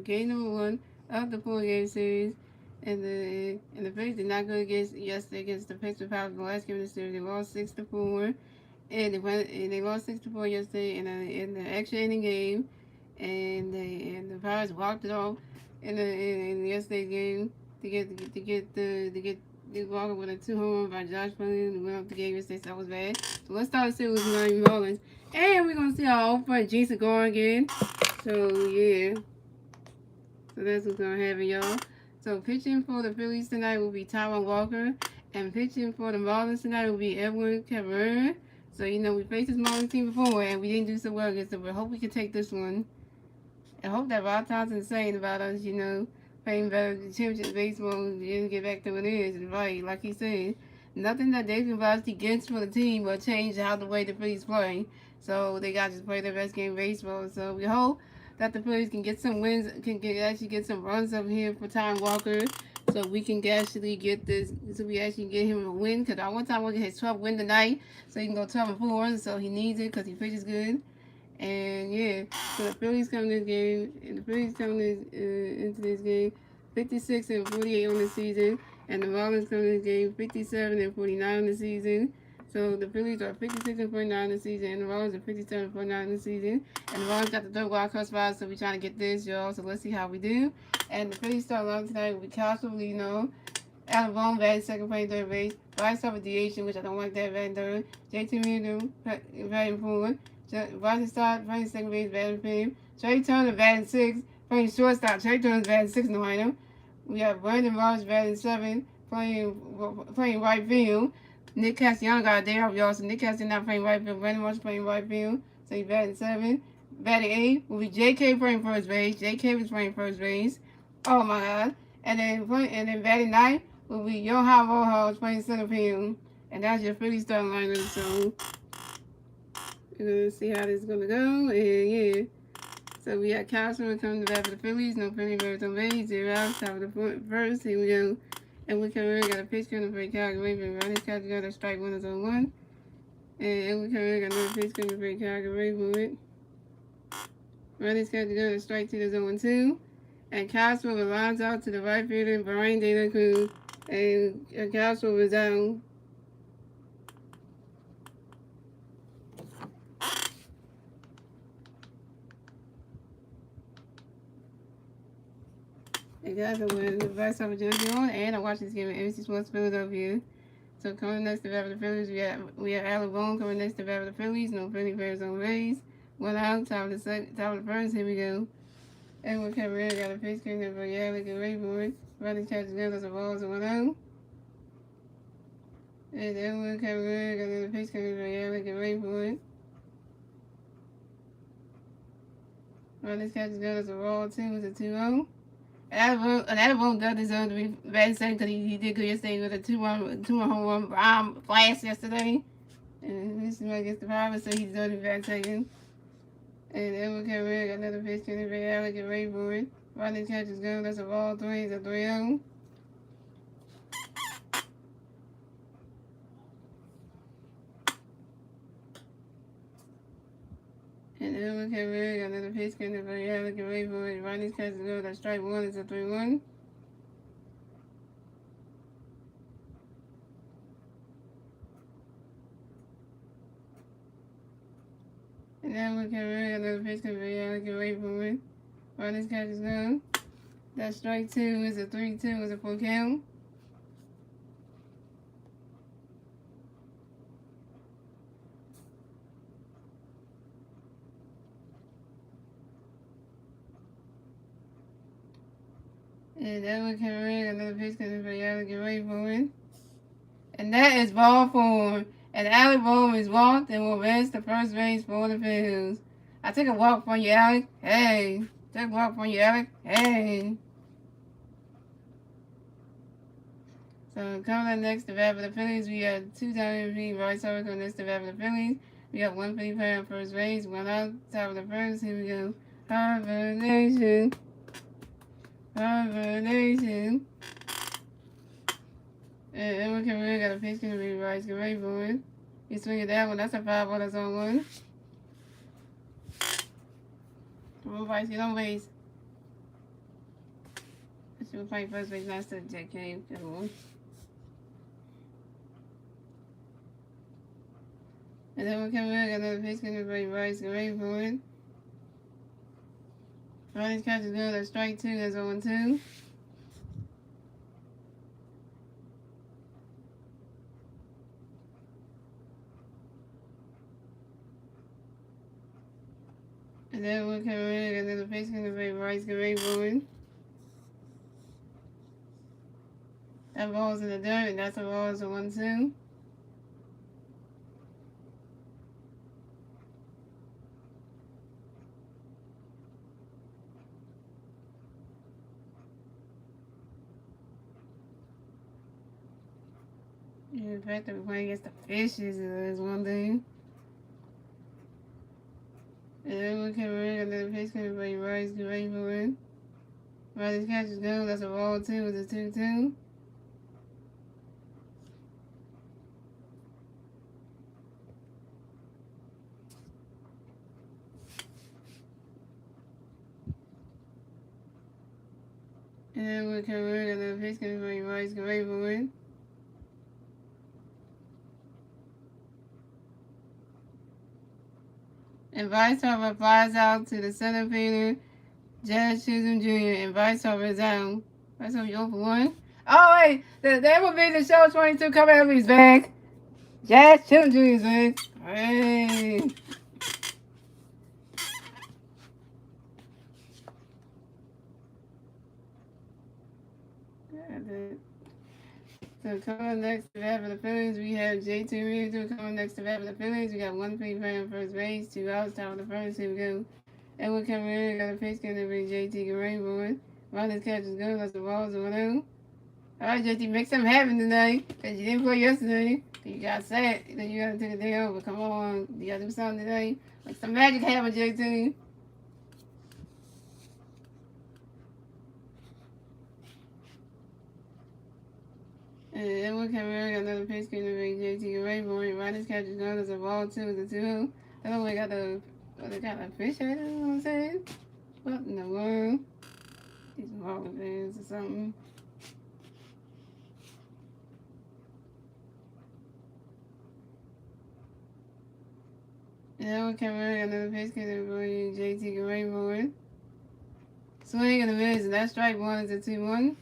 game number 1 of the 4-game series. And the Phillies did not go against yesterday against the Pittsburgh Pirates in the last game of the series. They lost 6-4, and they lost 6-4 yesterday in the extra inning game, and the Pirates walked it off in yesterday's game to get Walker with a 2-home run by Josh Freeman to win up the game yesterday. So that was bad. So let's start the series with Miami Marlins, and we're gonna see our old friend Jason going again. So yeah. So that's what's gonna happen, y'all. So pitching for the Phillies tonight will be Taiwan Walker, and pitching for the Marlins tonight will be Edwin Cabrera. So we faced this Marlins team before, and we didn't do so well against them. But I hope we can take this one. I hope that Rob Thompson's saying about us, playing better championship baseball and get back to what it is. And right, like he said, nothing that David Vosky gets for the team will change how the way the Phillies play. So they got to just play their best game of baseball. So we hope that the Phillies can get some wins, actually get some runs up here for Ty Walker, so we can actually get this, so we actually get him a win. Because I want Ty Walker his 12th win tonight, so he can go 12-4. So he needs it because he pitches good. And yeah, so the Phillies come this game, and the Phillies come into this game 56-48 on the season, and the Marlins come in this game 57-49 on the season. So the Phillies are 56-49 in the season, and the Marlins are 57-49 in the season. And the Marlins got the third wild card spot, so we're trying to get this, y'all. So let's see how we do. And the Phillies start along tonight with Castro, Alabama batting second, playing third base. Bryce Harper DH, which I don't like that batting third. JT Mulder batting forward. Bryson Stott playing second base, batting fifth. Trey Turner batting sixth, playing shortstop. Trey Turner's batting sixth in the lineup. We have Brandon Ross batting seventh, playing right field. Nick Castellanos got a day off, y'all, so Nick Castellanos not playing right field. Brandon Ross playing right field, so he's batting seventh. Batting eighth will be J.K. playing first base. J.K. was playing first base. Oh my God! And then batting ninth will be Johan Rojas playing center field. And that's your Phillies starting lineup. So we're gonna see how this is gonna go. And yeah. So we got Castro coming to bat for the Phillies. No Philly birds on base. 0 out. Top of the first. Here we go. And we got a pitch coming for Calgary Raven. Ronnie's got to go to strike 1 is on 1. And we got another pitch coming for Calgary Raven. Ronnie's got to go to strike 2 is on 2. And Castro lines out to the right fielder, Brian De La Cruz. And Castro was down. Hey guys, I'm with the Vice Over Jersey on, and I watch this game at NBC Sports Philadelphia. So coming next to bat for the Phillies, we have Alabama coming next to bat for the Phillies. No Philly Bears on base. 1 out, top of the first. Here we go. Edwin Cabrera got a pitch coming for Alec and Rayboard. Running catches good as a ball, so 1 out. And Edwin Cabrera got another pitch coming for Alec and Rayboard. Running catches good as a ball, 2 is a 2-0. Alabama does deserve to be batting second because he did good yesterday with a 2-1 home run blast yesterday. And this is against the Pirates, so he deserves to be batting second. And Edwin Cabrera got another pitch coming for Alec and Rayboard. Running catches good, that's a ball, 3 is a 3-0. And Edwin Cabrera got another pitch coming for Alec and Rayboard. Running catches good, that's strike 1 is a 3-1. And then we can really got another pitch coming for Alec and Rayboard. Running catches good. That strike 2 is a 3-2 is a full count. And then we can really got another pitch coming for Alec and Rayboard. And that is ball 4. And Alec Bohm is walked and will advance to first base for the Phillies. I took a walk from you, Alec. Hey. Took a walk from you, Alec. Hey. So coming up next to bat for the Phillies, we have 2 MVP Bryce Harper coming next to bat for the Phillies. We have 1 Philly player on first base, 1 out, top of the first. Here we go. Harper Nation. Harper Nation. And Edwin Cabrera got a pitch going to be Bryce Rayboard. He's swinging that one. That's a 5-1. That's on 1. Come on, Bryce. Get on base. She was playing first base last time, JK. Good one. And then we'll come back, another pitch, going to play Bryce, great for it. Ronnie's catch is good, that's strike 2, that's 0-2. And then we'll come back, another pitch, going to play Bryce, great for it. That ball's in the dirt, and that's a ball, it's a 1-2. In fact, we're playing against the Fishes is one thing. And then we can ring another pitch, can play Rice, great for it. Rice's catch is good, that's a ball 2, it's a 2-2. And then we can ring another pitch, can play Rice, great for it. And Vice Harper flies out to the center fielder, Jazz Chisholm Jr., and Vice Harper is out. Vice Harper 0 for 1. Oh, wait, there will be the show 22 coming up. He's back. Jazz Chisholm Jr. is back. Hey. So coming next to bat for the Phillies, we have J.T. Realtor coming next to bat for the Phillies. We got one free player on first base, 2 outs, top of the first. Here we go. And we're coming in, got a pitch going to be J.T. Rainbow. Ronnie's catch is good, that's the balls 1-0. All right, J.T., make something happen today, because you didn't play yesterday. You got set, then you got to take a day over. Come on, you got to do something today. Make some magic happen, J.T. And then we're coming in, got another pitch going to be J.T. Rainbow. Ronnie's catch is good, that's a ball 2, it's a 2. I don't know, we got the fish head, you know what I'm saying? What in the world? These Marlins fans or something. And then we're coming in, got another pitch going to be J.T. Rainbow. Swing in the miss, and that strike 1 is a 2-1.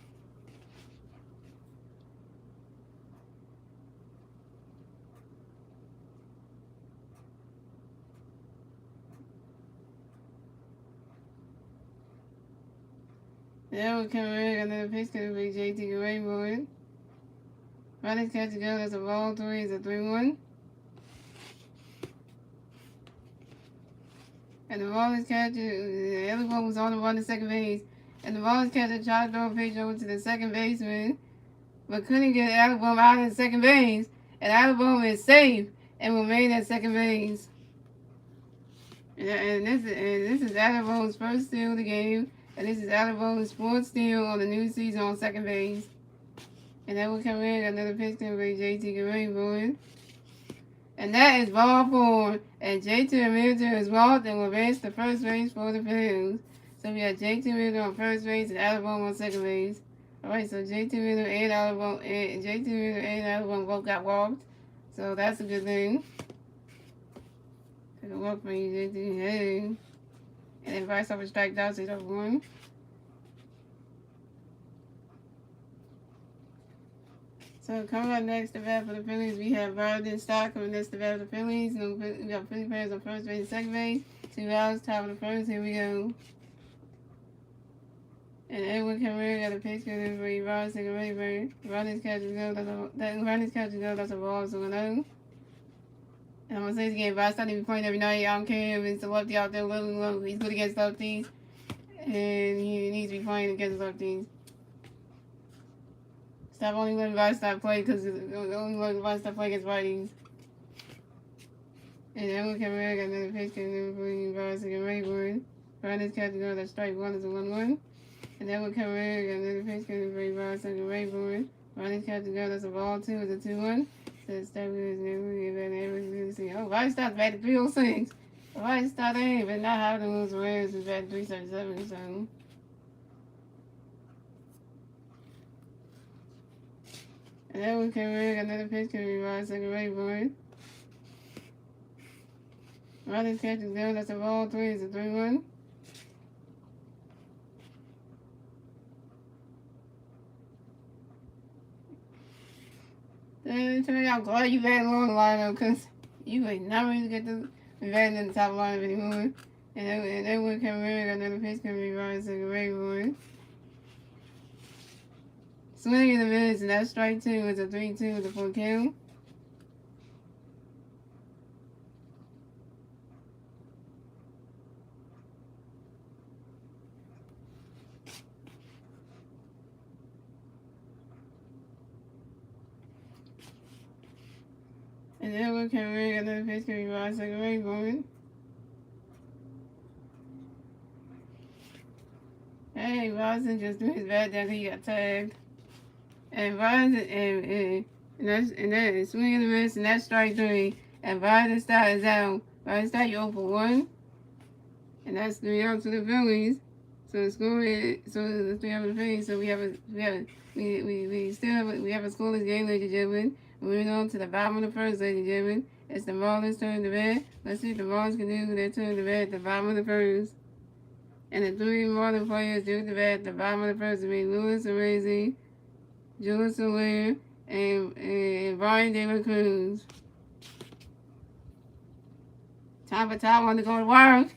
Then we're coming in, got another pitch going to be J.T. Rainbow. Ronnie's catch is good, that's a ball 3, it's a 3-1. And the Marlins catcher, the other one was on the run to second base. And the Marlins catcher tried to throw a pitch over to the second baseman, but couldn't get Alabama out of second base. And Alabama is safe and remained at second base. And this is Alabama's first steal of the game. And this is Alabama's fourth steal on the new season on second base. And then we'll come in, another pitch to J.T. Rainbow. And that is ball 4. And J.T. Realtor is walked and will advance to first base for the Phillies. So we got J.T. Realtor on first base and Alabama on second base. Alright, so J.T. Realtor and Alabama both got walked. So that's a good thing. Take a walk for you, J.T. Hey. And then Vice over strike out, so he's over 1. So coming up next to bat for the Phillies, we have Biden Stock coming next to bat for the Phillies. We got Philly players on first base and second base. 2 outs, top of the first. Here we go. And Edwin Cameron got a pitch going in for Ronnie's second base. Ronnie's catch is good. That's a ball, so 1-0. And I'm gonna say this again, Biden Stock need to be playing every night. I don't care if it's a lefty out there, low. He's good against lefties, and he needs to be playing against lefties. Stop only letting Vice Stop play because the only letting Vice Stop play against righties. And then we come back, got another pitch coming in for Vice against Rayburn. Ronnie's catch is that strike 1 is a 1-1. And then we come back, got another pitch coming in for Vice against Rayburn. Ronnie's catch is that's a ball 2 is a 2-1. So it's stop is never oh, Vice Stop's batting 306. Vice Stop ain't, but not how to lose Reyes is batting 337, so. And that one came in, another pitch can be right, second rate boy. Riley's catch is down, that's a ball, 3, it's a 3-1. I'm glad you batted along the lineup because you ain't never even get to batting in the top lineup anymore. And that one came in, got another pitch can be right, second rate boy. Swing in the miss, and that's strike 2, it's a 3-2 with a full count. And then we can ring another pitch can be right, second rate going. Hey, Robinson just threw his bat down because he got tagged. And Robinson, and that's swing and the miss, and that's strike 3. And Robinson start is out. Robinson start, you 0 for 1. And that's 3 out to the Phillies. So the score is, so the 3 out to the Phillies. So we have a scoreless game, ladies and gentlemen. Moving on to the bottom of the first, ladies and gentlemen. It's the Marlins turn to bat. Let's see what the Marlins can do with their turn to bat at the bottom of the first. And the 3 Marlins players do the bat at the bottom of the first will be Louis Arrazi, Julius Soler, and Brian De La Cruz. Time for Tom to go to work.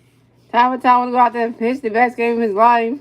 Time for Tom to go out there and pitch the best game of his life.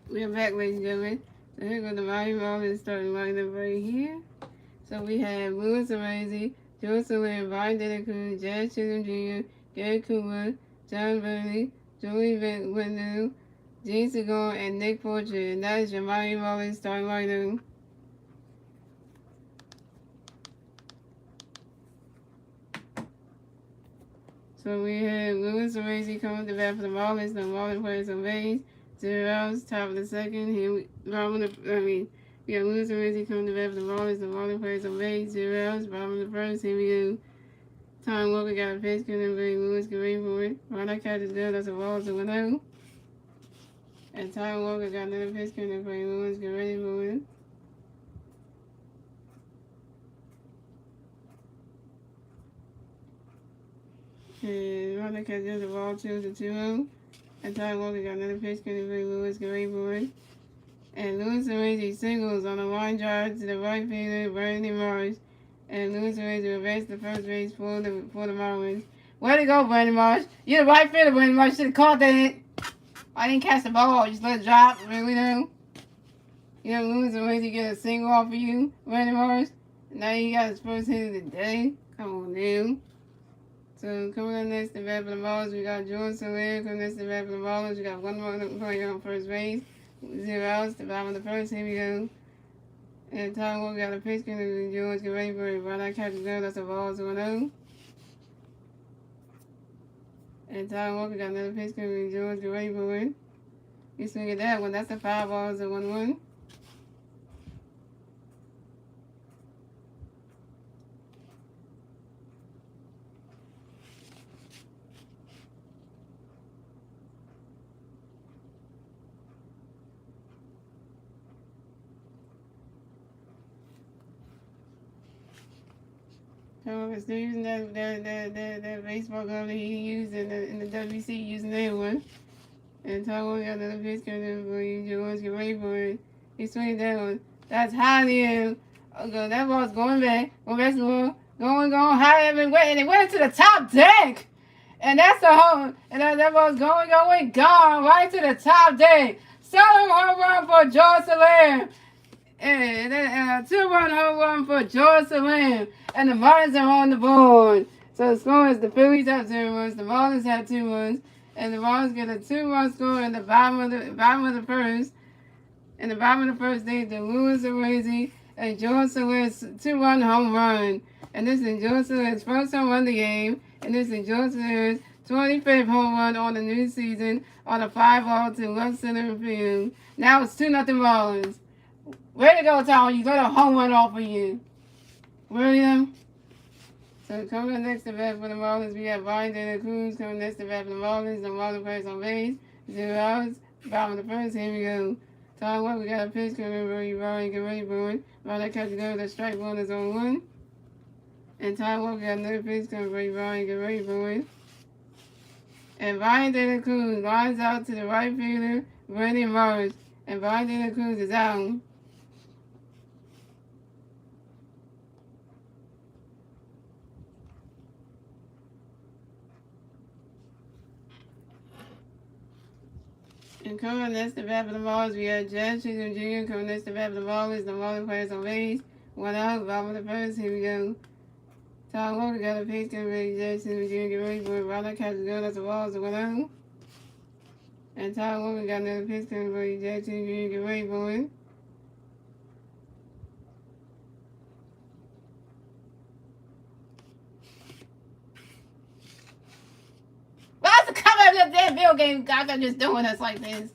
We are back, ladies and gentlemen. So here goes the Miami Marlins starting lineup right here. So we have Louis Arrazi, Joe Soler, Brian De La Cruz, Jazz Chisholm Jr., Gary Cooper, John Burley, Joey Wendell, Gene Segal, and Nick Fortune. And that is your Miami Marlins starting lineup. So we have Louis Arrazi coming to bat for the Marlins. The Marlins players on base. 0 outs, top of the second. We got Louis Arrazi coming to bat for the Marlins. The Marlins players on base. 0 outs, bottom of the first. Here we go. Tom Walker got a pitch, couldn't bring Lewis get ready for it. Ron catch is good, that's a ball, so 1-0. And Tom Walker got another pitch, couldn't bring Lewis get ready for it. And Ron catch is a ball, 2-2. And Tom Walker got another pitch, couldn't bring Lewis get ready for it. And Louis Arrazi singles on a line drive to the right fielder, Brandon Marsh. And Louis Arrazi reversed the first base for the Marlins. Way to go, Brandon Marsh. You're the right fielder, Brandon Marsh. Should have caught that hit. I didn't catch the ball. Just let it drop. Really, though. You know, Louis Arrazi get a single off of you, Brandon Marsh. Now he got his first hit of the day. Come on, dude. So, coming up next to bat for the Marlins, we got George Soler. Coming next to bat for the Marlins, we got one more player on first base. 0 outs, the bottom of the first. Here we go. And Tom Walker got a pitch, and George get ready for it. Ron catch is good. That's a ball, so 1-0. And Tom Walker got another pitch, and George get ready for it. You swing at that one. That's a 5 balls, a 1-1. So we're still using that baseball glove that he used in the WC, using that one. And Tom Walker got another pitch coming in for you. George, get ready for it. He swings that one. That's high in. Okay, that ball's going back. Going back to the ball. Going high and it went into the top deck. And that's the home. And that ball's going, gone right to the top deck. Solo home run for George Salam. And a 2-run home run for George Salam. And the Marlins are on the board. So the score is the Phillies have 2 runs, the Marlins have 2 runs, and the Marlins get a 2-run score in the bottom of the first. In the bottom of the first, they the Louis Arezzi and George Salam's 2-run home run. And this is George Salam's first home run of the game. And this is George Salam's 25th home run on the new season on a 5-ball to left center field. Now it's 2-0 Marlins. Way to go, Tom. You got a home run off of you. William. So coming up next to bat for the Marlins, we have Ryan De La Cruz coming next to bat for the Marlins. The Marlins players on base. 0 outs. Bottom of the first. Here we go. Tom Walker, we got a pitch coming for you. Ryan, get ready for it. Ryan catches go. The strike one is on 1. And Tom Walker got another pitch coming for you. Ryan, get ready for it. And Ryan De La Cruz lines out to the right fielder, Brandon Morris. And Ryan De La Cruz is out. And coming next to bat for the Marlins, we have Judge Chisholm Jr. coming next to bat for the Marlins. The Marlins players on base. 1 out, bottom of the first. Here we go. Tom Walker got a pitch coming ready. Judge Chisholm Jr. get ready for it. Ryder catches go. That's the Walls. 1 out. And Tom Walker got another pitch coming for you. Judge Chisholm Jr. get ready for it. Why's the cover of this damn video game guys are just doing us like this?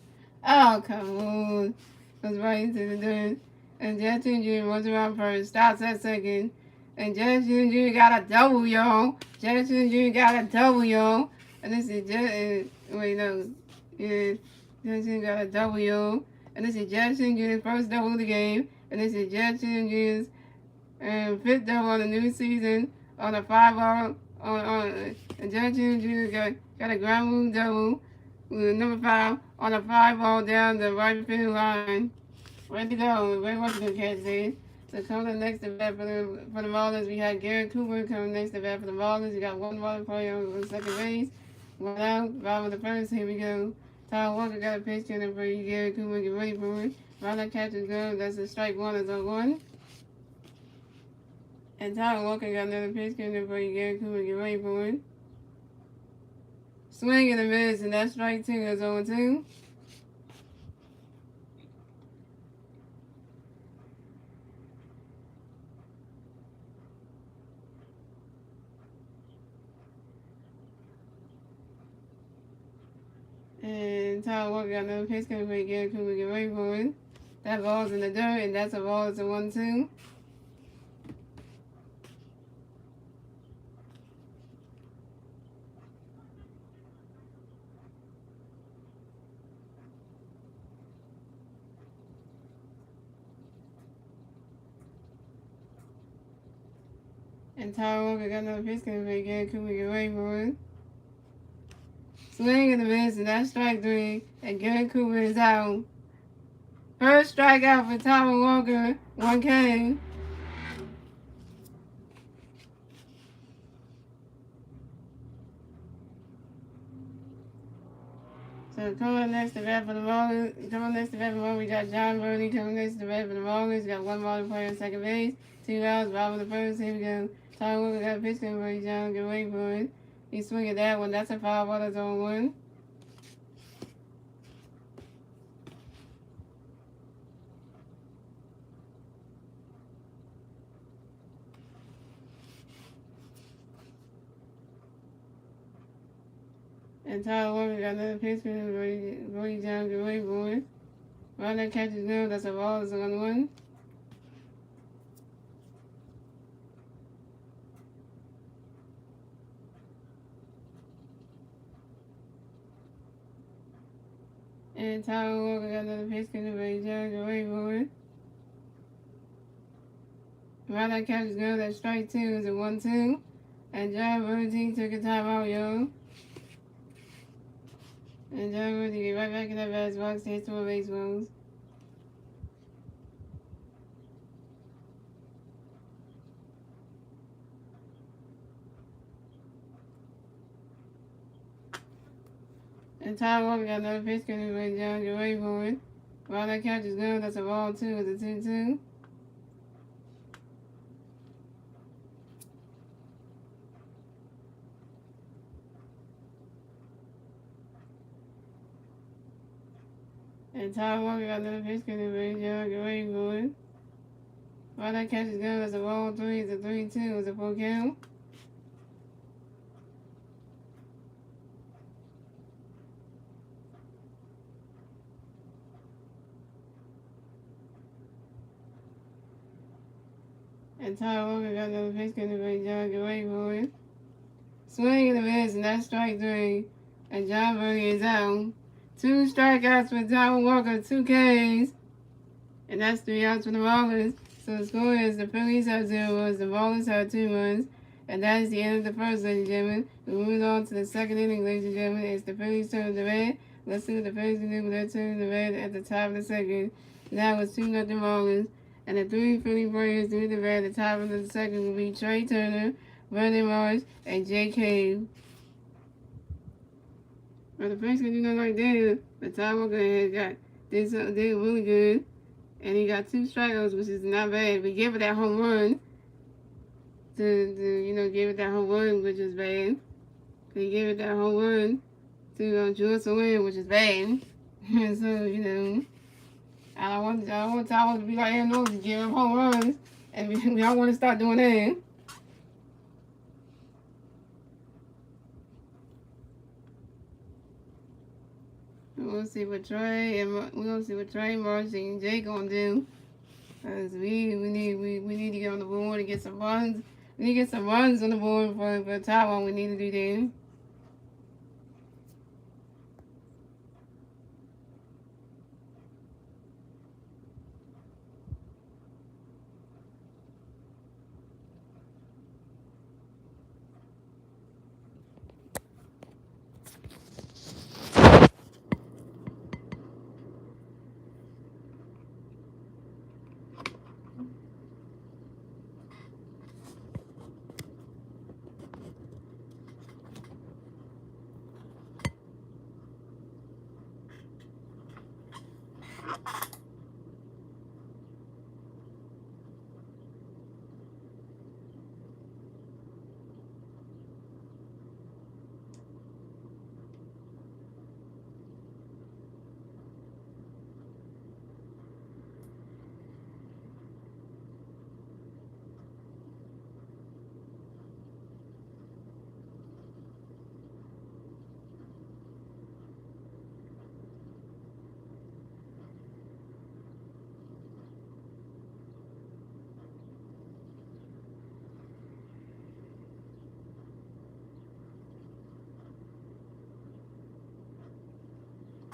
Oh, come on. Goes right into the dirt. And Judge Jr. runs around first. Stops at second. And Judge Jr. got a double, y'all. Judge Jr. got a double, y'all. And this is Judge... wait, no. Yeah. Judge Jr. got a double, y'all. And this is Judge Jr.'s first double of the game. And this is Judge Jr.'s 5th double on the new season on a 5-ball. And Judge Jr. got a ground rule double with number 5 on a 5-ball down the right field line. Ready to go. Very much good catch there. So coming next to bat for the Marlins, we had Garrett Cooper coming next to bat for the Marlins. We got 1 Marlins player on second base. 1 out, bottom of the first. Here we go. Tom Walker got a pitch coming for you. Garrett Cooper, get ready for it. Ryder catches go. That's a strike 1 is on 1. And Tom Walker got another pitch coming for you. Garrett Cooper, get ready for it. Swing and a miss, and that's strike 2 is on 2. And Tom Walker got another pitch coming for you. Garrett Cooper, get ready for it. That ball's in the dirt, and that's a ball. It's a 1-2. And Tom Walker got another pitch coming for you. Garrett Cooper, get ready for it. Swing and a miss, and that's strike 3. And Garrett Cooper is out. First strikeout for Tom Walker, 1K. So coming next to bat for the Marlins, we got John Birdie coming next to bat for the Marlins. We got 1 Marlins player on second base, 2 outs, bottom of the first. Here we go. Tom Walker got a pitch coming for you, John. Get ready for it. He's swinging that one. That's a 5-ball. That's on 1. And Tom Walker got another pitch coming for you, John. Get ready for it. Ryder catches go. That's a ball. That's on 1. And Tom Walker got another pitch coming for you, John. Get ready for it. Around that catch is good. That's strike two. Is a 1-2. And John Rudy took a timeout, yo. And John Rudy get right back in that bass box. Hits more baseballs. And Ty Walker got another pitch coming by John. Get ready for it. Around that catch is good. That's a ball two. It's a 2-2. And Ty Walker got another pitch coming by John. Get ready for it. Around that catch is good. That's a ball three. It's a 3-2. It's a full count. And Ty Walker got another pitch coming by John. Get ready for it. Swing and a miss, and that's strike three. And John Berger is out. 2 strikeouts for Ty Walker, 2 Ks. And that's 3 outs for the Marlins. So the score is the Phillies have 0 runs, the Marlins have 2 runs. And that is the end of the first, ladies and gentlemen. We move on to the second inning, ladies and gentlemen. It's the Phillies turn to red. Let's see what the Phillies can do with their turn to red at the top of the second. Now it's 2-0 Marlins. And the 3 Philly players doing the red at the top of the second will be Trey Turner, Vernon Morris, and Jay Cave. But the Phillies can do nothing like that. But Ty Walker did really good. And he got 2 strikeouts, which is not bad. We gave it that home run to give it that home run, which is bad. He gave it that home run to Julius Win, which is bad. So, I don't want Ty Walker to be like Aaron Nola to give him home runs. And we all want to start doing that. We'll see what Trey Marsh, and Jay gonna do. Cause we need to get on the board and get some runs. We need to get some runs on the board for Taiwan. We need to do that.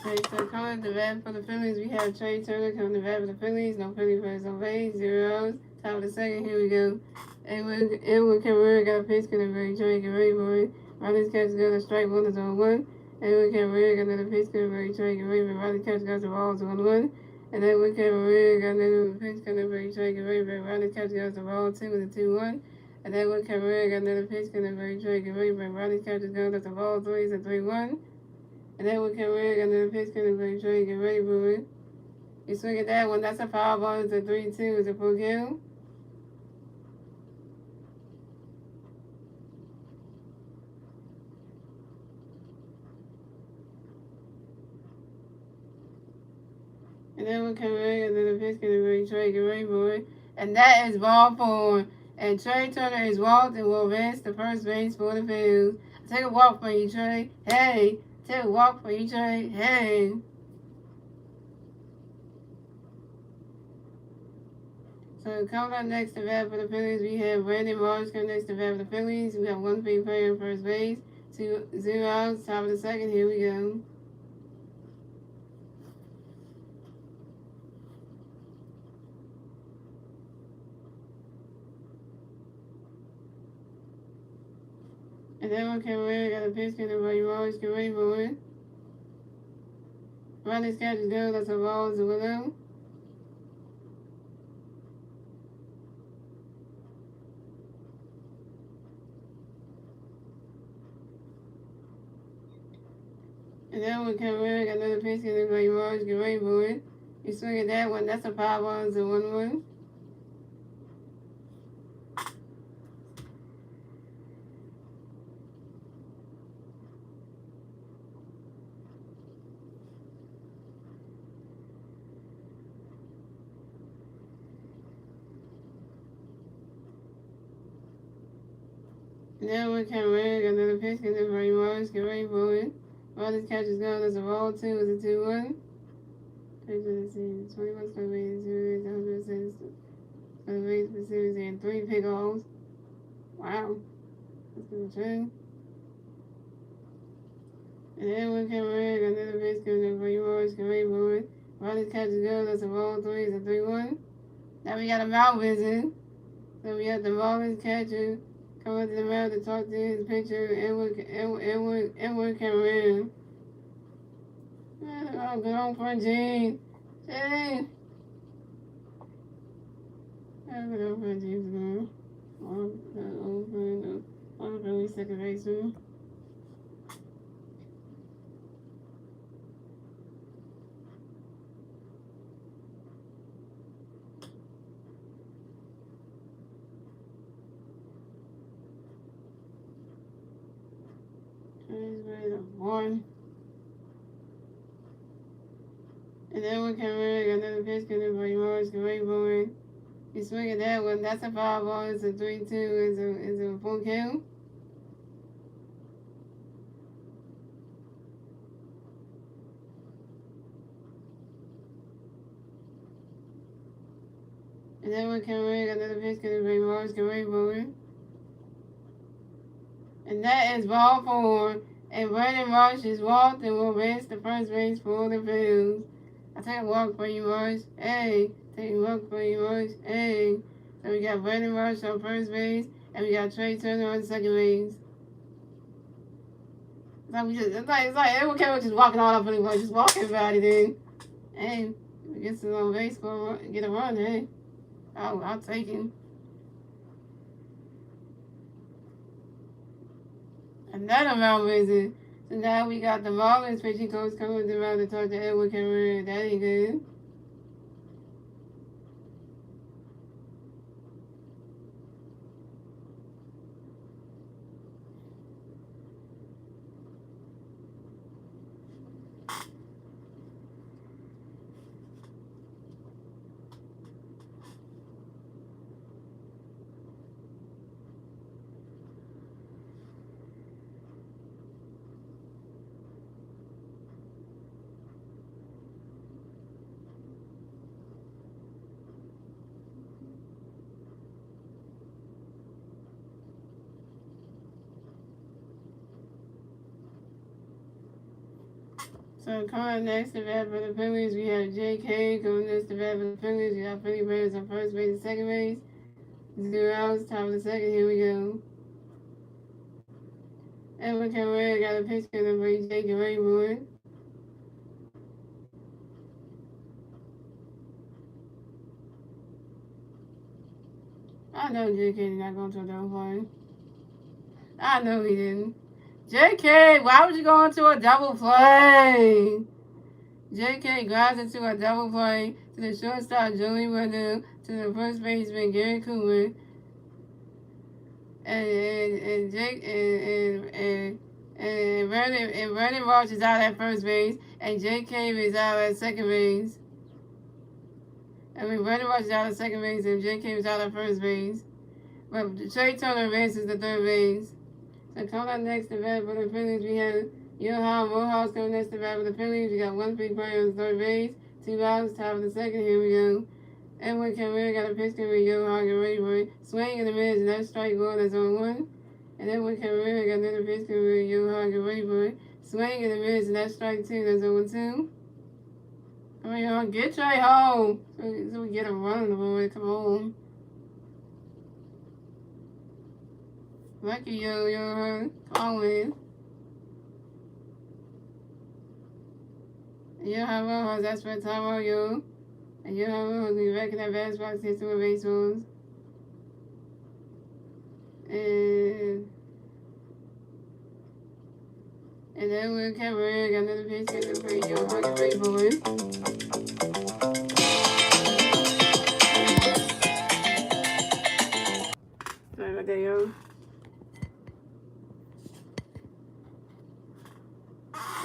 Okay, so coming to bat for the Phillies, we have Trey Turner coming to bat for the Phillies. No Philly players on base, 0 outs. Top of the second, here we go. Edward Cabrera got a pitch, gonna bring Trey, get ready for it. Riley's catch got a strike, 1 is on 1. Edward Cabrera got another pitch, gonna bring Trey, get ready for it. Riley's catch got the ball, 1-1. And Edward Cabrera got another pitch, gonna bring Trey, get ready for it. Riley's catch got the ball, 2 with a 2-1. And Edward Cabrera got another pitch, gonna bring Trey, get ready for it. Riley's catch got the ball, 3 is a 3-1. And then we can really another pitch can bring Trey, get ready for it. You swing at that one, that's a foul ball, it's a 3-2, it's a full kill. And then we can really another pitch can bring Trey, get ready for it. And that is ball 4. And Trey Turner is walked and will advance to first base for the Phillies. Take a walk for you, Trey. Hey. Take a walk for you, Trey. Hey. So coming up next to bat for the Phillies, we have Brandon Marsh coming next to bat for the Phillies. We have 1 free player on first base. 0 outs. Top of the second. Here we go. And then one came in, got a pitch, and everybody always get ready for it. Riley's catch is good, that's a ball, it's a window. And then one came in, got another pitch, and everybody always get ready for it. You swing at that one, that's a 5-1, it's a 1-1. And then one came in, got another pitch, and everybody always get ready for it. Riley's catch is good, that's a ball, 2, it's a 2-1. 21 straight bases, 100 bases, and 3 pickoffs. Wow, that's good too. And then one came in, got another base coming up for you always can wait for it. Riley's catch is good, that's a ball, 3, it's a 3-1. Now we got a mouth visit. So we got the Marlins catcher come up to the mound to talk to his pitcher, Edward Cameron. Oh, good on for Gene. Gene. Oh, good on for Gene. On the second baseman. One. And then one came in, got another pitch, got everybody Morris, get ready for it. You swing at that one, that's a 5-ball, it's a 3-2, it's a full kill. And then one came in, got another pitch, got everybody Morris, get ready for it. And that is ball 4. And Brandon Marsh is walked and will race the first base for the Phillies. I take a walk for you, Marsh. Hey, take a walk for you, Marsh. Hey. So we got Brandon Marsh on first base, and we got Trey Turner on second base. It's like everyone was just walking all up for the ball, just walk everybody then. Hey, we get some on base, get a run, hey. I'll take him. Another mound visit. So now we got the Marlins pitching coach coming around to talk to Edward Cameron. That ain't good. So coming next to bat for the Phillies, we have J.K. Coming next to bat for the Phillies, we got Philly players on first base and second base. 0 outs, top of the second, here we go. Edward Cameron got a pitch coming for J.K. Rayboard. I know J.K. did not go into a double play. I know he didn't. J.K., why would you go into a double play? J.K. grounds into a double play to the shortstop Joey Wendell, to the first baseman Gary Cooper, and Brandon Roach is out at first base, and J.K. is out at second base. Brandon Roach is out at second base, and J.K. is out at first base. But Trey Turner advances to third base. So coming up next to bat for the Phillies, we have Johan Rojas coming next to bat for the Phillies. We got one big player on third base, 2 outs, top of the second. Here we go. Edward Cameron got a pitch coming with Johan, get ready for it. Swing in the mids, and that's strike 1, that's on 1. And Edward Cameron got another pitch coming with Johan, get ready for it. Swing in the mids, and that's strike 2, that's on 2. Come on, Johan, get Trey home. So we get a run on the board, come on. Lucky yo, Colin. You have a that's for time yo. And you have a we reckon that basketball system with baseballs. And then we'll cover another picture for you on the baseball. Sorry about that, yo.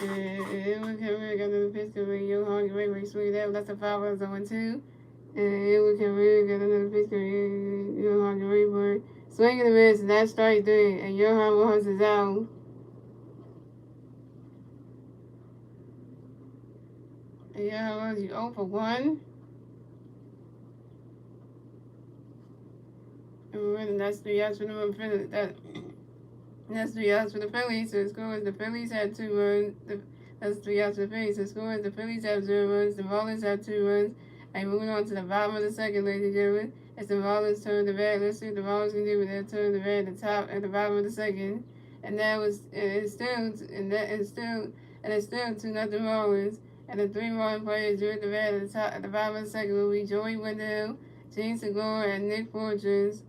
And we'll cover another picture for you on the baseball. Sweet that that's a 5 on 2. And we can really get another picture. You on the baseball. Swing and a miss, and that's strike 3. And Johan Williams is out. And Johan Williams, you 0 for 1. And that's 3 outs for the Phillies. That's 3 outs for the Phillies. So the score is the Phillies had 2 runs. That's 3 outs for the Phillies. So the score is the Phillies have 0 runs. The Marlins have 2 runs. And moving on to the bottom of the second, ladies and gentlemen. It's the Marlins turn the bat. Let's see what the Marlins can do with their turn the bat at the bottom of the second. And that was it's still 2-0 Marlins. And the 3 Marlins players doing the bat at the bottom of the second will be Joey Wendell, Gene Segura, and Nick Fortress.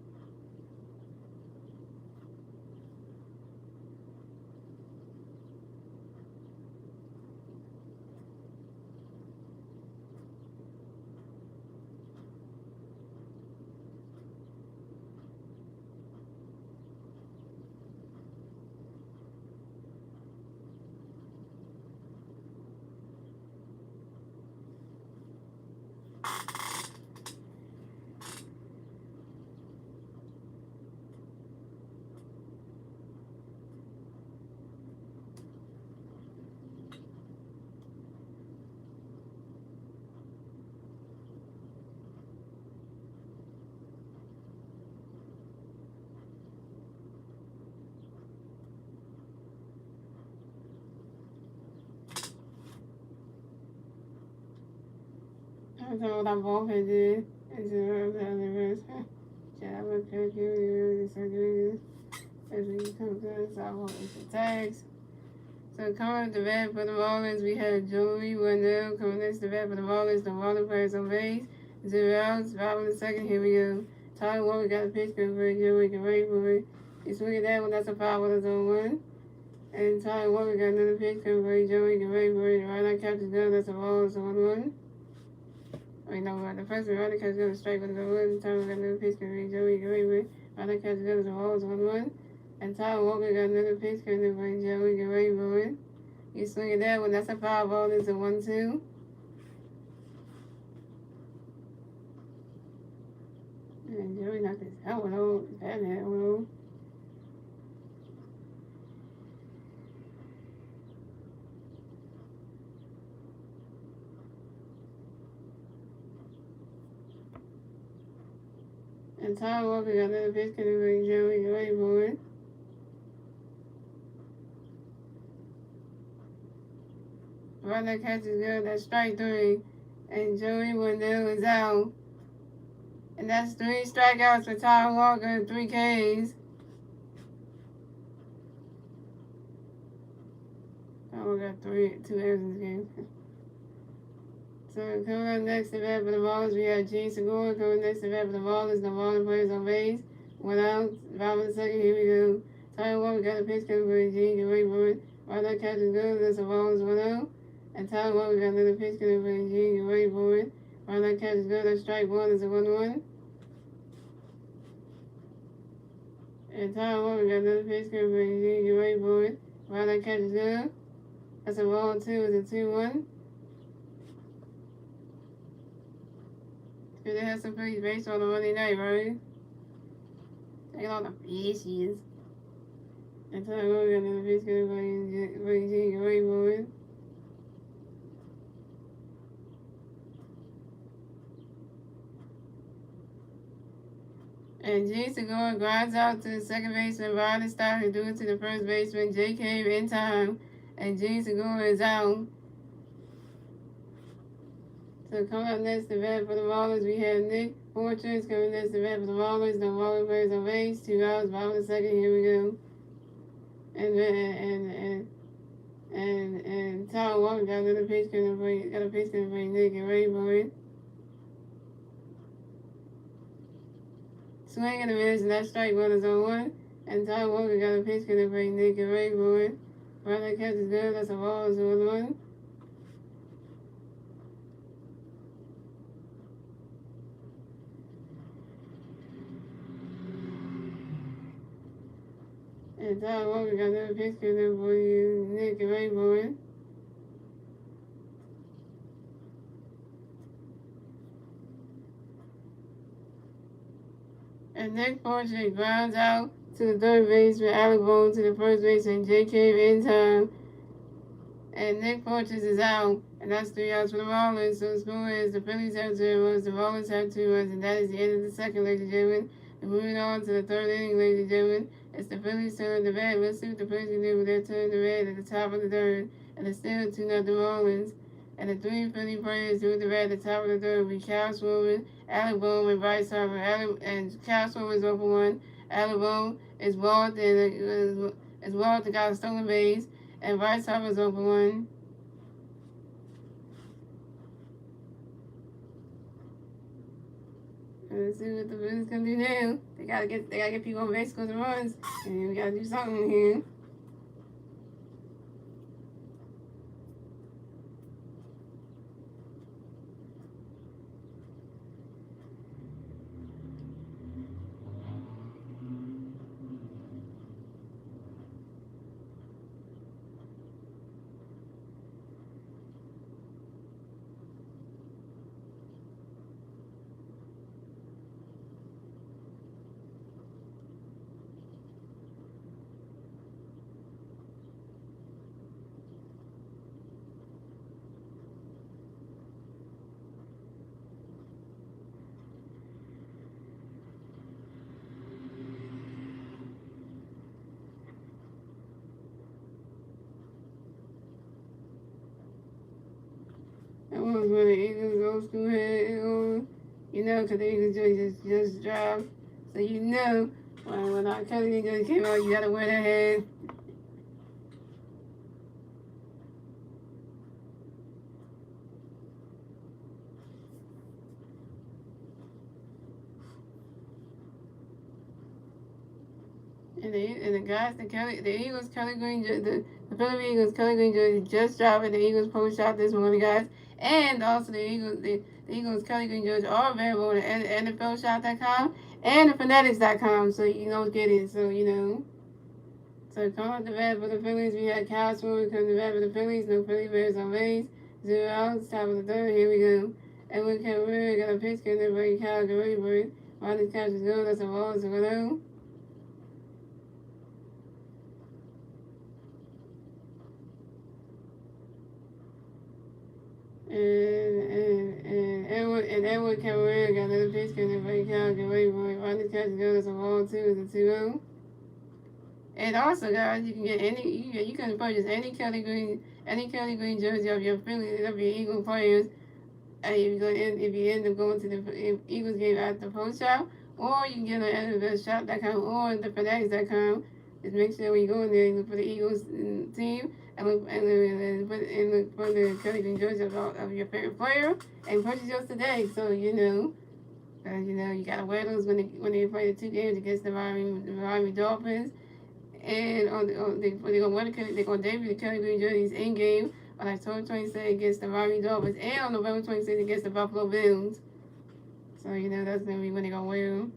I don't know what I'm both did. It's the rest. Yeah, I would pick you. As we come to this, I want the tags. So coming to bat for the Marlins, we had Joey Wendell coming next to bat for the Marlins. The Marlins players on base. 0 outs. Bottom of the second. Here we go. Tyler Walker got a pitch for Joey. Can wait for it. He's swinging that one. That's a 5 on his own 1. And Tyler Walker got another pitch for Joey. Can wait for it. Right now, Captain Gun. That's a ball. It's 1-1. Wait, no, the first one, Ryder catches goes straight with the wood. Tyler got another pitch for Joey. Can wait for it. Ryder catches goes the ball. It's 1-1. And Tyler Walker got another pitch for Joey. Can wait for it. He's swinging that one. That's a 5 ball. It's a 1-2. And Joey knocked his helmet off. That helmet off. And Tyler Walker got another pitch for Joey. Can wait for it. Ryder catches good. That's strike 3. And Joey Wendell is out. And that's 3 strikeouts for Tyler Walker and 3 Ks. Tyler got 2 errors in this game. So coming up next to bat for the Marlins, we have Gene Segura coming next to bat for the Marlins. The Marlins players on base. 1 out. Bottom of the second. Here we go. Tyler Walker got a pitch coming for Gene. Can wait for it. Ryder catches good. That's the Marlins 1 out. And Tyler Walker got another pitch coming for Gene. Can wait for it. Ryder catches good. That's strike 1. It's a 1-1. And Tyler Walker got another pitch coming for Gene. Can wait for it. Ryder catches good. That's a ball 2. It's a 2-1. They have some Phillies baseball on Monday night, right? Taking on the fishes. And Tyler Walker got another pitch coming for Gene. Can wait for it. And Gene Segura grinds out to the second baseman, Ryder Stocker, due to the first baseman, Jay came in time, and Gene Segura is out. So coming up next to bat for the Marlins, we have Nick 4 trips coming next to bat for the Marlins. No Marlins players on base. 2 outs. Bottom of the second. Here we go. And Tyler Walker got another pitch coming for got a pitch coming for Nick and Ray for it. Swing and a miss, and that strike one is on one. And Tyler Walker got a pitch coming for Nick and Ray for it. Right, that catch is good. That's a ball. It's 1-1. And Tyler Walker got another pitch coming for you, Nick and Ray for it. And Nick Fortune grounds out to the third baseman, Alec Boone to the first baseman, J. Cave in time. And Nick Fortune is out, and that's 3 outs for the Marlins. So the score is the Phillies have 2 runs, the Marlins have 2 runs, and that is the end of the second, ladies and gentlemen. And moving on to the third inning, ladies and gentlemen, it's the Phillies' turn to bat. Let's see what the Phillies can do with their turn to bat at the top of the third. And it's still 2-0 Marlins. And the 3 Philly players who are the bat at the top of the third will be Cal Swilman, Alec Boone, and Bryce Harper. And Cal Swilman is 0-1. Alec Boone is walked and got a stolen base. And Bryce Harper is 0-1. Let's see what the Phillies can do now. They gotta get people on base because of runs, and we gotta do something here. That was where the Eagles goes through here, because the Eagles just dropped. So when our Kelly just came out, you gotta wear that head. And the Eagles Kelly Green, the Philadelphia Eagles Kelly Green jersey just dropped at the Eagles post shop this morning, guys. And also the Eagles Kelly Green jersey are available on the NFLshop.com and the Fanatics.com, so you don't get it. So come up the bat for the Phillies. We had Cal Swilman come to bat for the Phillies. No Philly Bears on base. 0 outs. Top of the third. Here we go. Edwin Cabrera got a pitch coming for Cal Guerrero. Ronnie catch is good. That's a ball. It's a hello. And Edward Cabrera got another pitch coming for Cal Guerrero. Ronnie catch is good. That's a ball. 2 is a 2-0. And also, guys, you can get you can purchase any Kelly Green jersey of your Eagle players. If you end up going to the Eagles game at the post shop, or you can get it on NFLshop.com or the Fanatics.com. Just make sure when you go in there, you look for the Eagles team and look for the Kelly Green jersey of your favorite player and purchase yours today. So you gotta wear those when they play the 2 games against the Miami Dolphins. And they're gonna debut the Kelly Green jerseys in game on October 26th against the Miami Dolphins and on November 26th against the Buffalo Bills. So that's gonna be when they're gonna wear them.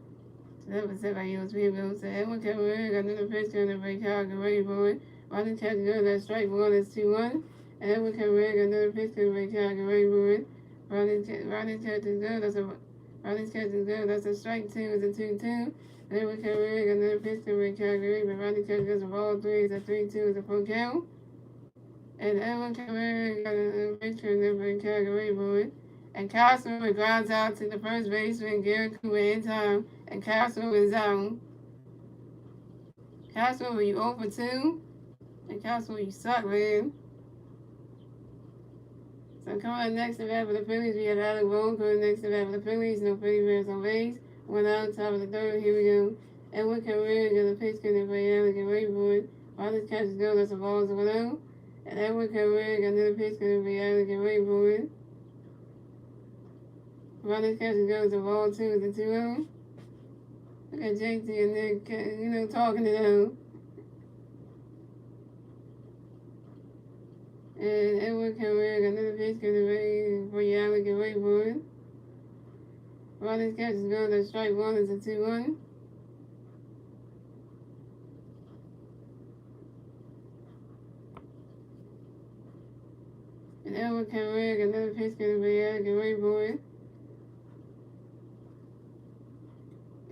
So that was said by Eagles people. So Edwin Cabrera got another pitch to the break out, get ready for it. Ronnie catch good, that strike one is 2-1. And Edwin Cabrera got another pitch to the break out, get ready for it. Ronnie catch is good, that's a strike 2 is a 2-2. And Edwin Cabrera got another pitch to break out, get ready, but Ronnie catch goes a ball 3 is a 3-2 is a full count. And Edwin Cabrera got another pitch to the break out, get ready for it. And Kyle Swilman grounds out to the first baseman, Gary Cooper in time. And Kyle Swilman is out. Kyle Swilman, you 0 for 2. And Kyle Swilman, you suck, man. So coming up next to bat for the Phillies, we have Alec Bohm. Coming next to bat for the Phillies, no Philly Bears on base. One out, top of the third. Here we go. Edwin Cabrera gonna pitch couldn't play Alec and wait for it. While this catch is go, that's a ball to 1-0. And Edwin Cabrera got another pitch couldn't play Alec and wait for it. While this catch is go, it's a ball 2 with the 2-0. Look at JT and Nick, talking to them. And Edwin Cabrera got another pitch couldn't play for Alec and wait for it. While this catch is going, that strike 1 is a 2-1. And Edwin Cabrera got another pitch couldn't play Alec and wait for it.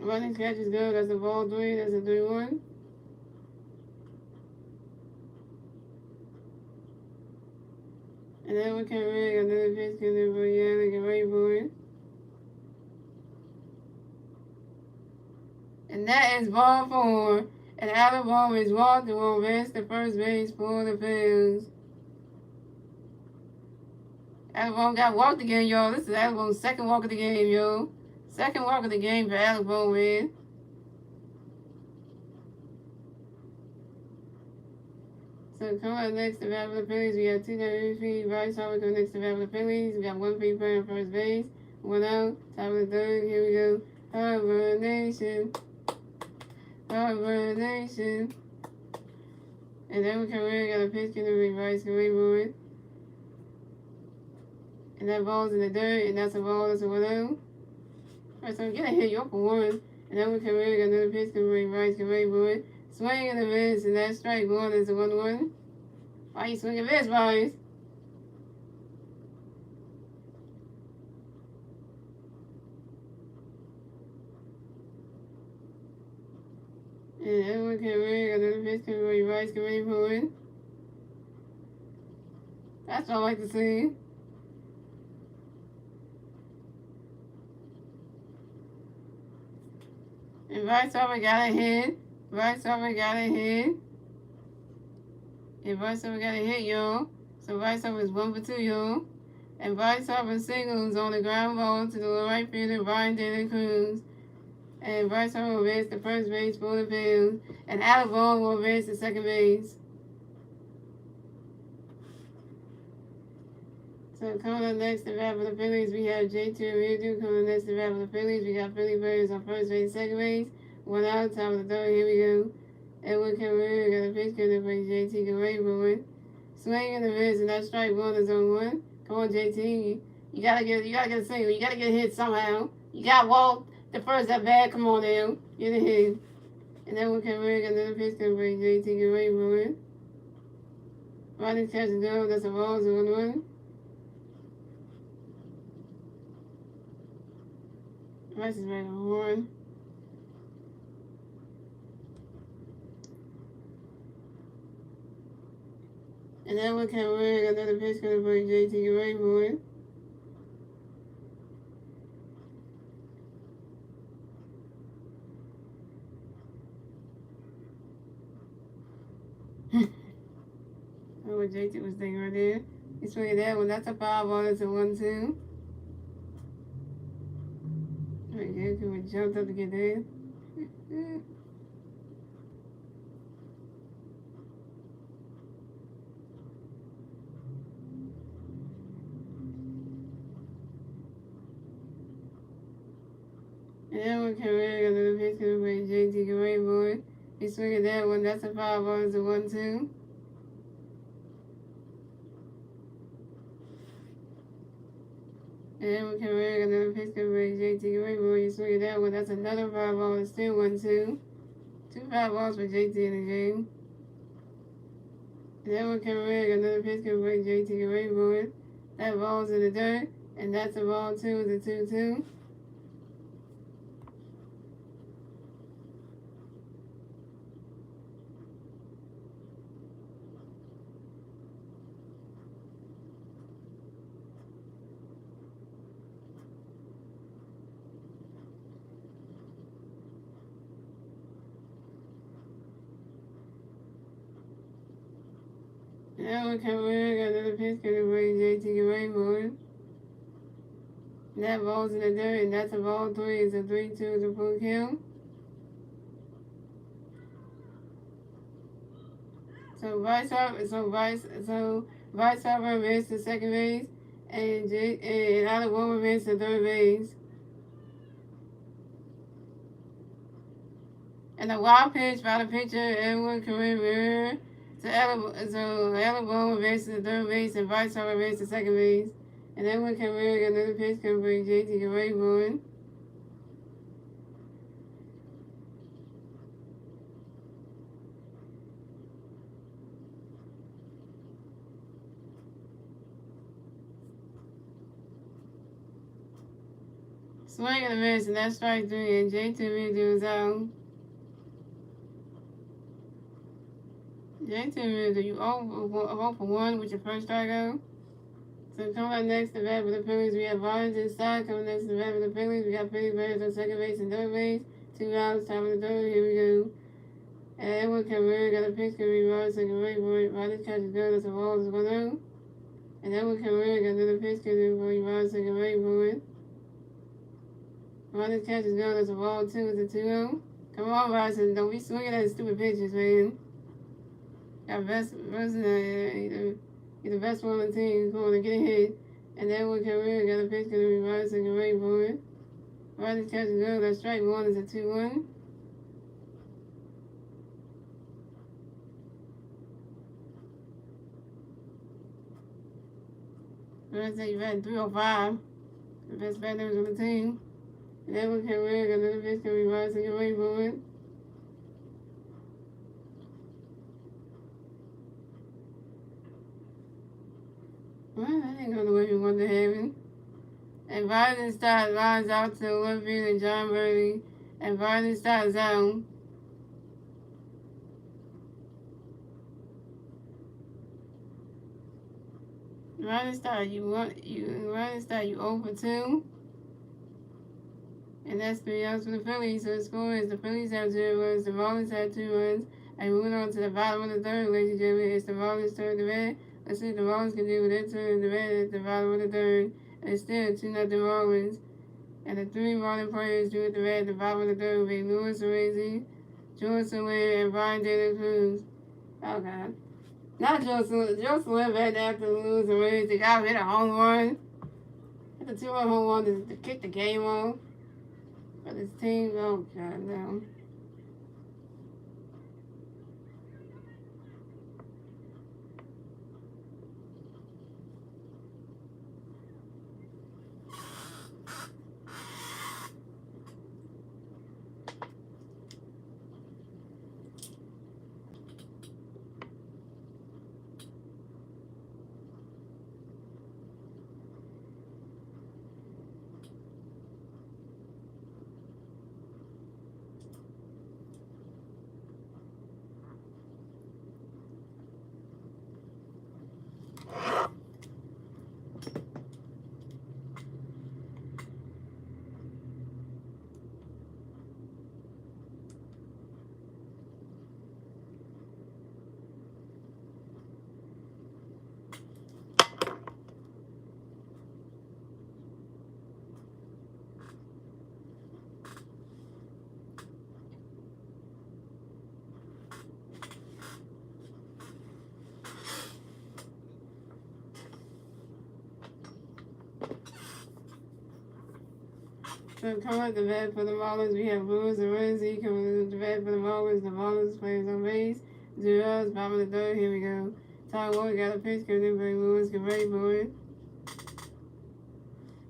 While this catch is going, that's a ball 3, that's a 3-1. And Edwin Cabrera got another pitch couldn't play Alec and wait for it. And that is ball 4. And Alec Bohm is walked and will advance to first base for the Phillies. Alec Bohm got walked again, y'all. This is Alec Bohm's second walk of the game, yo. Second walk of the game for Alec Bohm, man. So coming up next to bat for the Phillies, we got 2 WP. Bryce Harper coming next to bat for the Phillies. We got 1 free player on first base. 1 out, top of the third. Here we go. Harper Nation. Harper Nation. And then we got a pitch to Bryce can wait for it. And that ball's in the dirt, and that's a ball, that's a 1-0. Alright, so get a hit, you're up for 1. And then we got another pitch to Bryce can wait for it. Swing and a miss, and that strike 1 is a 1-1. Why you swinging this, Bryce? And everyone can rig, another pitch to Bryce can wait for it. That's what I like to see. And Bryce Harper got a hit. Bryce Harper got a hit. And Bryce Harper got a hit, y'all. So Bryce Harper is 1 for 2, y'all. And Bryce Harper singles on the ground ball to the right fielder, Brian Dillon Cruz. And Bryce Harper will advance to first base for the Phillies. And Alec Bohm will advance to second base. So coming up next to bat for the Phillies, we have J.T. Realmuto. Coming up next to bat for the Phillies, we got Philly players on first base, second base. 1 out, top of the third. Here we go. Edwin Cabrera got a pitch couldn't play JT can wait for it. Swing in the miss, and that strike 1 is on 1. Come on, JT. You gotta get a single. You gotta get a hit somehow. You got walked the first at bat. Come on now. Get a hit. And Edwin Cabrera got another pitch couldn't play JT can wait for it. Ronnie catch and go. That's a ball, so 1-1. Rice is ready to horn. And then we can rig another pitch couldn't play JT can wait for it. That's what JT was thinking right there. He's swinging that one. That's a foul ball. That's a 1-2. Right here, we jumped up to get there. And then we can rig another pitch couldn't play JT can wait for it. He's swinging that one. That's a foul ball. It's a 1-2. And then we can rig another pitch couldn't play JT can wait for it. He's swinging that one. That's another foul ball. It's still 1-2. 2 foul balls for JT in the game. And then we can rig another pitch couldn't play JT can wait for it. That ball's in the dirt. And that's a ball 2. It's a 2-2. Now we can rig another pitch couldn't play JT can wait for That ball's in the dirt, and that's a ball three. It's a 3-2 to full kill. Vice Harper advanced to second base, and Alec Bohm advanced to third base. And a wild pitch by the pitcher, Edwin Career Alec Bohm advanced to third base, and Vice Harper advanced to second base. And Edwin Career got another pitch coming for JT Gray. Swing and a miss, and that's strike three, and J2 is out. J2 you 0 for 1 with your first strikeout. So coming up next to bat for the Phillies, we have Barnes inside. Coming next to bat for the Phillies, we got Phillies players on second base and third base. 2 outs, top of the third. Here we go. And Edwin Cabrera got a pitch, can be Barnes second base for it. Barnes catches good, that's a ball, is 1-0. And Edwin Cabrera got another pitch, can be Barnes second base for it. Barnes catches good, that's a ball, 2, it's a 2-0. Come on, Bryson, don't be swinging at stupid pitches, man. Got best person, you're the best one on the team, going to get hit. And then one career got a pitch, going to be Riley second base for it. Riley catches good, that strike one is a 2-1. Riley said you batting 305. The best batters on the team. And then one career got another pitch, going to be Riley second base for it. Well, that didn't go the way we wanted to have it. And Biden starts lines out to Olympian and John Burley. And Biden starts out. Biden start you 0 for 2. And that's 3 outs for the Phillies. So the score is the Phillies have 0 runs, the Marlins have 2 runs. And moving on to the bottom of the third, ladies and gentlemen, it's the Marlins' turn to bat. Let's see what the Marlins can do with their turn to bat at the bottom of the third. And it's still 2-0 Marlins. And the 3 Marlins players do at the bat at the bottom of the third will be Luis Arrazi, George Soler, and Brian De La Cruz. Oh, God. Not Joe Soler. Joe Soler batted after Luis Arrazi. The guy hit a home run. Hit a 2-run home run to kick the game off. But his team, oh, God, no. So coming up the bat for the Marlins, we have Luis Arrazi coming up the bat for the Marlins. The Marlins players on base. 0 outs, bottom of the third. Here we go. Ty Ward got a pitch, coming in by Luis Arrazi for it.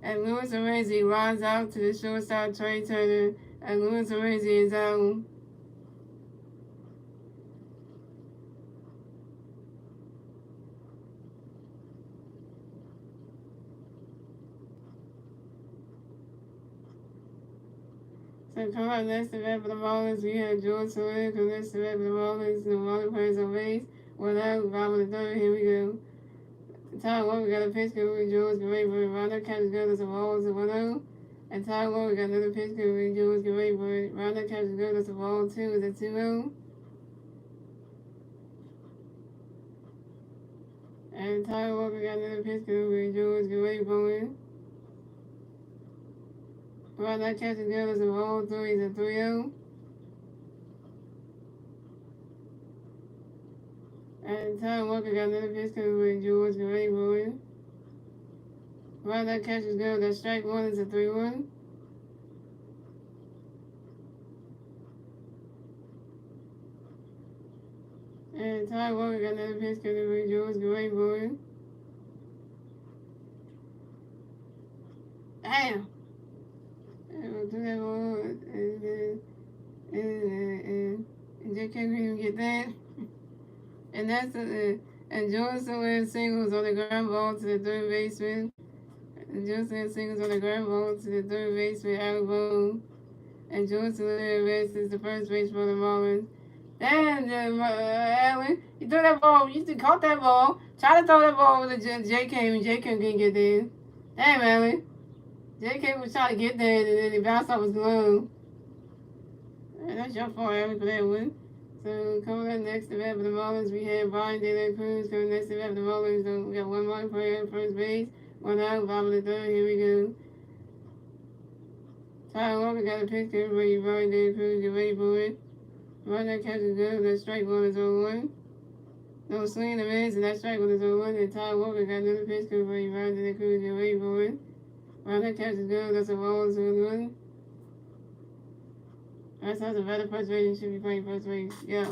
And Luis Arrazi lines out to the shortstop Trey Turner. And Luis Arrazi is out. So come up next to bat for the Marlins, we have George Soler. Come next to bat for the Marlins. The Marlins players on base. 1 out, bottom of the third. Here we go. Ty Ward got a pitch, coming in George Gray for it. Rondo catches good as a ball, is a 1-0. And Ty Ward got another pitch, coming in George Gray for it. Rondo catches good as a ball, 2, is a 2-0. And Ty Walker got another pitch, coming in George Gray for it. Right now, catching girl is a roll 3 is a 3-0. And Tyler Walker got another pitch coming with George Gray rolling. Right now, catches girl that strike 1 is a 3-1. And Tyler Walker got another pitch coming with George Gray rolling. Damn! And we'll do that ball. And J.K. couldn't even get that. And that's and Johnson went singles on the ground ball to the third baseman. And Johnson singles on the ground ball to the third baseman, Alabone. And Johnson advances the first base for the Marlins. Damn, Allen, you threw that ball. You caught that ball. Try to throw that ball over to J.K. and J.K. couldn't get there. Damn, Allen. J.K. was trying to get there and then he bounced off his glove. And that's your fault, Allen, for that one. So coming up next to bat for the Marlins, we have Brian De La Cruz coming next to bat for the Marlins. So we got one more player at first base, one out, bottom of the third. Here we go. Tyler Walker got a pitch to everybody. Brian De La Cruz, get ready for it. Run that catch is good. That strike 1 is 0-1. No swing in the mids, and that strike 1 is 0-1. And Tyler Walker got another pitch to everybody. Brian De La Cruz, get ready for it. Run that catch is good. That's a ball, 0-1. That's a better first base. You should be playing first base. Yeah.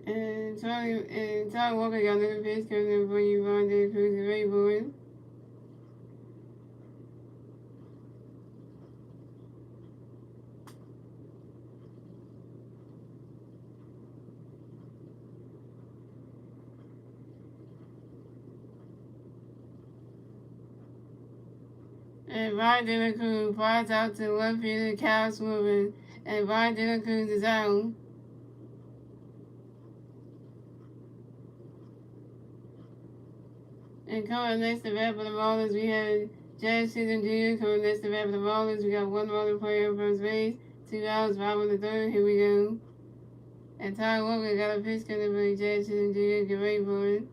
And Tyler Walker got another pitch coming in for you, Brian De La Cruz, get ready for it. And Brian De La Cruz flies out to the left field of Cal Swimmer. And Brian De La Cruz is out. And coming next to bat for the Marlins, we have Jazz Chisholm Jr. Coming next to bat for the Marlins, we got one Marlins player on first base, 2 outs, 5 on the third. Here we go. And Tyler Walker got a pitch coming for Jazz Chisholm Jr. Get ready for it.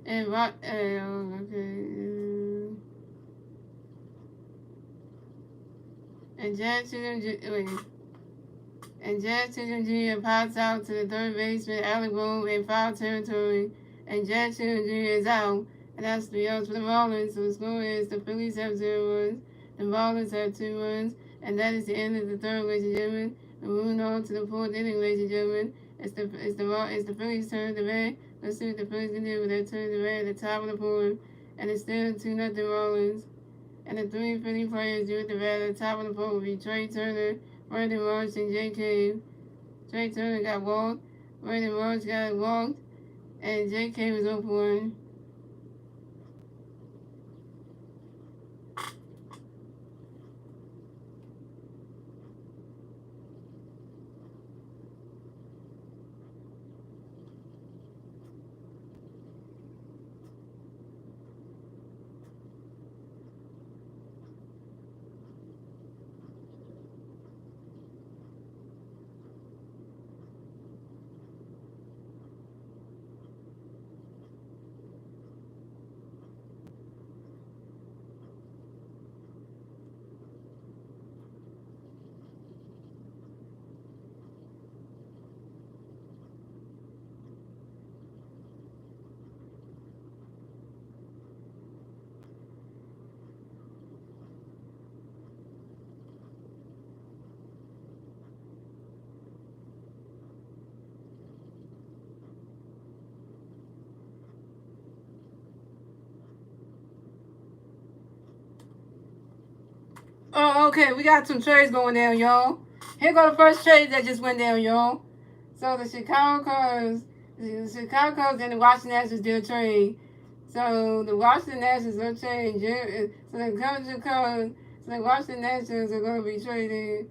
And And Jazz Chisholm Jr. pops out to the third baseman, Alec Boone, in foul territory. And Jazz Chisholm Jr. is out. And that's 3 outs for the Marlins. So the score is the Phillies have 0 runs. The Marlins have 2 runs. And that is the end of the third, ladies and gentlemen. We're moving on to the fourth inning, ladies and gentlemen. It's the Phillies' turn to bat. Let's see what the Phillies can do with their turn to bat at the top of the fourth. And it's still 2-0 Marlins. And the 3 Philly players due at the bat at the top of the fourth will be Trey Turner, Brandon Marsh, and J.K. Trey Turner got walked, Brandon Marsh got walked, and J.K. was 0 for 1. Oh, okay, we got some trades going down, y'all. Here go the first trade that just went down, y'all. So the Chicago Cubs and the Washington Nationals did a trade. So the Washington Nationals are trading. So the Washington Nationals are going to be trading.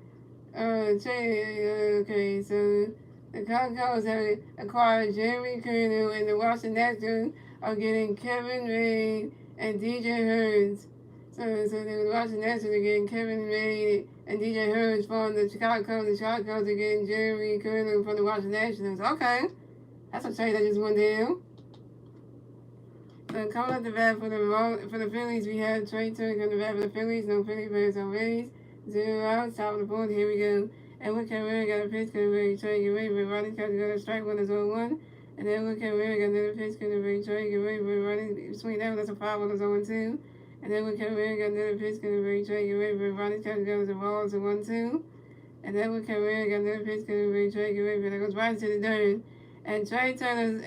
Okay, so the Cubs have acquired Jeremy Colonel, and the Washington Nationals are getting Kevin Ray and DJ Hurts. So they was watching National again. Kevin May and DJ Hurst from the Chicago Cubs. The Chicago Cubs again. Jeremy Curlin from the Washington Nationals. Okay, that's a trade I just went down. So coming up the bat for the Phillies, we have Trey Turner coming the bat for the Phillies. No Philly players on base. 0 outs. Top of the fourth. Here we go. Edward Cabrera got a pitch. Coming very Trey. Get ready for Ronnie Cox. Got a strike one. 0-1. And Edward Cabrera got another pitch. Coming very Trey. Get ready for Ronnie. Swing that. That's a 5-1. 0-2. And Edward Cabrera got another pitch. Coming very Trey. Get ready for Ronnie Cox. Got a ball. 1-2. And Edward Cabrera got another pitch. Coming very Trey. Get ready for that. Goes right to the dirt. And Trey Turner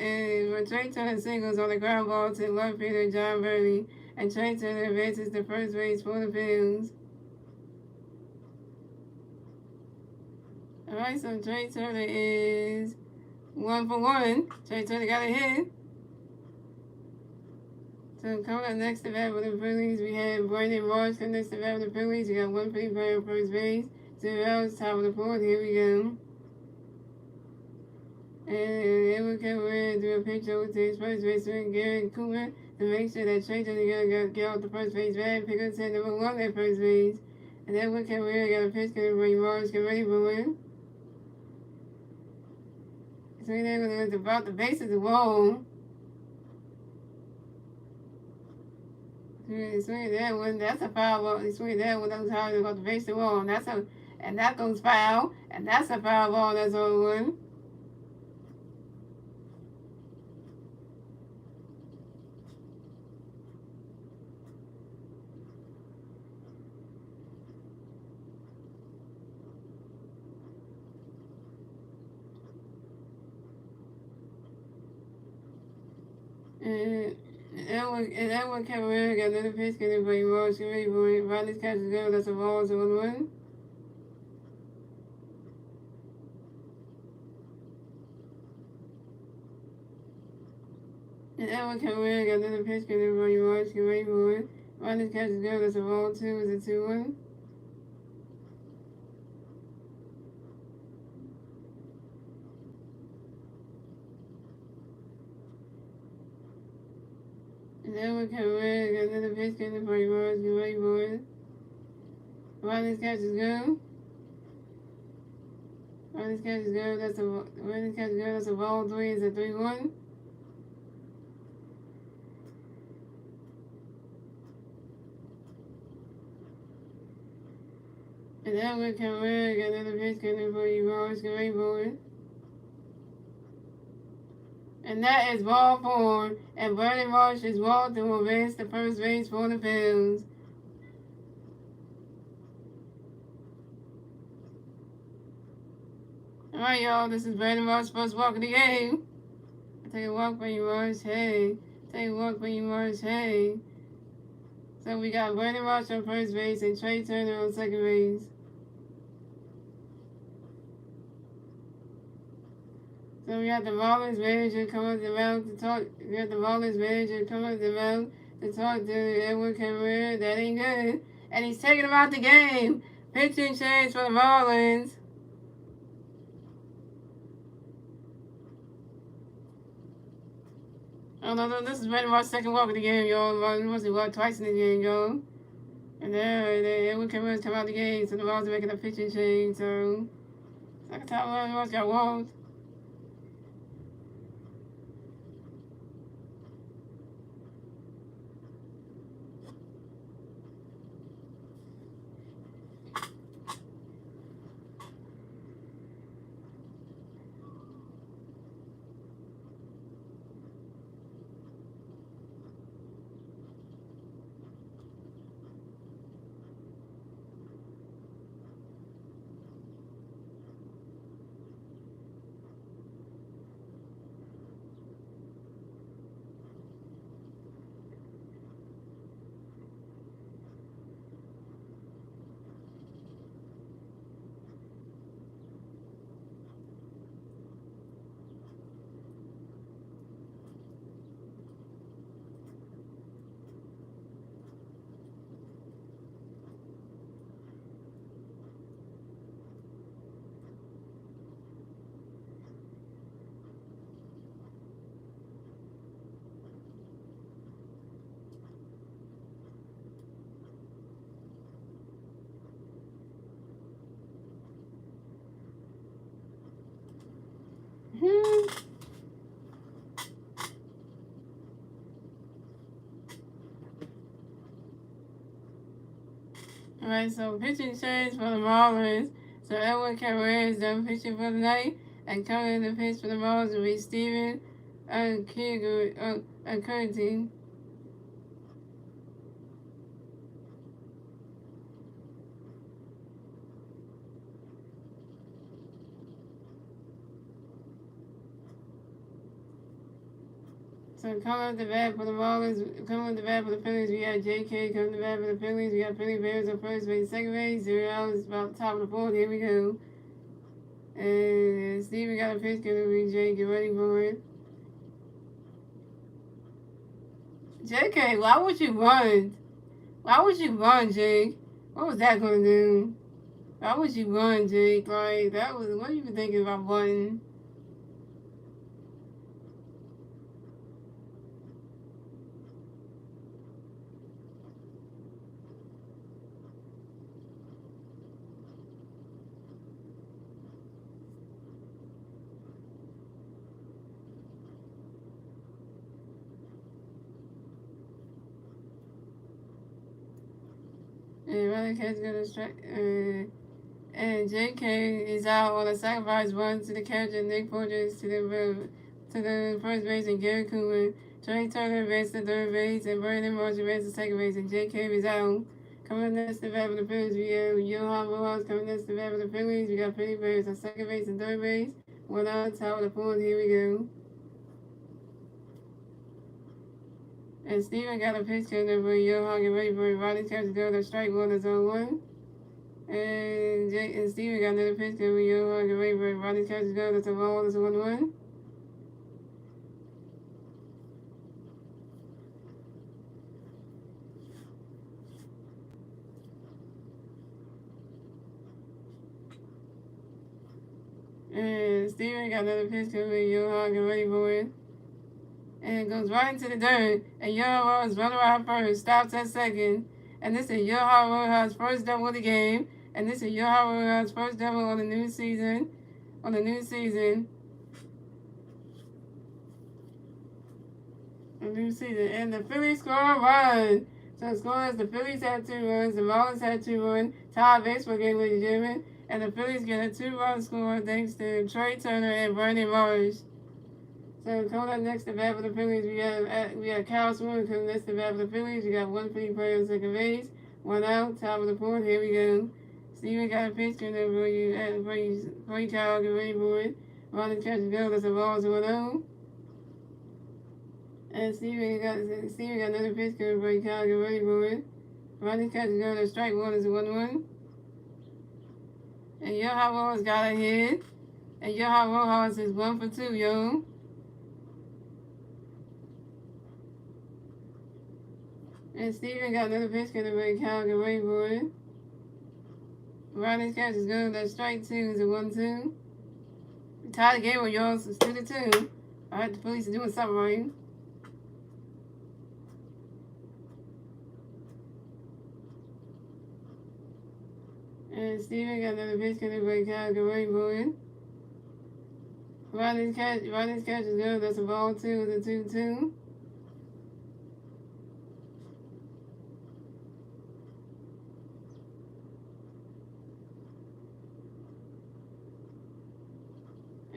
singles on the ground ball to left fielder John Burley, and Trey Turner advances to first base for the Phillies. All right, so Trey Turner is 1 for 1. Trey Turner got a hit. So coming up next to bat for the Phillies, we have Brandon Marsh coming next to bat for the Phillies. We got one Philly player on first base. 0 outs, top of the fourth. Here we go. And Edward Cabrera threw a pitch over to his first baseman, Garrett Cooper, to make sure that Trey Turner get off the first base bag, pick up 10 number 1 at first base. And Edward Cabrera got a pitch coming from Morris, get ready for him. So they're going to let about the bases roll. Swing that one, that's a foul. Swing that one, that's how they got the base to roll. And that goes foul, and that's a foul ball, that's 0-1. And Edward Cabrera got another pitch getting by Morris, get ready for it. Riley's catch is good, that's a ball, 0-1. And Edward Cabrera got another pitch getting by Morris, get ready for it. Riley's catch is good, that's a ball, 2, is a 2-1. And Edward Cabrera got another pitch getting by Morris, get ready for it. Riley's catch is good. Riley's catch is good, that's a ball, 3, is a 3-1. And Edward Cabrera got another pitch coming for you, Morris, get ready for it. And that is ball 4. And Brandon Marsh is walked and will advance to first base for the Phillies. Alright, y'all, this is Brandon Marsh, first walk of the game. Take a walk for you, Marsh, hey. Take a walk for you, Marsh, hey. So we got Brandon Marsh on first base and Trey Turner on second base. So we got the Marlins manager come up the mound to talk. We got the Marlins manager come up the mound to talk to Edward Cabrera. That ain't good. And he's taking him out the game. Pitching change for the Marlins. Oh no, this is Brandon Marsh's second walk of the game, y'all. Marlins must have walked twice in the game, y'all. And then Edward Cabrera's come out the game, so the Marlins are making a pitching change. So second time Marlins got walked. Alright, so pitching change for the Marlins. So Edwin Cabrera is done pitching for the night. And coming in the pitch for the Marlins will be Steven Curtin. So coming up the bat for the Marlins, coming up the bat for the Phillies, we got J.K. coming to the bat for the Phillies. We got Philly Bears on first base, second base, 0 hours, about the top of the fourth. Here we go. And Steven got a pitch, gonna be Jake, get ready for it. J.K., why would you run? Why would you run, Jake? What was that gonna do? Why would you run, Jake? Like, that was, what are you thinking about running? And running catch gonna strike. And J.K. is out on a sacrifice run to the catcher, Nick Porges to the first base, and Gary Cooper. Trey Turner advanced to third base, and Brandon Marsh advanced to second base, and J.K. is out. Coming next to bat for the Phillies, we have Johan Rojas coming next to bat for the Phillies. We got Philly Bears on second base and third base. 1 out, top of the fourth. Here we go. And Steven got a pitch count for Johan, get ready for it. Ronnie catches go to strike one is on 1. And Steven got another pitch count for Johan, get ready for it. Ronnie catches go, that's a ball, that's a 1-1. And Steven got another pitch count for Johan, get ready for it. And it goes right into the dirt. And Johan Rojas run around first, stops at second. And this is Johan Rojas' first double of the game. And this is Johan Rojas' first double on the new season. And the Phillies score a run. So the score is the Phillies had 2 runs, the Marlins had 2 runs. Tied baseball game, ladies and gentlemen. And the Phillies get a 2-run score thanks to Trey Turner and Brandon Marsh. So coming up next to bat for the Phillies, we have Kyle Swim coming next to bat for the Phillies. We got 1 Philly player on second base, 1 out, top of the fourth. Here we go. Steven got a pitch coming up for you, Kyle, get ready for it. Ronnie catches go, that's a ball, 1-0. And Steven got another pitch coming for you, Kyle, get ready for it. Ronnie catches go, that's strike one, is a 1-1. And Johan Rojas got a hit. And Johan Rojas is 1 for 2, yo. And Steven got another pitch coming for you, Kyle, get ready for it. Ronnie's catch is good. That's strike 2 is a 1-2. We tied the game with yours. It's 2-2. All right, the Phillies are doing something right. And Steven got another pitch coming for you, Kyle, get ready for it. Ronnie's catch is good. That's a ball 2 is a 2-2.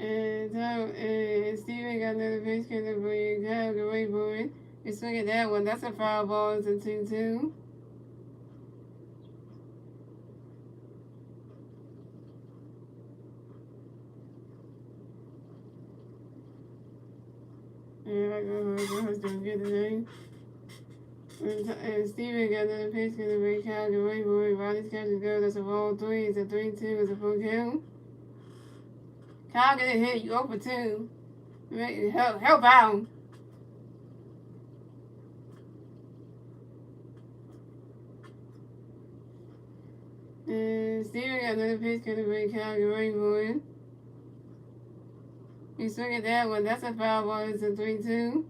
And Steven got another pitch coming for you, Kyle, get ready for it. You swing at that one. That's a foul ball. It's a 2-2. And I was doing good today. And Steven got another pitch coming for you, Kyle, get ready for it. Ronnie's catch is good. That's a ball 3. It's a 3-2. It's a full count. Kyle get a hit. You 0 for 2. Help out. And Steven got another pitch coming for you, Kyle, get ready for it. You swing at that one. That's a foul ball. It's a 3-2.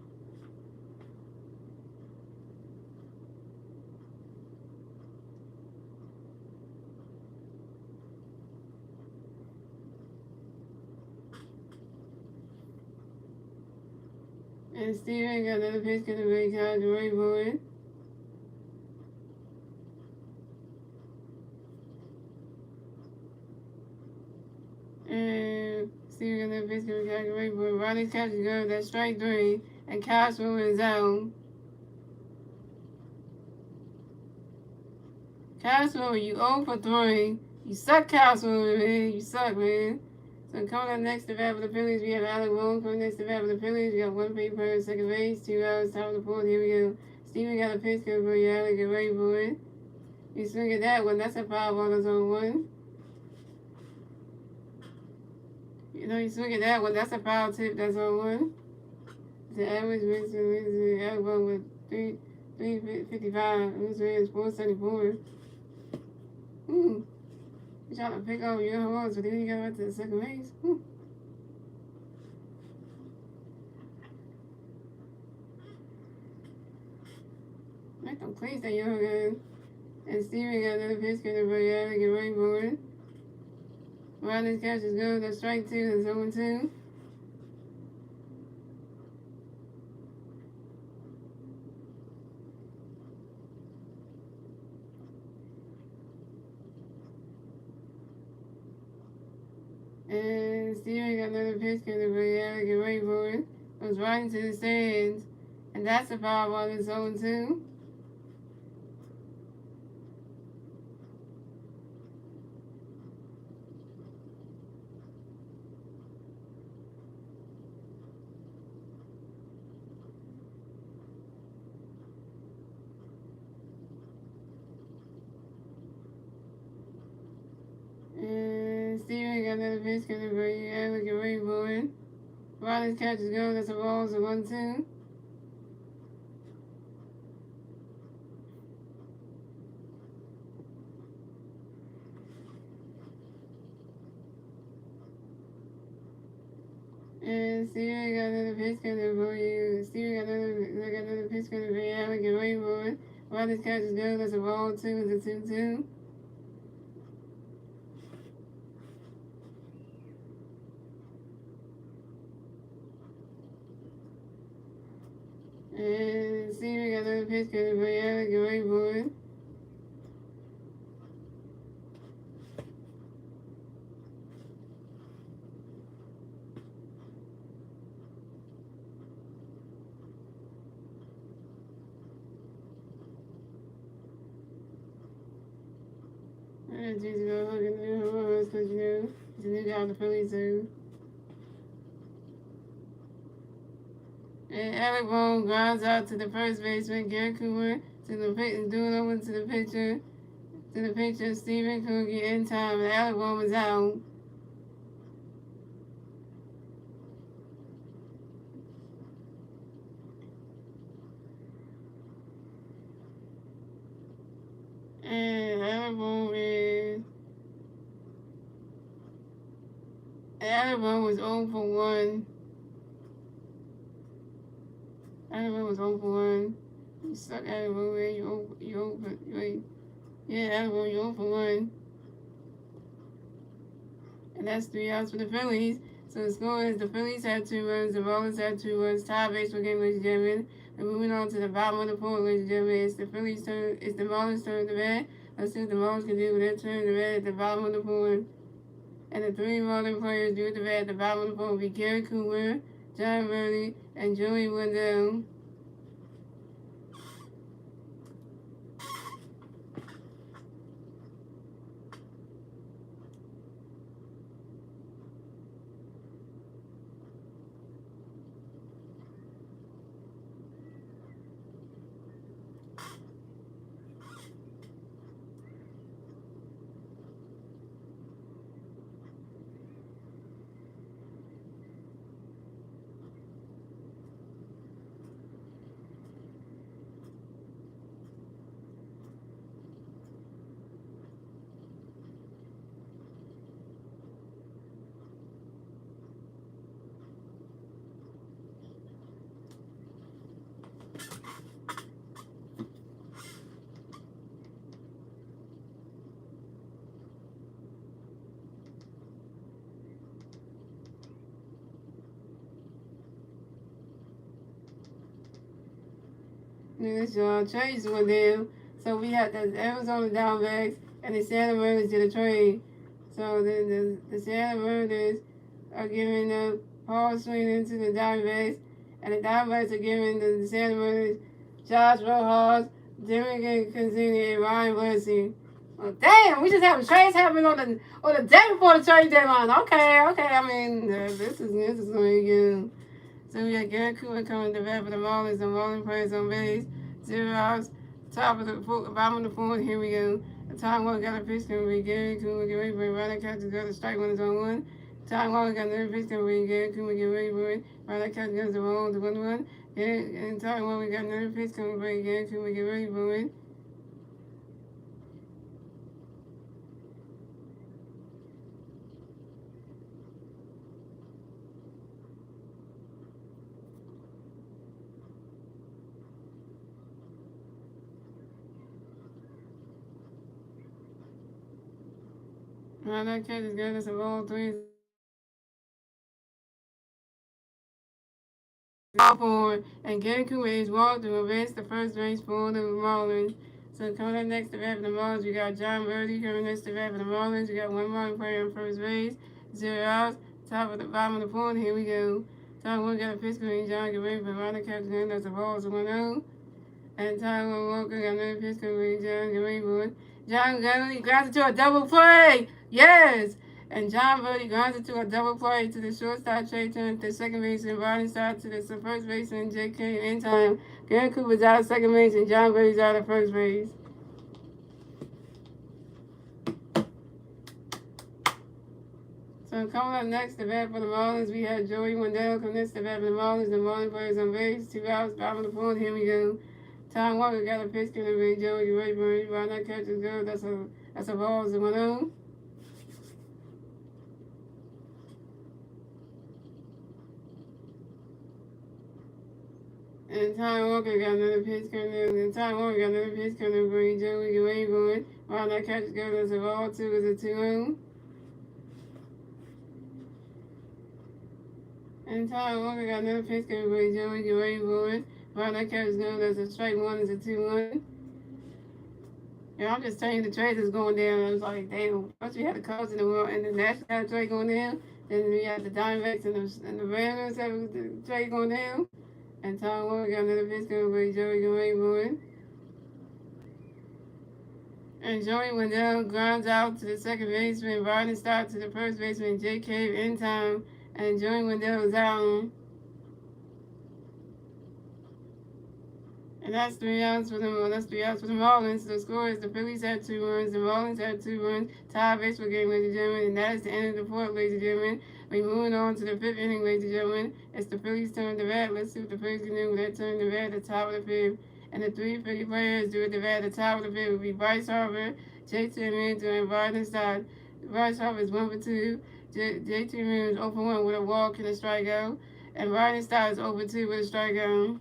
And Steven got another pitch coming for you, Kyle, get ready for it. Steven got another pitch to the right board. Riley's catches go. That's strike 3. And Cashman in zone. Cashman, you 0 for 3. You suck, Cashman, man. You suck, man. So coming up next to bat for the Phillies, we have Alec Boone. Coming next to bat for the Phillies, we got 1 paper, second base, 2 outs, top of the fourth. Here we go. Steven got a pitch go for you, Alec. Get ready for it. You swing at that one. That's a foul ball. That's on 1. You know, you swing at that one. That's a foul tip. That's on 1. The average Mr. Alec Boone with 355. Mr. is 474. You're trying to pick up your horse, but then you got right to the second base. Make them please that young gun. And Steven got another pitch for you, get ready for it. Riley's catch is good. That's strike 2. That's 0-2. And Steven got another pitch for you, get ready for it. It was right into the stands. And that's a foul ball. That's 0-2. And Steven got another pitch coming for you, get ready for it. Riley's catch is good. That's a ball. It's a 1-2. And Steven got another pitch coming for you. Steven got another pitch coming for you, get ready for it. Riley's catch is good. That's a ball. 2. It's a 2-2. And Steven got another pitch coming for you, get ready for it. And Jesus go look at the new horse, because you know, he's a new guy on the Phillies too. And Alec Boone grounds out to the first baseman, Gary Cooper, to the pitcher, doing over to the pitcher, Stephen Cookie in time, and Alec Boone was out. And Alec Boone was 0 for 1. Alec Boone was 0 for 1. You suck, Alec Boone, man. You 0 for 1. Yeah, Alec Boone, you 0 for 1. And that's 3 outs for the Phillies. So the score is the Phillies had 2 runs, the Marlins had 2 runs. Tie baseball game, ladies and gentlemen. And moving on to the bottom of the fourth, ladies and gentlemen. It's the Phillies' turn. It's the Marlins' turn to bat. Let's see what the Marlins can do with their turn to bat at the bottom of the fourth. And the 3 Marlins players do the bat at the bottom of the fourth will be Gary Cooper, John Murray, and Joey Wendell. Trades with them. So we had the Arizona Diamondbacks and the Seattle Mariners did a trade. So then the Seattle Mariners are giving the Paul Sweeney to the Diamondbacks, and the Diamondbacks are giving the Santa Maria Josh Rojas, Jimmy Continue, and Ryan Wesley. Well, damn, we just have trades happening on the day before the trade deadline. Okay, I mean, this is gonna be good. So we got Garrett Cooper coming to bat for the Marlins and Marlins players on base. 0 outs. Top of the bottom of the fourth. Here we go. The time one got a pitch can be Garrett Cooper get ready for it. Ryder catches go to strike one is on one. Time one got another pitch can be Garrett Cooper get ready for it. Ryder catches goes to roll to 1-1. And time one we got another pitch can be Garrett Cooper get ready for it. Ryder catches goes to roll 3. Forward, and Garrett Cooper is walked to advance the first base for the Marlins. So coming up next to bat for the Marlins, we got John Birdie coming next to bat for the Marlins. We got one Marlin player on first base, 0 outs. Top of the bottom of the fourth, here we go. Tom one got a pitch between John Gavin for Ryder catching that's a ball, so 1-0. And Taiwan Walker got another pitch between John Gavin. John Gavin grounds it to a double play. Yes! And John Birdie grounds it to a double play to the shortstop Trey Turner to second base and Ronnie Stott to the first baseman J.K. in time. Garrett Cooper's out of second base and John Birdie's out of first base. So coming up next to bat for the Marlins, we have Joey Wendell coming next to bat for the Marlins. The Marlins players on base, 2 outs, bottom of the fourth. Here we go. Tom Walker got a pitch coming to Joey Rayburn. Ron that catch is good. That's a ball, it's a 1-0. And Ty Walker got another pitch coming in. And Ty Walker got another pitch coming in for Joey Rayburn. Ron that catch is good. That's a ball, 2 is a 2-0. And Ty Walker got another pitch coming for Joey Rayburn. Ron that catch is good. That's a strike 1 is a 2-1. Yeah, I'm just telling you the trade is going down. I was like, damn, first we had the Cubs in the world and the National trade going down. Then we had the Diamondbacks and the Mariners have the trade going down. And Tom Walker got another pitch coming for Joey Rayburn. And Joey Wendell grounds out to the second baseman, Ronnie Stott to the first baseman, J. Cave in time. And Joey Wendell is out. And that's 3 outs for them. That's 3 outs for the Marlins. The score is the Phillies had 2 runs, the Marlins had 2 runs. Tie baseball game, ladies and gentlemen. And that is the end of the fourth, ladies and gentlemen. We're moving on to the 5th inning, ladies and gentlemen. It's the Phillies' turn to bat. Let's see what the Phillies can do with their turn to bat at the top of the 5th. And the 3 Philly players do it to bat at the top of the 5th will be Bryce Harper, J.T. Mills, and Varden Stott. Bryce Harper is 1 for 2. J.T. Mills is 0 for 1 with a walk and a strikeout. And Varden Stott is 0 for 2 with a strikeout.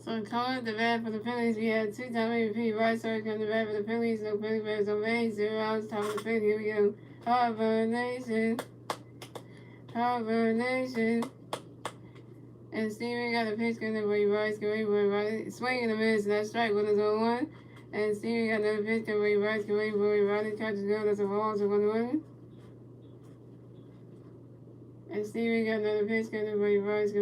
So calling the bat for the Phillies, we had two-time MVP Bryce Harper come to bat for the Phillies. No Philly players on base. 0 outs. Top of the fifth. Here we go. Harper Nation. Harper Nation. And Steven got a pitch going to Bryce. Right. Swing in the miss. And that's strike. 1-0-1. And Steven got another pitch going to Bryce. Right. Catches go. That's a ball. So 1-1. And Steven got another pitch going to Bryce.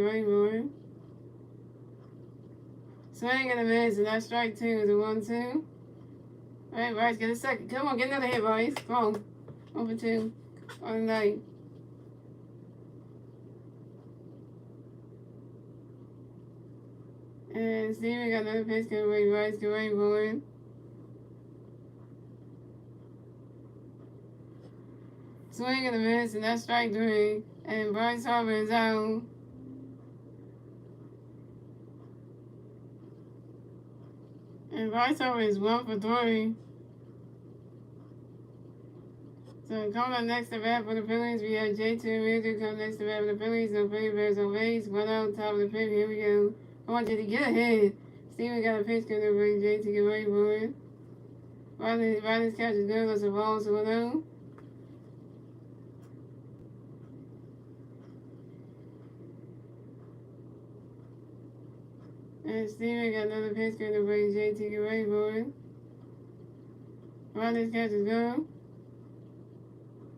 Swing and a miss, and that's strike 2 is a 1-2. All right, Bryce, get a second. Come on, get another hit, Bryce. Come on. 1 for 2 on the night. And Steven got another pitch coming away, Bryce. Get ready, boy. Swing and a miss, and that's strike 3. And Bryce Harper is out. And Bryce Harper is 1 for 3. So coming up next to bat for the Phillies, we have J2 Music come next to bat for the Phillies. No Philly Bears on base. 1 out, top of the fifth. Here we go. Come on, JT, get ahead. Steven got a pitch coming over. JT, get ready for it. Riley's catch is good. That's a ball, so 1 out. And Steven got another pitch coming over. JT, get ready for it. Riley's catch is good.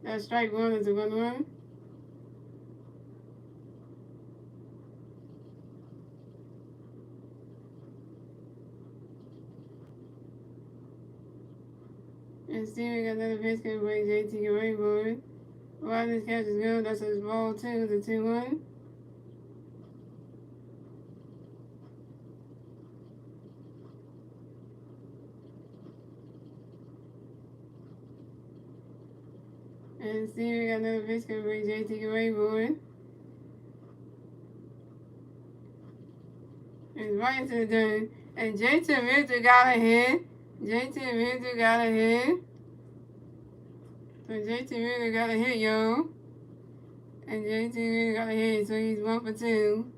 That's strike 1 is a 1-1. And Steven got another pitch coming away. JT get ready for it. Riley's catch is good. That's his ball 2 is a 2-1. And Steven got another pitch coming away. JT get ready for it. And right into the dirt. And JT Victor got a hit. JT Victor got a hit. So JT Victor got a hit, yo. And JT Victor got a hit, so he's 1 for 2.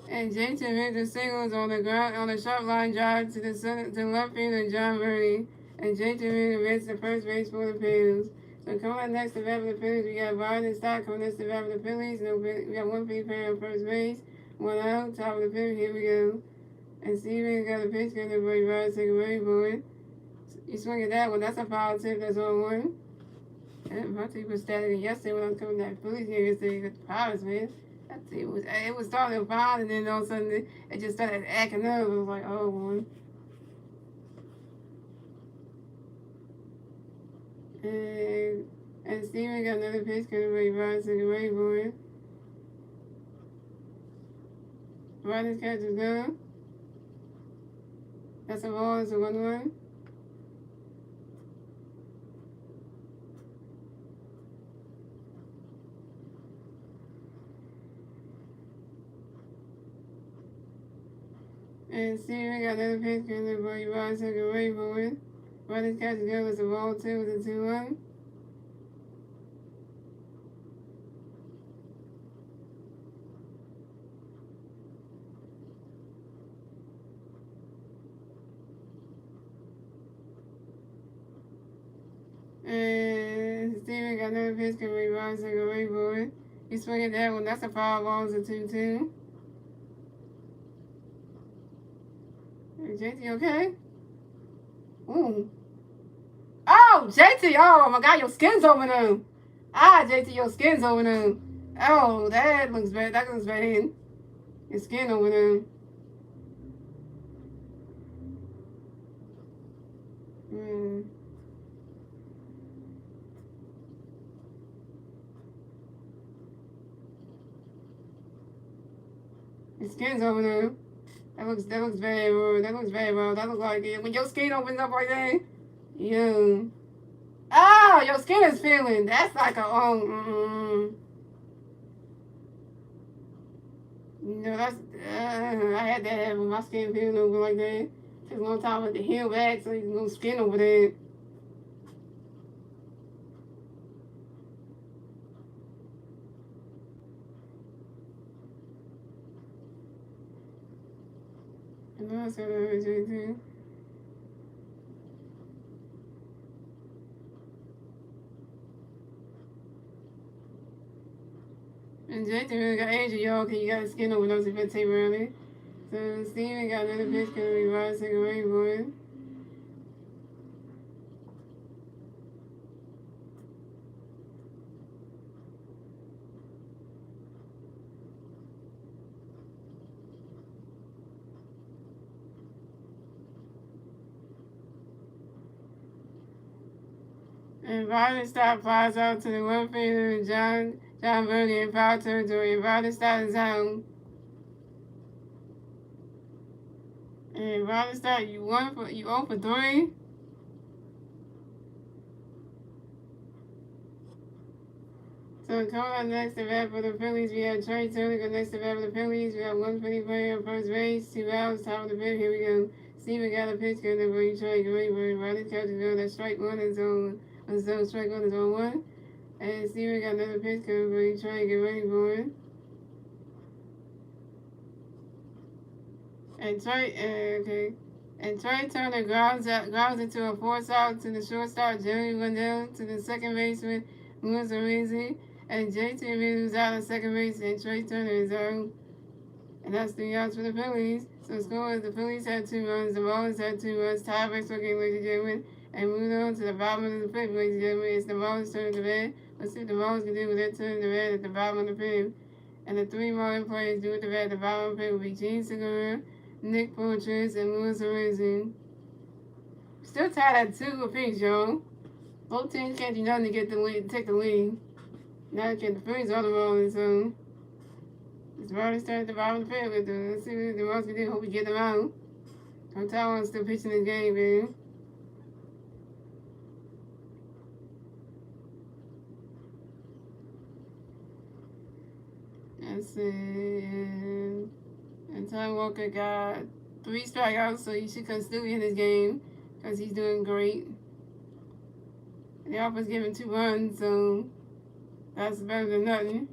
And JT Victor singles on the ground on the sharp line drive to the center, to left field and John Birdie. And JT Victor makes the first base for the Phillies. So coming up next to bat for the Phillies, we got Brian and Stock coming next to bat for the Phillies. We got 1 Philly player on first base. 1 out, top of the fifth. Here we go. And Steven got a pitch going to break right, take away for it. You swing at that one, that's a foul tip, that's on 1. And my team was static yesterday when I was coming to that Phillies game yesterday with the Pirates, man. That team was starting fine, and then all of a sudden it just started acting up. I was like, oh, boy. And Steven got another pitch going to break right, take away for it. Riley's catch is good. That's a ball, it's a 1-1. And Steven got another pitch going to break right, take away for it. Riley's catch is good, it's a ball 2, it's a 2-1. And Steven got another pitch can rebound, take away for it. He swing at that one. That's a foul ball, it's a 2-2. Hey, JT, okay? Ooh. Oh, JT, oh my God, your skin's over there. Ah, JT, your skin's over there. Oh, that looks bad. That looks bad. Your skin over there. Your skin's over there. That looks bad, bro. That looks bad, bro. That looks like it. When your skin opens up like that, yeah. Oh, your skin is feeling. That's like a You know, that's I had that happen. My skin feeling over like that. Took a long time to heal back, so you can go skin over there. What's going on with JT? And JT really got Angel, y'all, because you got skin over those if it take early. So Steven got another pitch going to be rising away, boy. And Vardenstock flies out to the one fielder, John Verdi in foul territory. Vardenstock is home. And Vardenstock, you 0 for 3. So coming up next to bat for the Phillies, we have Trey Turner. Go next to bat for the Phillies. We have one Philly player on first base, 2 outs, top of the fifth. Here we go. Steven got a pitch going to bring Trey. Great bird. Riley catches go. That strike one is on. So strike one is on 1. And Steven got another pitch going to bring Trey. Get ready for it. And Trey Turner grounds into a force out to the shortstop, Jerry Wendell, to the second baseman, Masteryhi, and JT moves out of second base, and Trey Turner is out. And that's 3 outs for the Phillies. So score is the Phillies had 2 runs, the Marlins had 2 runs, tiebreaks for game, ladies and gentlemen. And moving on to the bottom of the fifth, ladies and gentlemen, it's the Marlins' turn to bat. Let's see what the Marlins can do with their turn to bat at the bottom of the fifth. And the 3 Marlins players do with the bat at the bottom of the fifth will be Gene Segura, Nick Fortress, and Louis Horizon. Still tied at 2 apiece, y'all. Both teams can't do nothing to get the lead, take the lead. Now the Phillies are the Marlins, so it's Marlins starting at the bottom of the fifth with them. Let's see what the Marlins can do. Hope we get them out. Tom Taiwan's still pitching this game, man. Let's see. And Ty Walker got 3 strikeouts, so he should still be in this game because he's doing great. The offense giving 2 runs, so that's better than nothing.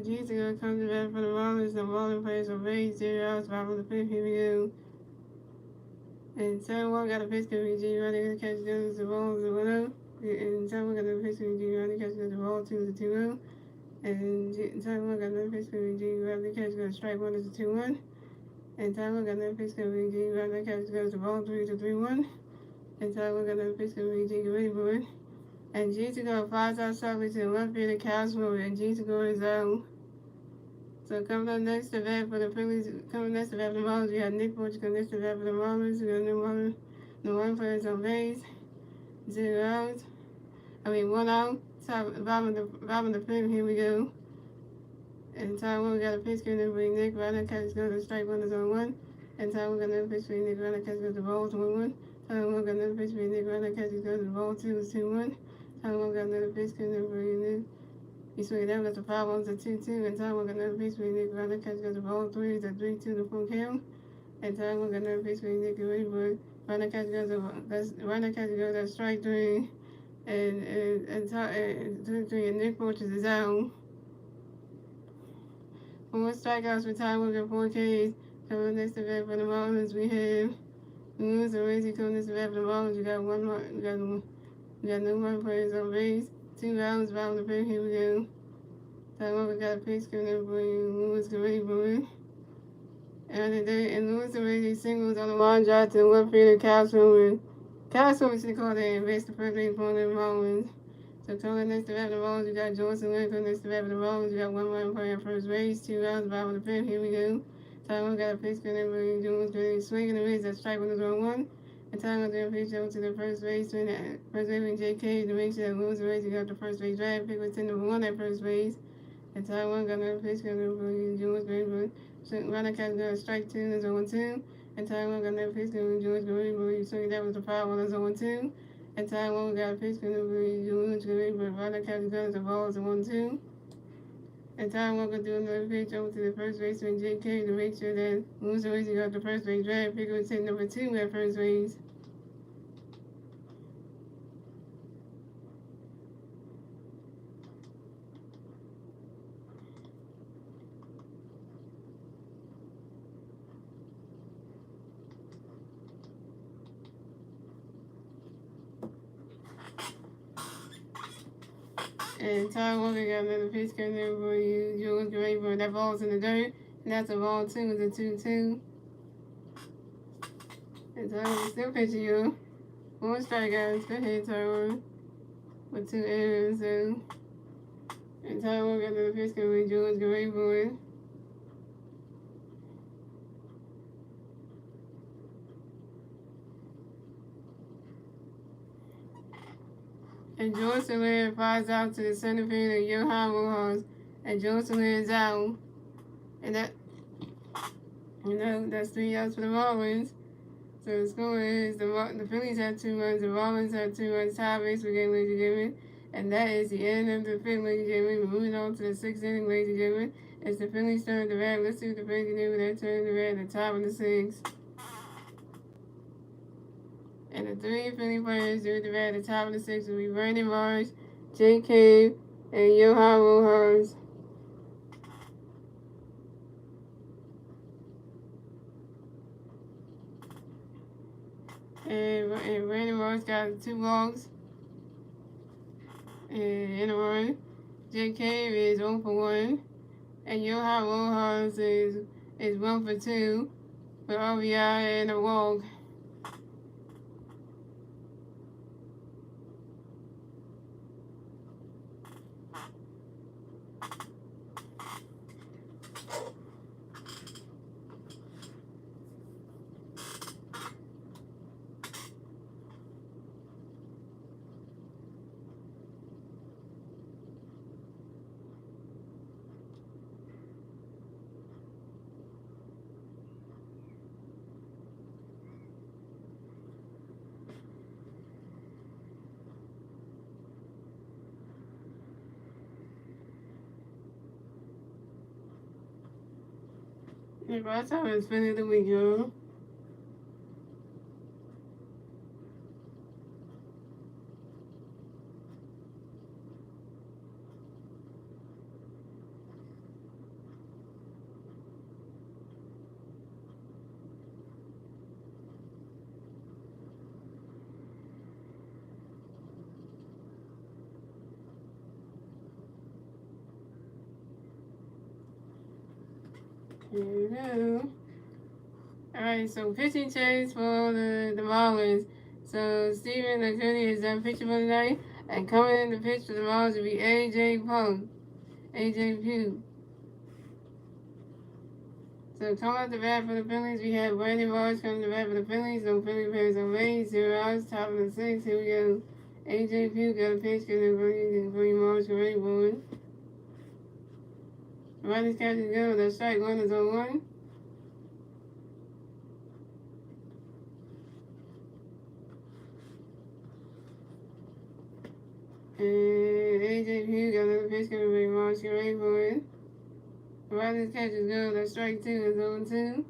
Jessica comes back for the Marlins. The Marlins players are raised 0 outs, 5 on the fifth. Here we go. And Taiwan got a pitch coverage. G. Running catch goes the ball is a 1-0. And Taiwan got a pitch coverage. G. Running catch goes the ball 2 is a 2-0. And Taiwan got another pitch coverage. G. Running catch goes strike 1 is a 2-1. And Taiwan got another pitch coverage. G. Running catch goes the ball 3 is a 3-1. And Taiwan got another pitch coverage. G. Ready board. And G to go flies out sharply to the left field of Cows forward, and G to go is out. So coming up next to bat for the Phillies, coming next to bat for the Marlins, we have Nick Portugal next to bat for the Marlins. We got no one players on base, 0 outs. 1 out. Top bottom of the fifth. Here we go. And Taiwan we got a pitch count for Nick. Runner catch goes to strike 1 is on 1. And Taiwan got another pitch for Nick. Runner catch goes to ball 1-1. Taiwan got another pitch for Nick. Runner catch goes to ball 2 is 2-1. Taiwan got another pitch count for Nick. He swung it out, got the foul on to 2-2, and Taiwan got another pitch for Nick. Runner catch goes to ball 3 is a 3-2 to full count. And Taiwan got another pitch for Nick. Runner catch goes to strike 3, and 3 and Nick Fortress is out. 4 strikeouts for Taiwan and 4 Ks. Coming next to bat for the Marlins, we have Lewis and Racy coming next to bat for the Marlins. We got no more players on base. 2 rounds, bottom of the fifth. Here we go. Taiwan we got a pitch coming up for Lewis and Racy board. And Lewis and Racy singles on the line drive to the left field of Cows forward. Cows forward should call that and base the first base for the Marlins. So coming next to bat for the Marlins, we got Johnson Lynn next to bat for the Marlins. We got 1 run player at first base, 2 rounds, bottom of the fifth. Here we go. Taiwan got a pitch coming up for Jones, swinging the miss at strike 1 is on 1. And Taiwan got a pitch over to the first baseman JK to make sure that Lewis and Racy got the first base draft pick with 10 number 1 at first base. And Taiwan got another pitch coming up for Jones, runner catch got a strike 2 is 0-2. And Taiwan got another pitch coming up for George swinging that was the foul 1 is 0-2. And Taiwan got a pitch coming up for George runner catch got the ball is 1-2. And Taiwan gonna do another pitch over to the first baseman JK to make sure that Lewis and Racy got the first base draft pick with 10 number 2 at first base. And Taiwan got another pitch coming in for you. Jules Graver. That ball's in the dirt. And that's a ball 2 is a 2-2. And Taiwan still pitching you. 4 strikeouts. Go ahead, Taiwan. With 2 errors. So. And Taiwan got another pitch coming in Jules Graver. And George Soler flies out to the center field of Johan Rojas. And George Soler is out. And that's 3 outs for the Marlins. So the score is the Phillies have 2 runs, the Marlins have 2 runs, tie base for game, ladies and gentlemen. And that is the end of the fifth, ladies and gentlemen. We're moving on to the 6th inning, ladies and gentlemen. It's the Phillies turn to bat. Let's see what the Phillies can do with that turn to bat at the top of the 6th. And the 3 Philly players do the bat at the top of the 6th will be Brandon Marsh, Jake Cave, and Johan Rojas. And Brandon Marsh got 2 walks in a row. Jake Cave is 0 for 1. And Johan Rojas is 1 for 2 with RBI and a walk. That's how it's been the week, y'all. Alright, so pitching change for the Marlins. So Stephen McCurdy is done pitching for tonight. And coming in the pitch for the Marlins will be AJ Pugh. So coming out the bat for the Phillies, we have Brandon Marsh coming to the bat for the Phillies. No Philly players on base. 0 outs, top of the 6. Here we go. AJ Pugh got a pitch because they're bringing Marsh ready for it. Riders catches go. That's strike one is on one. And AJ Pugh got another pitch coming to bring Marsh ready for it. Riders catches go. That's strike two is on two.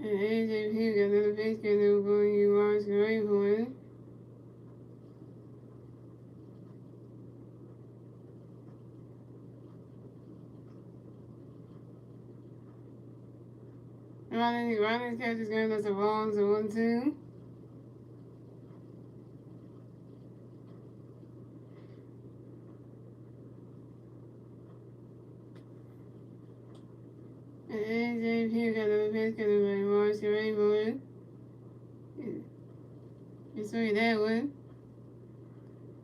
And AJ Pugh got another pitch coming to bring Marsh ready for it. Riley's catch is going. That's a ball. So 1-2. And AJ Pugh got another pitch coming by Marsh ready for it. You saw that one.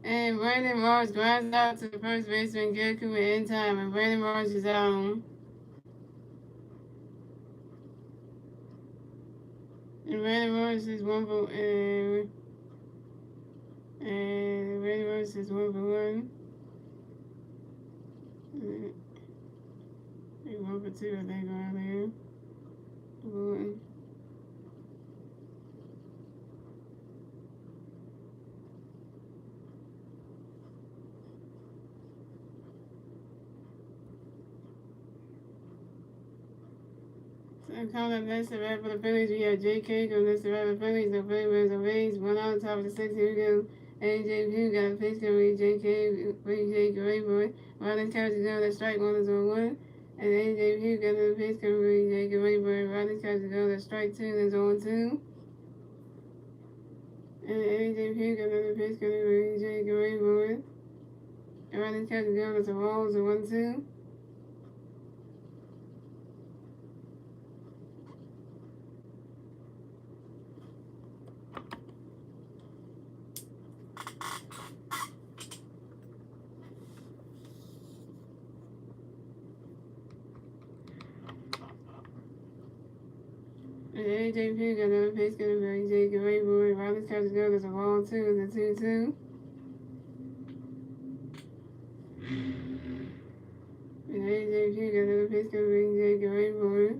And Brandon Marsh grinds out to the first baseman Gerku in time, and Brandon Marsh is out. And Brandon Marsh is 1 for and Brandon Marsh is 1 for 1. 1 for 2, I think, around there. One. So coming up next to bat for the Phillies, we have J.K. coming next to bat for the Phillies. No Phillies on base. 1 out, top of the 6. Here we go. AJ Pugh got a pitch coming. J.K. Great boy. Riley catches go. That strike one is on 1. And AJ Pugh got another pitch coming. J.K. Great boy. Riley catches go. That strike 2 is on 2. And AJ Pugh got another pitch coming. J.K. Great boy. Riley catches go. That's a ball. So 1-2. And AJ Pugh got another pitch coming by J.K. Great boy. Riley catches go. That's a ball 2 and a 2-2. And AJ Pugh got another pitch coming by J.K. Great boy.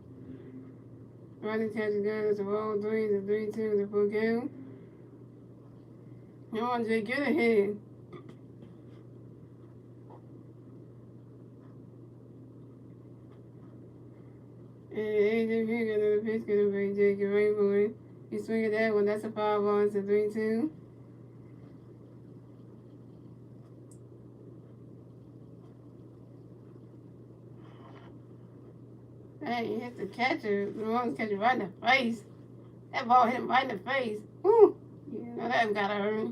Riley catches go. That's a ball 3 and a 3-2 the full count. Come on, Jay, get ahead. And AJ Pugh got another pitch coming by J.K. Great boy. He swing at that one. That's a 5-1. It's a 3-2. Hey, he hit the catcher. The Marlins catcher right in the face. That ball hit him right in the face. Woo! You know that gotta hurt.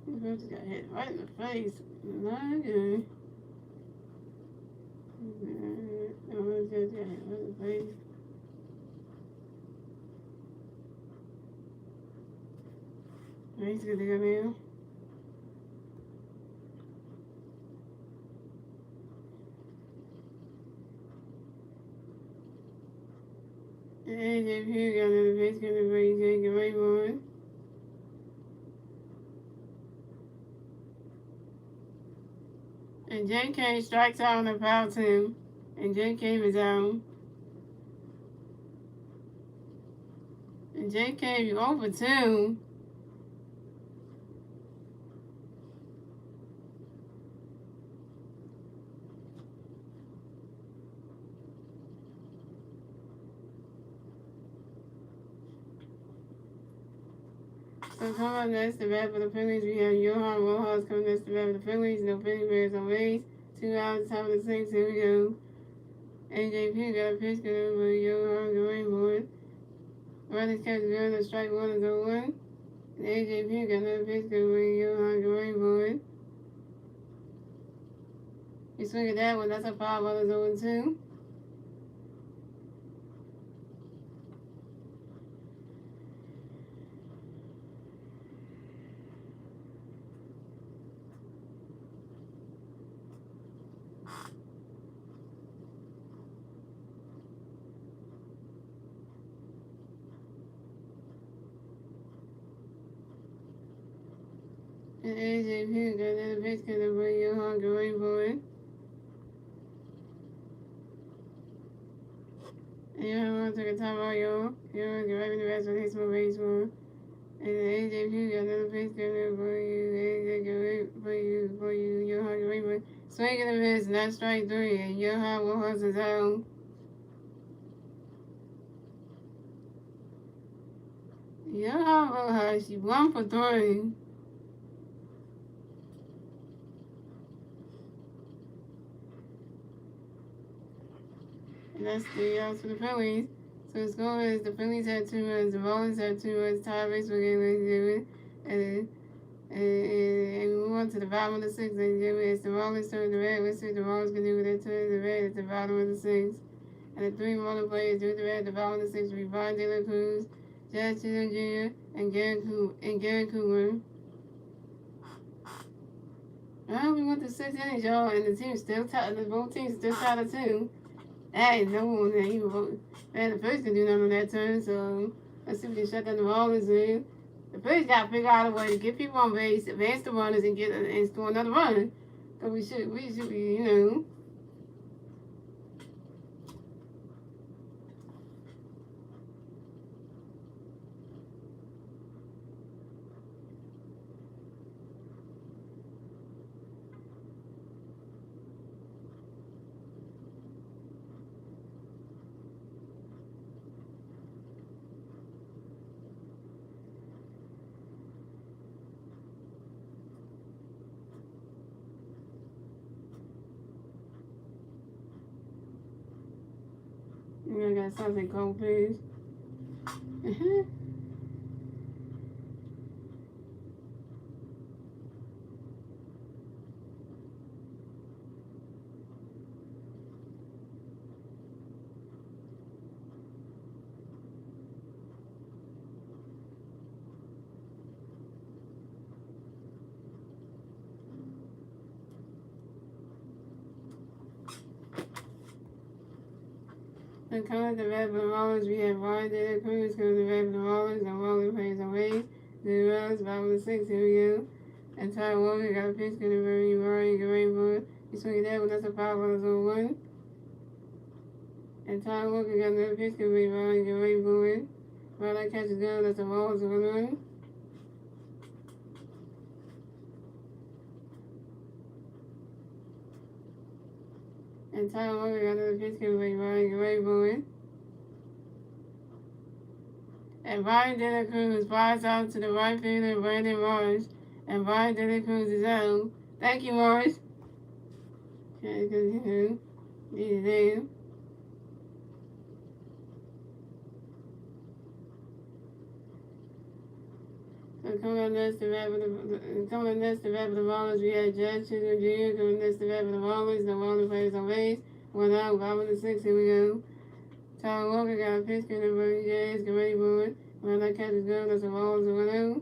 He just got hit right in the face. Not good. Just got hit right in the face. He's good to go now. AJ Pugh got another base coming by J.K. Great boy. And J.K. strikes out on the foul team. And J.K. is out. And J.K. you over 2. So coming up next, the bat for the Phillies, we have Johan Rojas coming next to bat for the Phillies. No Philly Bears on base. 2 outs, top of the 6th. Here we go. AJP got a pitch good over Johan going board. Runners catch good. The strike one is 0-1. And AJP got another pitch good over Johan going board. You swing at that one. That's a foul ball. Is 0-2. And AJP got another pitch good over Johan going board. And Johan took a timeout, Johan. Johan get right in the rest of his baseball. And AJP got another pitch good over you. For you, Johan going board. Swing and a miss, and that's strike 3. And Johan Rojas is out. Johan Rojas, you 1 for 3. And that's 3 outs for the Phillies. So the score is the Phillies had 2 runs, the Marlins had 2 runs, tie baseball game, and we move on to the bottom of the 6th. And it's the Marlins turn the red. Let's see what the Marlins can do with their turn the red at the bottom of the 6th. And the 3 Marlins players do the red at the bottom of the 6th. We find De La Cruz, Jazz Jr., and Garrett Cooper. We went to 6 innings, y'all, and the team still tied. Both teams still tied at 2. Hey, no one that even man, the Phillies can do nothing on that turn, so let's see if we can shut down the Marlins in. The Phillies got to figure out a way to get people on base, advance the runners, and score another run. Because we should be, you know. I got something cold, please. And coming to the red for the Marlins, we have Ryan De La Cruz coming to the red for the Marlins, and Marlins plays away. The Reds, bottom of the 6th, here we go. And Ty Walker got a pitch going to very Ryan Gainboard. He swinging that one, that's a foul ball, 0-1. And Ty Walker got another pitch going to be Ryan Gainboard. While that catches down, that's a ball, 0-1. And Ty Walker got another pitch going to be Ryan Gainboard. And Ryan De La Cruz flies out to the right fielder, Brandon Marsh. And Ryan De La Cruz is out. Thank you, Marsh. Okay, because, you know, he's there. So coming up next to bat for the Marlins, we have Judge Jr. Coming next to bat for the Marlins. The Marlins players on base. 1 out, bottom of the 6th, here we go. Ty Walker got a pitch going to the Jays, get ready for it. When that catch is good, that's a ball, 1-0.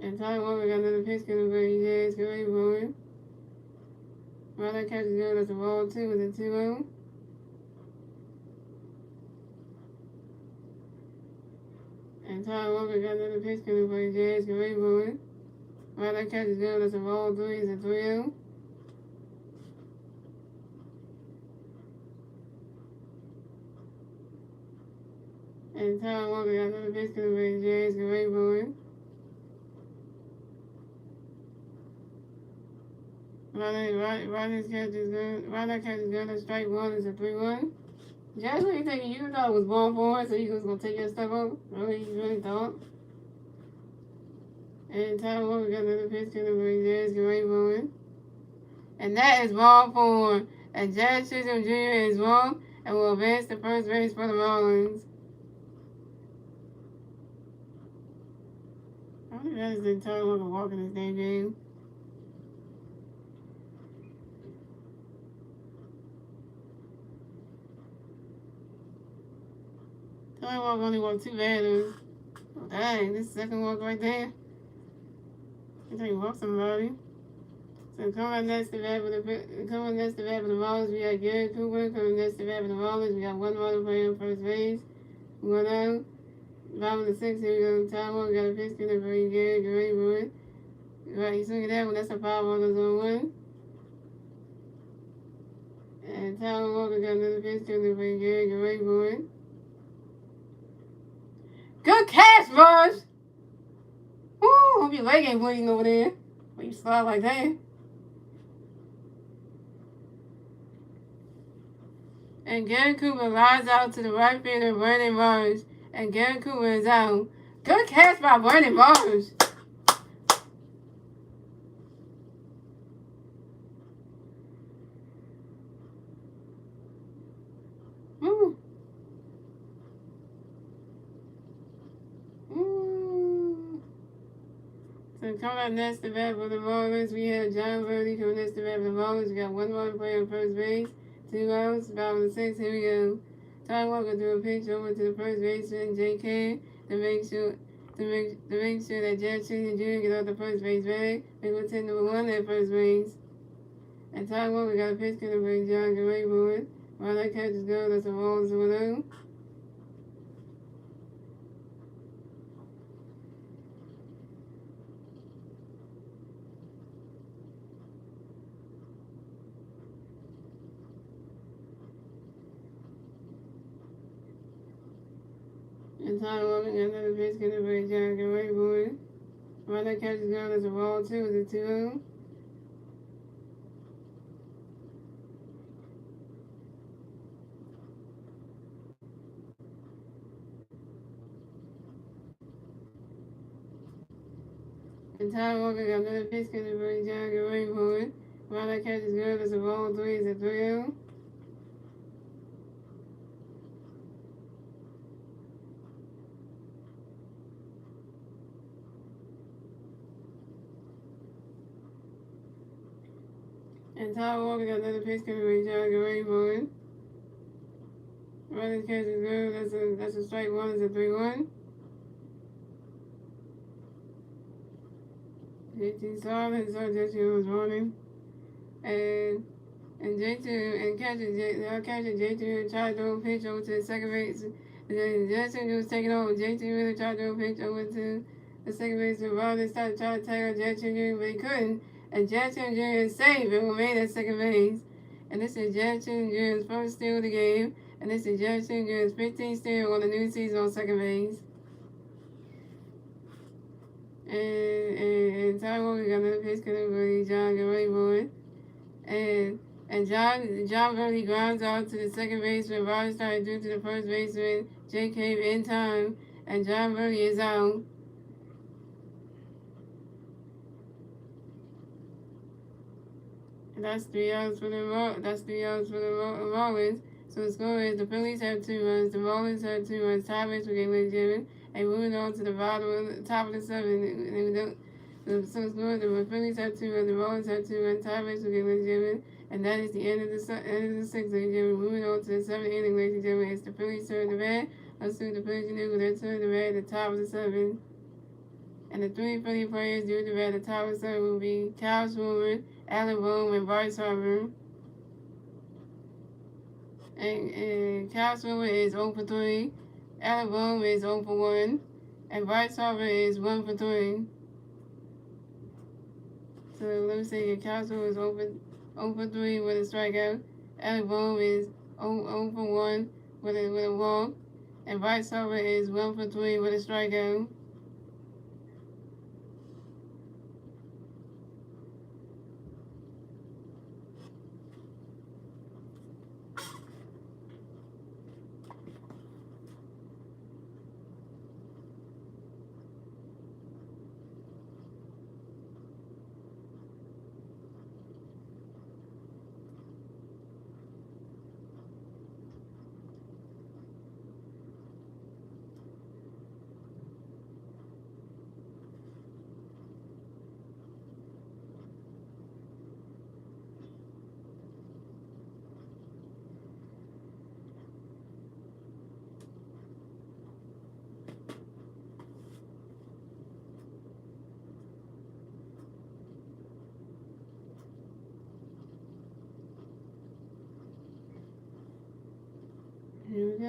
And Ty Walker got another pitch going to the Jays, get ready for it. When that catch is good, that's a ball, 2, with a 2-0. And Ty Walker got another pitch coming for the Jays, get ready for it. When that catch is good, that's a ball, 3, it's a 3-0. And Ty Walker got another pitch coming for the Jays, get ready for it. While that catch is good, that's strike 1, it's a 3-1. Jazz, what you thinking? You thought it was born for it, so you was gonna take your stuff off? Really, you really thought? And time one, we got another pitch to the Jazz get right moving. And that is ball four. And Jazz Chisholm Jr. is wrong and will advance to first base for the Marlins. I think that is the entire look of walking this damn game. Tony Walk only walked two batters. Oh, dang, this second walk right there. I think he walked somebody. So coming next to bat for the Marlins, we got Gary Cooper. Coming next to bat for the Marlins, we got one Marlins player on first base. One out. Bottom of the sixth, here we go. Time one, we got a pitch to the Gary Wood. Right, he's swinging that one. That's a foul ball, goes on one. And Tyler Walker got another pitch to the Gary Wood. Good catch, Bush! Woo! Hope your leg ain't bleeding over there. When you slide like that. And Gary Cooper lies out to the right fielder, Brandon Marsh. And Gary Cooper is out. Good catch by Brandon Marsh. Woo. Woo. So coming up next to bat for the Marlins, we have John Verdi coming next to bat for the Marlins. We got one Marlins player on first base. Two outs, bottom of the sixth, here we go. Ty Walker threw a pitch over to the first baseman, J.K., to make sure that Jack Chisholm Jr. get off the first base bag. They will take number one at first base. And Ty Walker got a pitch to the bring John Gray Board. While that catch is good, that's a ball to 1-0. And Ty Walker got another pitch to the bring John Gray Board. While that catch is good, that's a ball 2, it's a 2-0. And Ty Walker got another pitch to the bring John Gray Board. While that catch is good, that's a ball 3, it's a 3-0. And Ty Walker got another pitch coming from John Gray Board. Running catch is good. That's a strike one. It's a 3-1. JT saw it, so JT was running. And catcher JT tried to throw a pitch over to the second base. And then Jackson was taking over. JT really tried to throw a pitch over to the second base. And Ronald started trying to tackle Jackson Jr., but he couldn't. And Jackson Jr. saved and remained at second base. And this is Jackson Jr.'s first steal of the game. And this is Jackson Jr.'s 15th steal on the new season on second base. And Ty Walker got another pitch coming from John Gray Board. And John Verdi grounds out to the second baseman. Rogers started due to the first baseman. Jake came in time. And John Verdi is out. And that's 3 outs for the Marlins. So the score is the Phillies have 2 runs, the Marlins have 2 runs, tiebreaks for game legitimate. And moving on to the top of the 7. So the score is the Phillies have 2 runs, the Marlins have 2 runs, tiebreaks for game legitimate. And that is the end of the 6th, ladies and gentlemen. Moving on to the 7th inning, ladies and gentlemen. It's the Phillies turn to bat. Let's see the Phillies do with their turn to bat at the top of the 7th. And the 3 Philly players due to bat at the top of the 7th will be Kyle Schwarber, Allen Boone, and Bryce Harper. And Kyle Schwarber is 0 for 3. Allen Boone is 0 for 1. And Bryce Harper is 1 for 3. So let me see. Kyle Schwarber is 0 for 3 with a strikeout. Allen Boone is 0 for 1 with a walk. And Bryce Harper is 1 for 3 with a strikeout.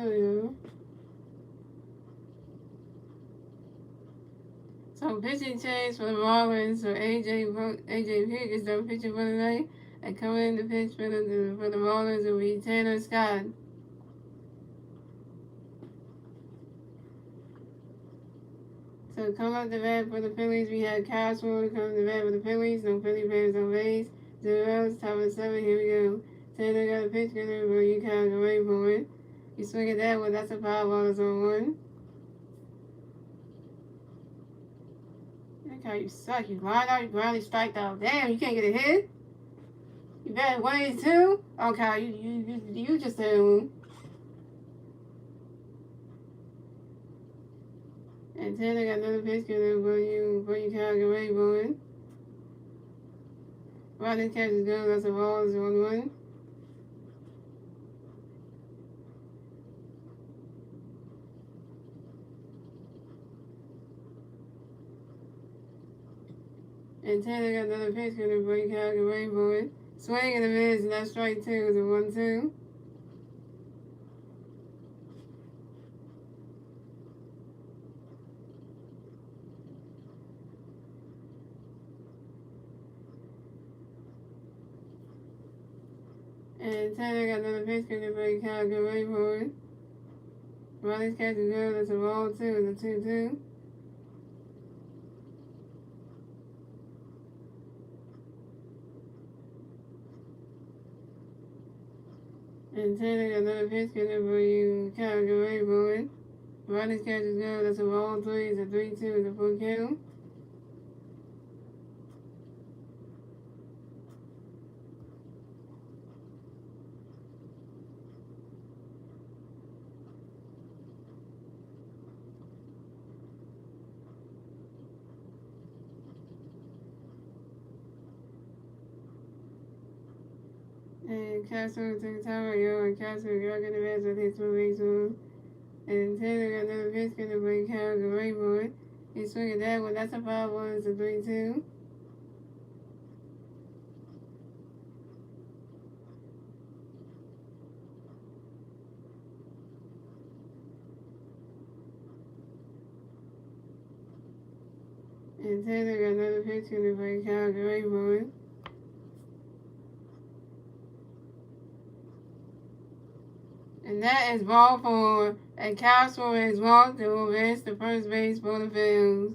go, yo. So pitching change for the Marlins. So AJ Pick is done pitching for the night. And coming in to pitch for the Marlins will be Tanner Scott. So come up the bat for the Phillies. We have Cashwell come to the bat for the Phillies. No Philly players on base. 0 outs, top of 7. Here we go. Tanner got a pitch. Good over. You can't go away for it. You swing at that one. That's a foul ball. It's on one. Look how you suck. You grind out. You grindly strike out. Damn, you can't get a hit. You batted 182. Okay, you just did. And Tanner got another pitch good for you can't get away for it. Rodney catches good. That's a ball. It's 1-1. And Tanner got another pitch good for you can't get away for it. Swing and a miss, and that's strike 2. It's a 1-2. And Tanner got another pitch good for you can't get away for it. Riley's catch is good. That's a ball 2. It's a 2-2. And Tanner got another pitch good for you can't get away for it. Riley's catch is good. That's a ball 3. It's a 3-2. It's a full count. And Castro took the tower, yo, and Castro got the best with his 2 weeks on. And Taylor got another pitch going to bring Carroll the Rainbow. He's swinging that one. That's a 5-1. It's a 3-2. And Taylor got another pitch going to bring Carroll the Rainbow. And that is ball 4. And Castro has walked and will advance to first base for the Phillies.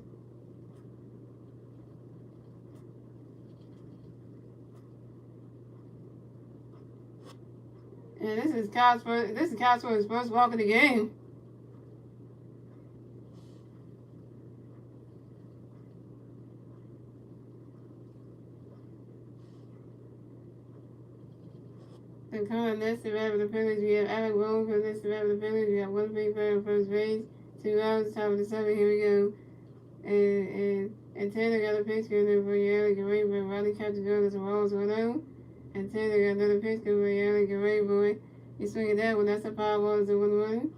And this is Castro's first walk of the game. And coming next to bat for the Phillies, we have Alec Boone. Coming next to bat for the Phillies, we have one big player on first base. 2 outs, top of the 7. Here we go. And Taylor got a pitch good for Alec Gray, but Riley catches good as a Rolls 1-0. And Taylor got another pitch good for Alec Gray, boy. He's swinging that one. That's a 5-1. It's a 1-1.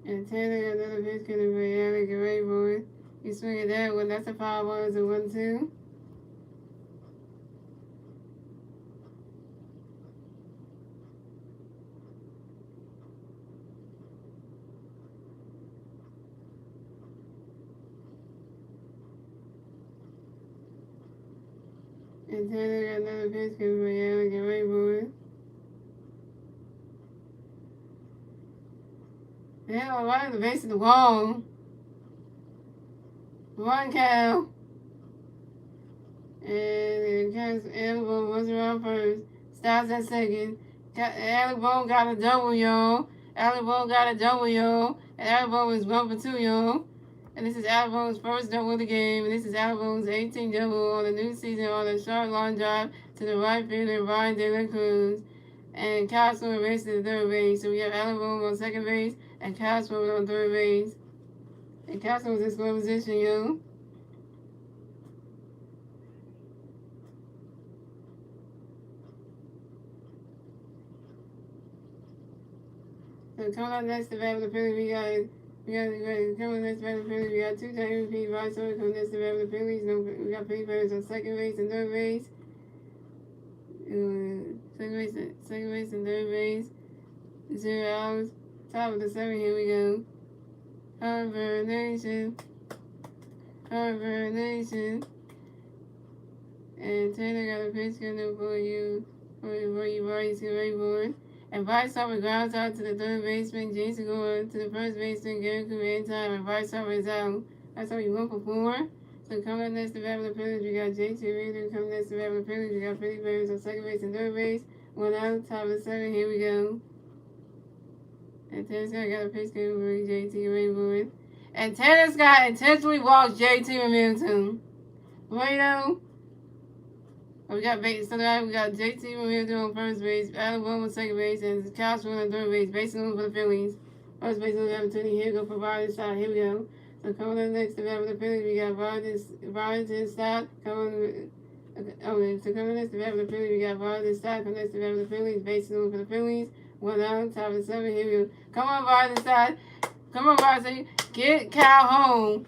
And Taylor got another pitch good for Alec Gray, boy. He's swinging that one. That's a 5-1. It's a 1-2. And Taylor got another pitch good for Alec Gray, boy. Yeah, right on the base of the wall. 1 count. And Alec Boone was around first. Stops at second. Alec Boone got a double, y'all. Alec Boone got a double, y'all. And Alec Boone is 1 for 2, y'all. And this is Alec Boone's first double of the game. And this is Alec Boone's 18th double on the new season on a short line drive to the right fielder, Brian De La Cruz. And Castro races to the third base. So we have Alec Boone on second base and Castro on third base. And Castro's in score position, yo. So coming up next to bat for the Phillies, coming next to bat for the Phillies, we got two-time MVP voiceover coming next to bat for the Phillies. We got Phillies players on second base and third base. Second base and third base. 0 hours. Top of the 7, here we go. Hibernation. And Taylor got a pitch coming for you Bryce, get ready for it. And Bryce Harper grounds out to the third baseman, Jason Gore, to the first baseman, Gary Cooper, in time, and Bryce Harper is out. That's how we went for 4. So coming up next to bat for the Phillies, we got JT Reader. Coming next to bat for the Phillies, we got Philly players on second base and third base. 1 out, top of the 7, here we go. And Taylor Scott got a pitch coming for JT, ready for it. And Taylor Scott intentionally walked JT Realmuto. Bueno. We got JT Realmuto on first base, Adam Wilson on second base, and Kyle Schwarber on third base. Basically for the Phillies. First base on the opportunity. Here we go for Varden side. Here we go. So coming up next to bat for the Phillies, we got Varden side. So coming next to bat for the Phillies, we got Varden side. Coming next to bat for the Phillies, basically for the Phillies. 1 out, top of the 7. Here we go. Come on, Varden side. Come on, Varden. Get Kyle home.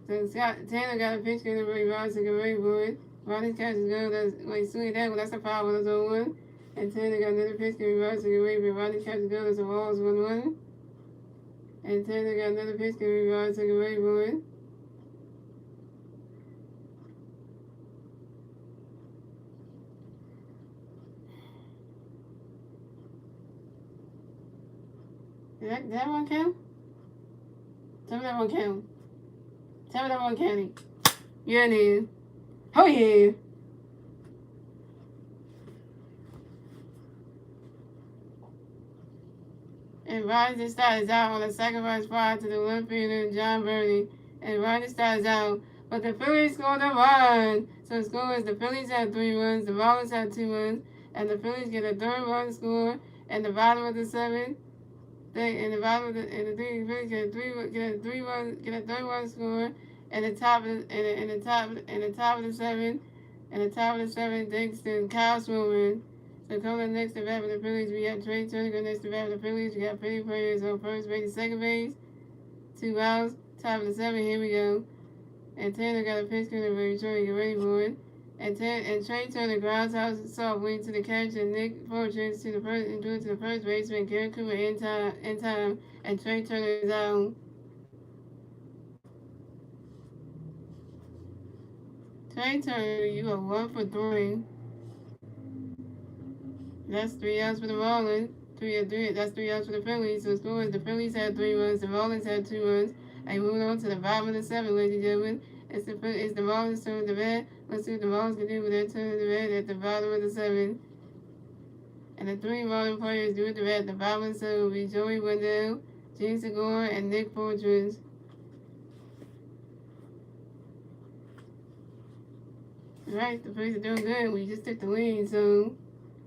So Taylor got a pitch going to bring Varden, get ready for it. Varden's catch is good. Swing that one. That's a foul. 1-1. And Taylor got another pitch going to Varden, get ready for it. Varden's catch is good. That's a ball. 1-1. And Taylor got another pitch going to Varden, get ready for it. Did that one count? Tell me that one count. Tell me that one counting. Yeah, dude. Oh, yeah. And Ryan starts out on a sacrifice fly to the left fielder, John Burney. And Ryan starts out. But the Phillies scored a run. So the score is the Phillies have 3 runs, the Marlins have 2 runs, and the Phillies get a third run score. And the bottom of the 7th. And the Phillies get a third run score. And the top of the 7th, thanks to Kyle Schwarber. So coming next to bat for the Phillies, we have Trey Turner going next to bat for the Phillies. We got Philly players on first base and second base. 2 outs, top of the 7, here we go. And Taylor got a pitch going to Troy, get ready for it. And Trey Turner grounds out softly to the catcher, Nick Fortress, to the first baseman, Gary Cooper, in time, and Trey Turner is out. Trey Turner, you are 1 for 3. That's 3 outs for the Marlins. That's 3 outs for the Phillies. So the score is the Phillies had 3 runs, the Marlins had 2 runs. And moving on to the bottom of the 7, ladies and gentlemen. It's the Marlins' turn to bat. Let's see what the Marlins can do with their turn to bat at the bottom of the 7. And the 3 Marlins players do it to bat at the bottom of the 7 will be Joey Wendell, Jason Gore, and Nick Fortress. Alright, the Phillies are doing good. We just took the lead, so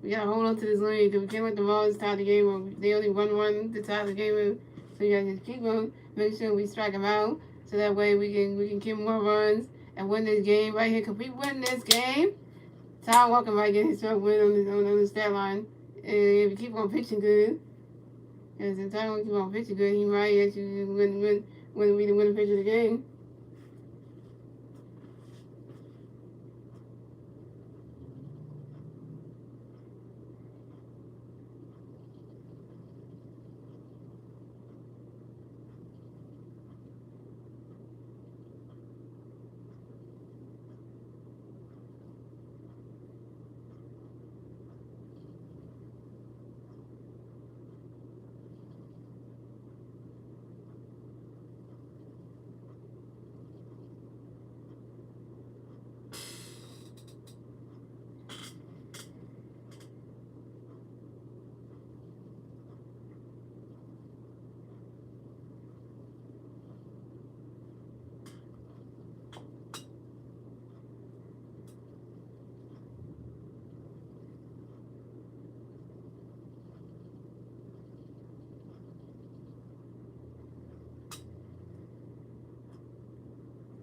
we gotta hold on to this lead because we can't let the Marlins tie the game up. They only won 1 to tie the game up. So you gotta just keep on, make sure we strike them out. So that way we can keep more runs and win this game right here. Because we win this game, Ty Walker might get his first win on the stat line. And if we keep on pitching good, because if Ty Walker keep on pitching good, he might actually win the pitch of the game.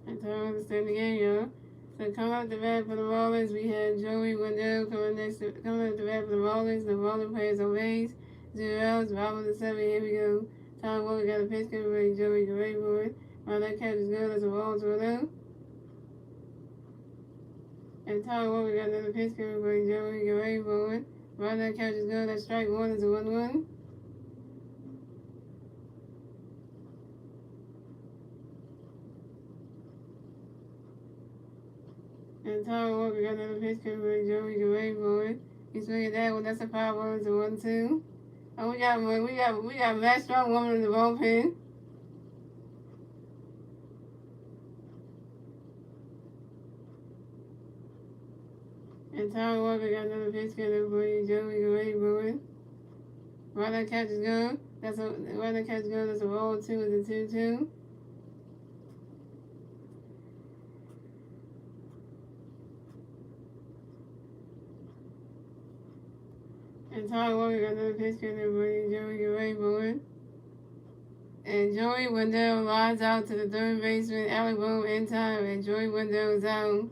I don't understand the game, y'all. So coming out the bat for the Marlins, we had Joey Wendell coming out the bat for the Marlins. The Marlins players on base. 0 bottom of the 7. Here we go. Tom Walker got a pitch coming by Joey Graveboard. While that catch is good, that's a ball to a low. And Tom Walker got another pitch coming by Joey Graveboard. While that catch is good, that's strike 1, is a 1-1. And Tom Walker got another pitch coming by Joey Graveboard. He's swinging that one, that's a power 1, is a 1-2. And we got Matt Strong woman in the bullpen. And Tom Walker got another pitch coming for Joey Graveboard. While that catch is good, that's a roll 2 is a 2-2. And Tom Walker got another pitch coming for Joey Graveboard. And Joey Wendell lines out to the third baseman, Alec Bohm in time, and Joey Wendell is out.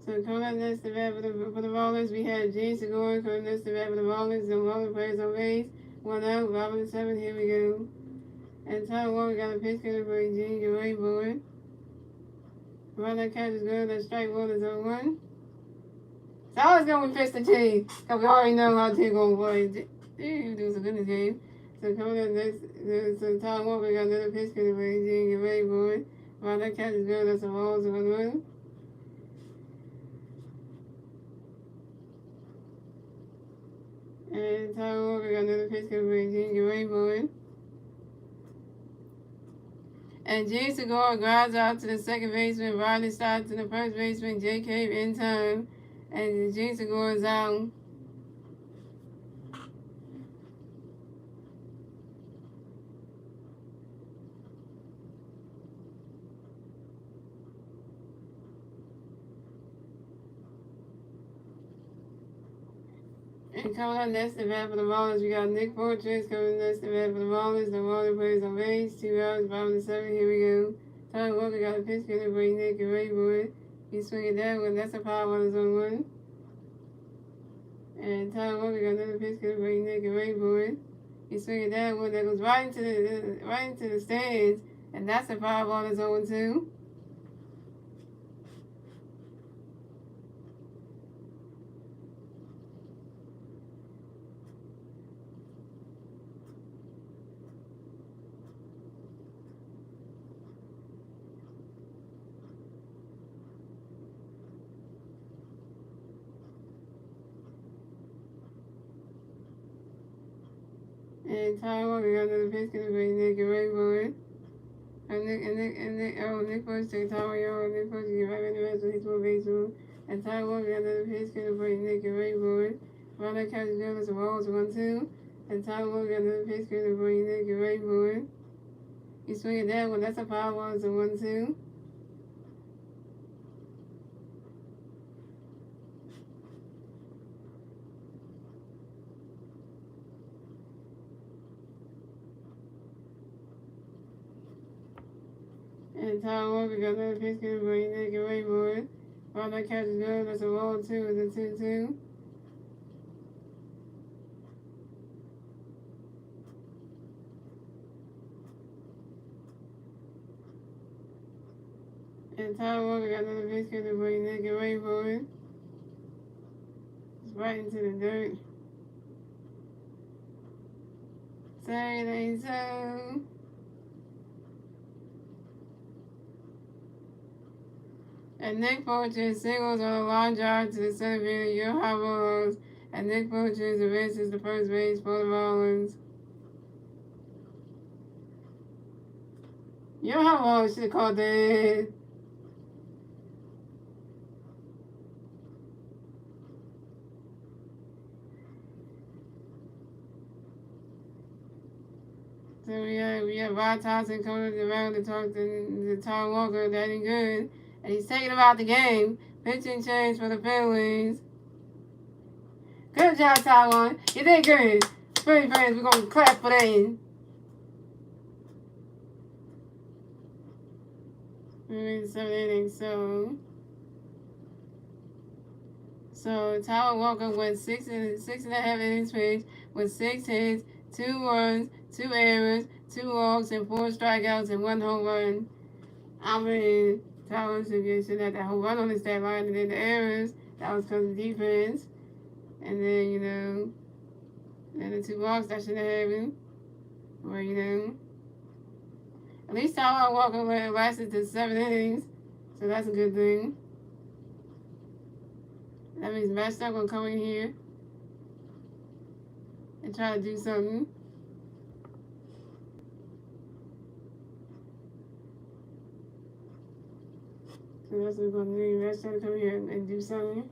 So coming up next to bat for the Marlins, we have James Segura coming next to bat for the Marlins. The Marlins players on base. 1 out, bottom of the 7. Here we go. And Tom Walker got a pitch coming for James Graveboard. While that catch is good, that strike 1 is 0-1. So I was going to pitch the team, because we already know how the team going to play. You do some good in the game. So coming up next, so Tom Walker got another pitch coming for James Graveboard. While that catch is good, that's a ball to 1-1. And Tom Walker got another pitch coming for James Graveboard. And James Segura grounds out to the second baseman, Riley Stott to the first baseman, J. Cave in time. And James Segura is out. And coming up next to bat for the Marlins, we got Nick Fortress coming next to bat for the Marlins. The Marlins players on base, 2 outs, bottom of the 7. Here we go. Tom Walker got a pitch coming for Nick Graveboard. He's swinging that one. That's a power 1 is 1-1. And Tom Walker got another pitch coming for Nick Graveboard. He's swinging that one. That goes right into the stands. And that's a power 1 is 0-2. And Tom Walker got another pitch coming for Nick Graveboard. Nick Fortress took Tom Walker. Nick Fortress get right in the rest of his full baseball. And Tom Walker got another pitch coming for Nick Graveboard. While that catch is good, it's a ball to 1-2. And Tom Walker got another pitch coming for Nick Graveboard. He's swinging that one. That's a power 1 is a 1-2. And Tom Walker got another pitch coming for Nick Graveboard. While that catch is good, that's a ball 2 is a 2-2. And Tom Walker got another pitch coming for Nick Graveboard. It's right into the dirt. Saturday zone. And Nick Fortress singles on a line drive to the center field of Yohan Rollins. And Nick Fortress advances the first base for the Marlins. Yohan Rollins should have called that. So we have Rod Thompson coming around to talk to Tom Walker. That ain't good. And he's taking him out the game. Pitching change for the Phillies. Good job, Taiwan. You did good. Philly fans, we're going to clap for that. We're in 7 innings, so So Tyler Walker went six and a half innings pitched with 6 hits, 2 runs, 2 errors, 2 walks, and 4 strikeouts and 1 home run. I mean, Tyler should have that whole run on the stat line, and then the errors, that was because of defense. And then, then the 2 walks, that shouldn't have happened. Well, at least Tyler Walker lasted to 7 innings, so that's a good thing. That means Matt's not going to come in here and try to do something. So that's what we're going to do. Matt's trying to come here and do something.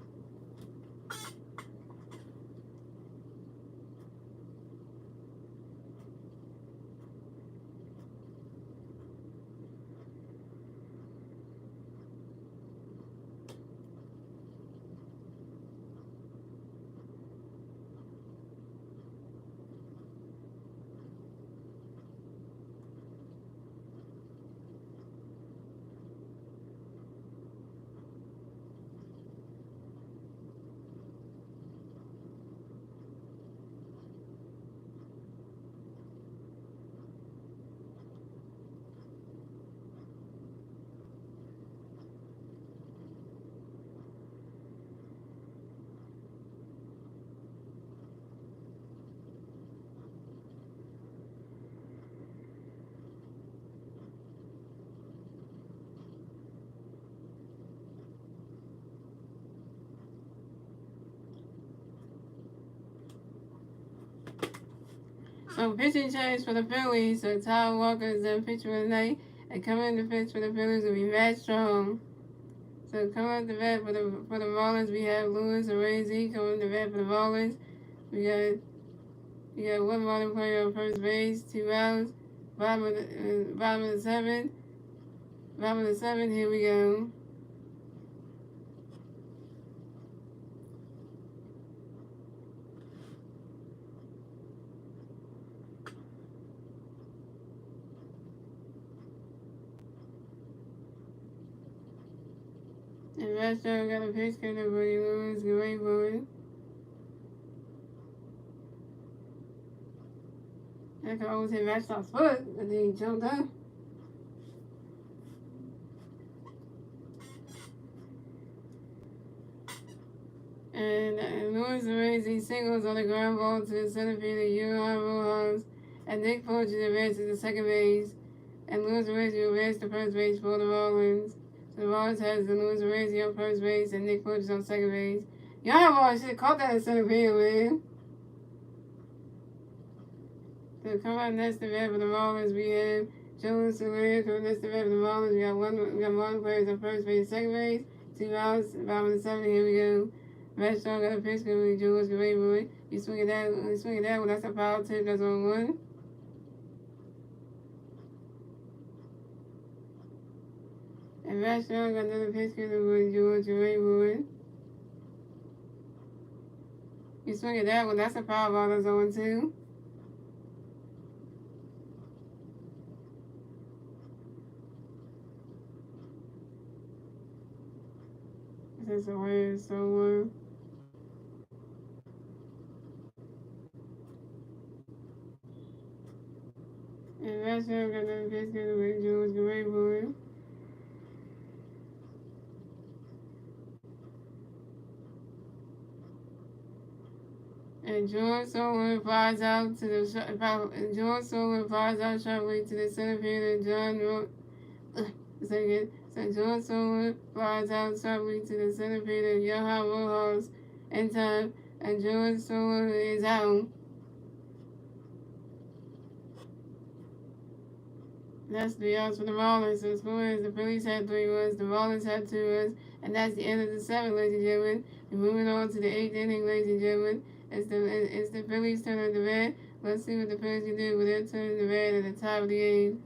So pitching change for the Phillies. So Tyler Walker is done pitching for the night. And coming in the pitch for the Phillies will be Matt Strong. So coming up the bat for the Marlins, we have Lewis Arazi. Coming up the bat for the Marlins, we got one Marlin player on first base, 2 outs. Bottom of the seventh. Bottom of the seventh. Here we go. And Matt Strong got a pitch coming up for Lewis. Great boy. I could almost hit Matt Strong's foot, and then he jumped up. And Lewis Arazi singles on the ground ball to the center fielder, Johan Rojas, and Nick Poach advances to second base, and Lewis Arazi will advance to first base for the Marlins. So the Marlins has the Lewis Arazi on first base, and Nick Poach is on second base. Johan Rojas should have caught that in center field, man. So come out next to bat for the Marlins, we have Joe Soler. Coming next to bat for the Marlins, we got one players on first base, second base, 2 outs, bottom of the seventh. Here we go. Matt Strong got a pitch coming with George Boy. You swing it that one. That's a foul tip. That's on 1. And Matt Strong got another pitch coming with George Boy. You swing it that one. That's a foul ball. That's on 2. That's a weird, so one. And Matt Strong got another pitch coming with George Boy. And George Soler flies out to the sharply to the center fielder, John. So George Soler flies out sharply to the center fielder, Johan Rojas, in time, and George Soler is out. That's the odds for the Marlins. So the score is the Phillies had 3 runs, the Marlins had 2 runs, and that's the end of the 7th, ladies and gentlemen. We're moving on to the 8th inning, ladies and gentlemen. It's the Phillies' turn of the bat. Let's see what the Phillies can do with their turn of the bat at the top of the 8th.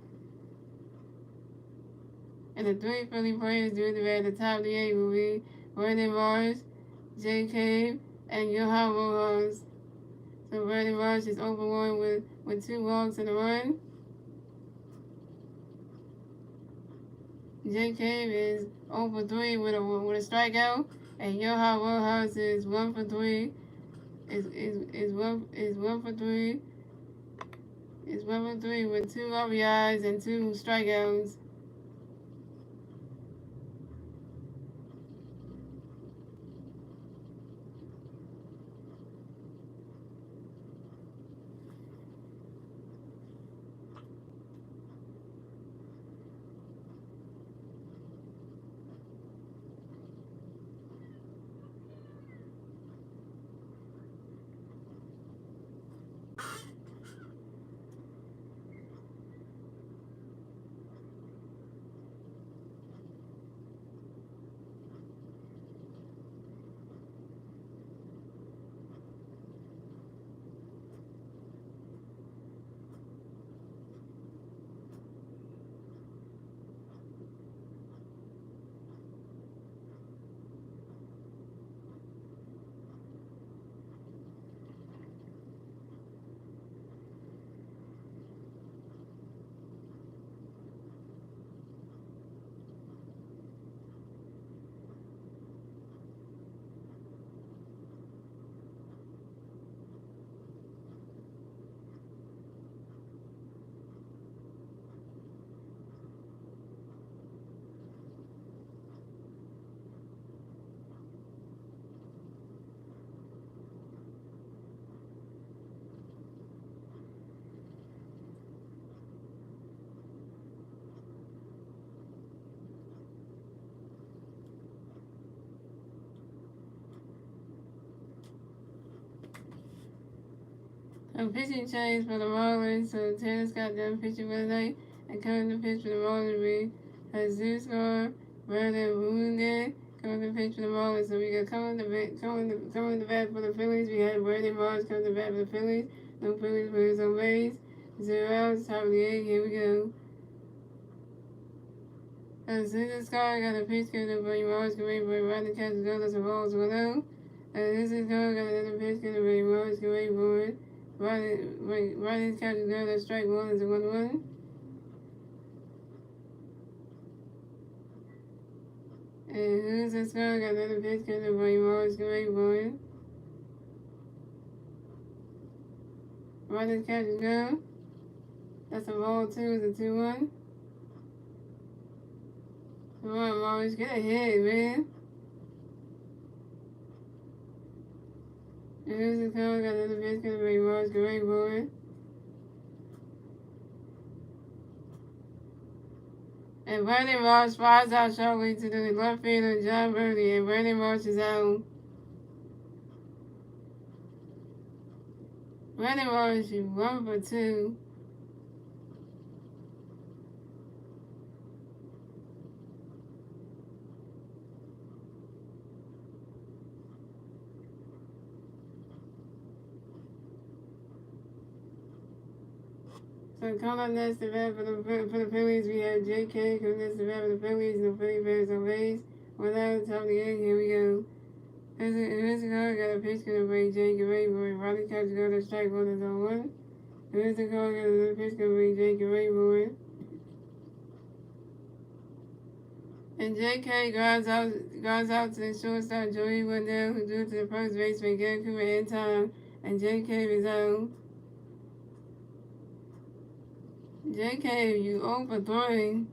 And the 3 Philly players doing the bat at the top of the 8th will be Brandon Marsh, Jay Cave, and Johan Rojas. So Brandon Marsh is over 1 with 2 walks and a run. Jay Cave is over 3 with a strikeout. And Yoha Rojas is 1 for 3. Is 1 for 3. Is 1 for 3 with 2 RBIs and 2 strikeouts. A pitching change for the Marlins. So Tanner's got done pitching for the night. And coming to pitch for the Marlins with Jesus Scar, Brandon Wounded. Coming to pitch for the Marlins. So we got coming to bat for the Phillies. We had Brandon Mars coming to bat for the Phillies. No Phillies players on base. 0 outs. Top of the 8th. Here we go. Jesus Scar got a pitch coming to Brandon Mars. Coming for Brandon catches go. That's a ball as well. And this is Scar got another pitch coming to Brandon Mars. Coming for it. Riding catches go. That's strike 1 is a 1-1. And who's this guy? Got another pitch coming to Brandon Mars. Coming for it. Riding catches go. That's a ball 2 is a 2-1. Come on, Morris, get ahead, man. And who's this guy? Got another pitch coming to Brandon Mars. Coming for it. And Brandon Marsh flies out sharply to the left fielder, John Birdie, and Brandon Marsh is out. Brandon Marsh is 1 for 2. So coming up next to bat for the Phillies, we have J.K. coming next to bat for the Phillies, no Philly Bears on base. Without top of the 8th, here we go. Here's the call, got a pitch going to bring Jake away for it. Riley catches go to strike 1 is on 1. Here's the call, got another pitch going to bring Jake away for it. And J.K. grounds out to the shortstop Joey Wendell, who threw to the first baseman Gary Cooper in time, and J.K. is out. J.K., you 0 for 3.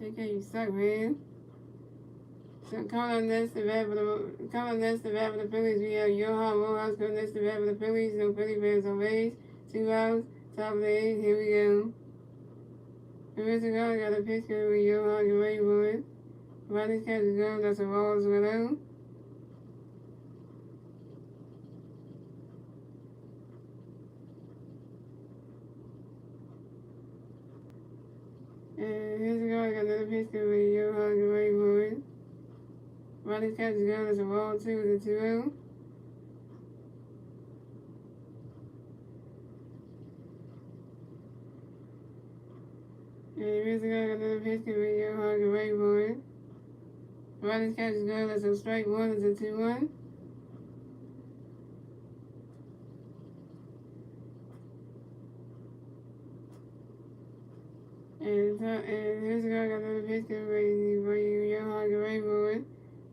J.K., you suck, man. So coming up next to bat for the Phillies, we have Johan Rojas coming next to bat for the Phillies. No Philly Bears on base. 2 outs. Top of the 8th. Here we go. Here's the guy got a pitch coming with Johan. Get ready for it. Riley catches go. That's a ball as well. And here's the guy got another pitch coming with Johan. Get ready for it. Riley catches go. That's a ball 2 is a 2-0. And here's the guy got another pitch coming with Johan. Get ready for it. Riley catches go. That's a strike 1 is a 2-1. And here's a guy got another pitch coming crazy for you. Young Hog and Rainbow.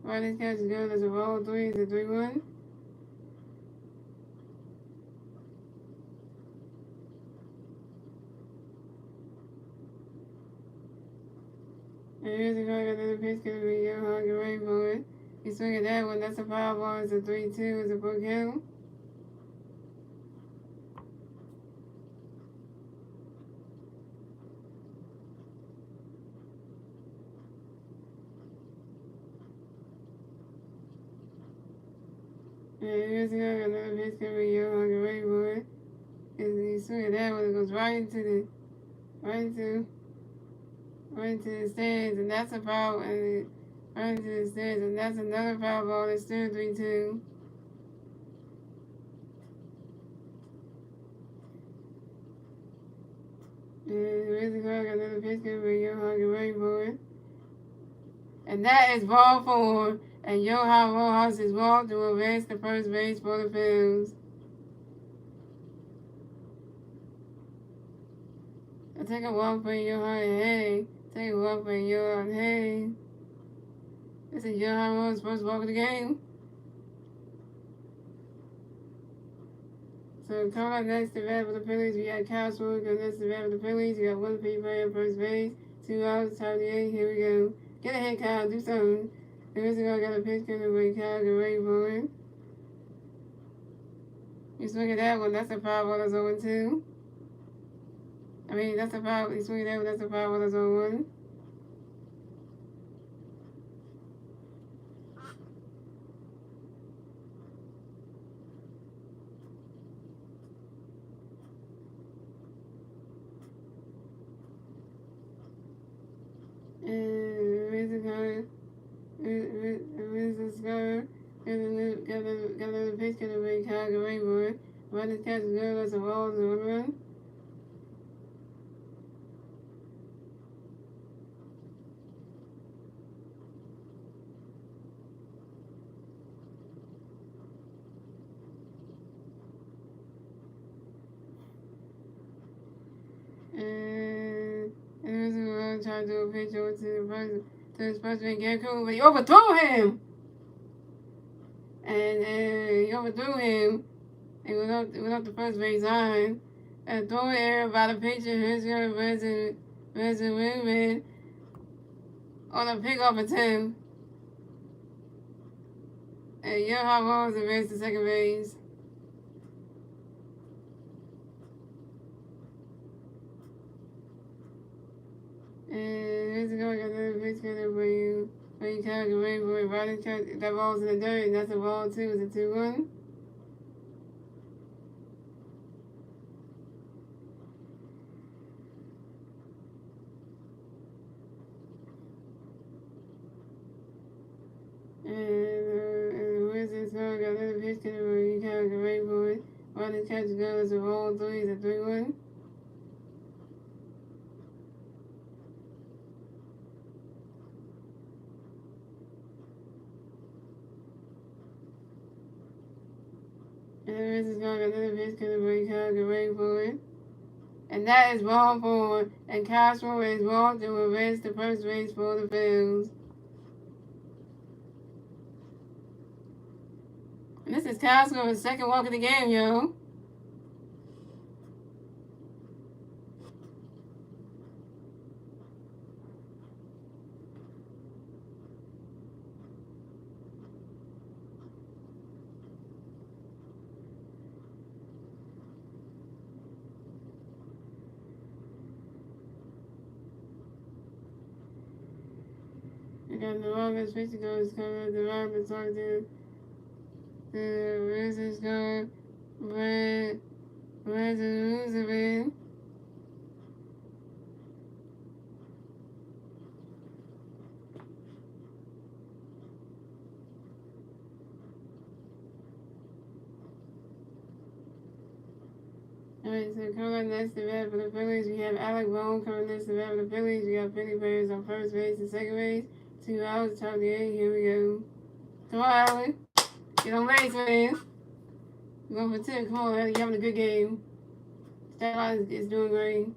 Why this catch is good as a ball 3 is a 3-1. And here's a guy got another pitch coming from Young Hog and Rainbow. You swing at that one, that's a foul ball, it's a 3-2, it's a full count. And here's a guy got another pitch coming from Young Hog and Rainbow. And you swing at that one, it goes right into the stands, and that's a foul, and right into the stands, and that's another foul ball, it's still 3-2. And here's a guy got another pitch coming from Young Hog and Rainbow. And that is ball 4. And Johan Rojas is walked to advance to first base for the Phillies. I take a walk for Johan. Hey, take a walk for Johan. Hey, this is Johan Rojas' first walk of the game. So coming up next to bat for the Phillies, we got Kyle Schwarber coming next to bat for the Phillies. We got 1 free player at first base, 2 outs, top of the 8. Here we go. Get ahead, Kyle. Do something. Here's the guy got a pitch coming from Kyle. Get ready for it. You swing at that one. That's a foul ball. That's 0-2. I mean, that's a foul. You swing at that one. That's a foul ball. That's 0-1. And here's the guy. Here's the score. Got another pitch coming from Kyle. Get ready for it. Run this catch is good. That's a ball. That's a 1-run. And here's the one trying to do a pitch over to his first man, Gary Cooper, but he overthrew him. And he overthrew him. He went up the first base line. And throw error by the pitcher. Here's your Resident Wingman on a pickoff attempt. And Johan Rojas advanced to second base. And here's the guy got another pitch coming for you. When you can't get ready for it, right? That ball's in the dirt, and that's a ball too. It's a 2-1. And where's this guy got another pitch coming for you? You can't get ready for it. Right? The catch goes, it's a ball 3. It's a 3-1. And this is going another pitch coming for you. Kyle, get ready for it. And that is ball 4. And Kyle Schwarber is walked to advance to first base for the Phillies. And this is Kyle Schwarber's second walk of the game, yo. I got the longest pitch goes coming up the round and talk to where's this going? Where's the loser been? Alright, so coming up next to bat for the Phillies, we have Alec Bohm coming next to bat for the Phillies. We got 50 players on first base and second base. 2 outs, top of the 8. Here we go. Come on, Alec. Get on base, man. You're going for 10. Come on, Alec. You're having a good game. Stat line is doing great.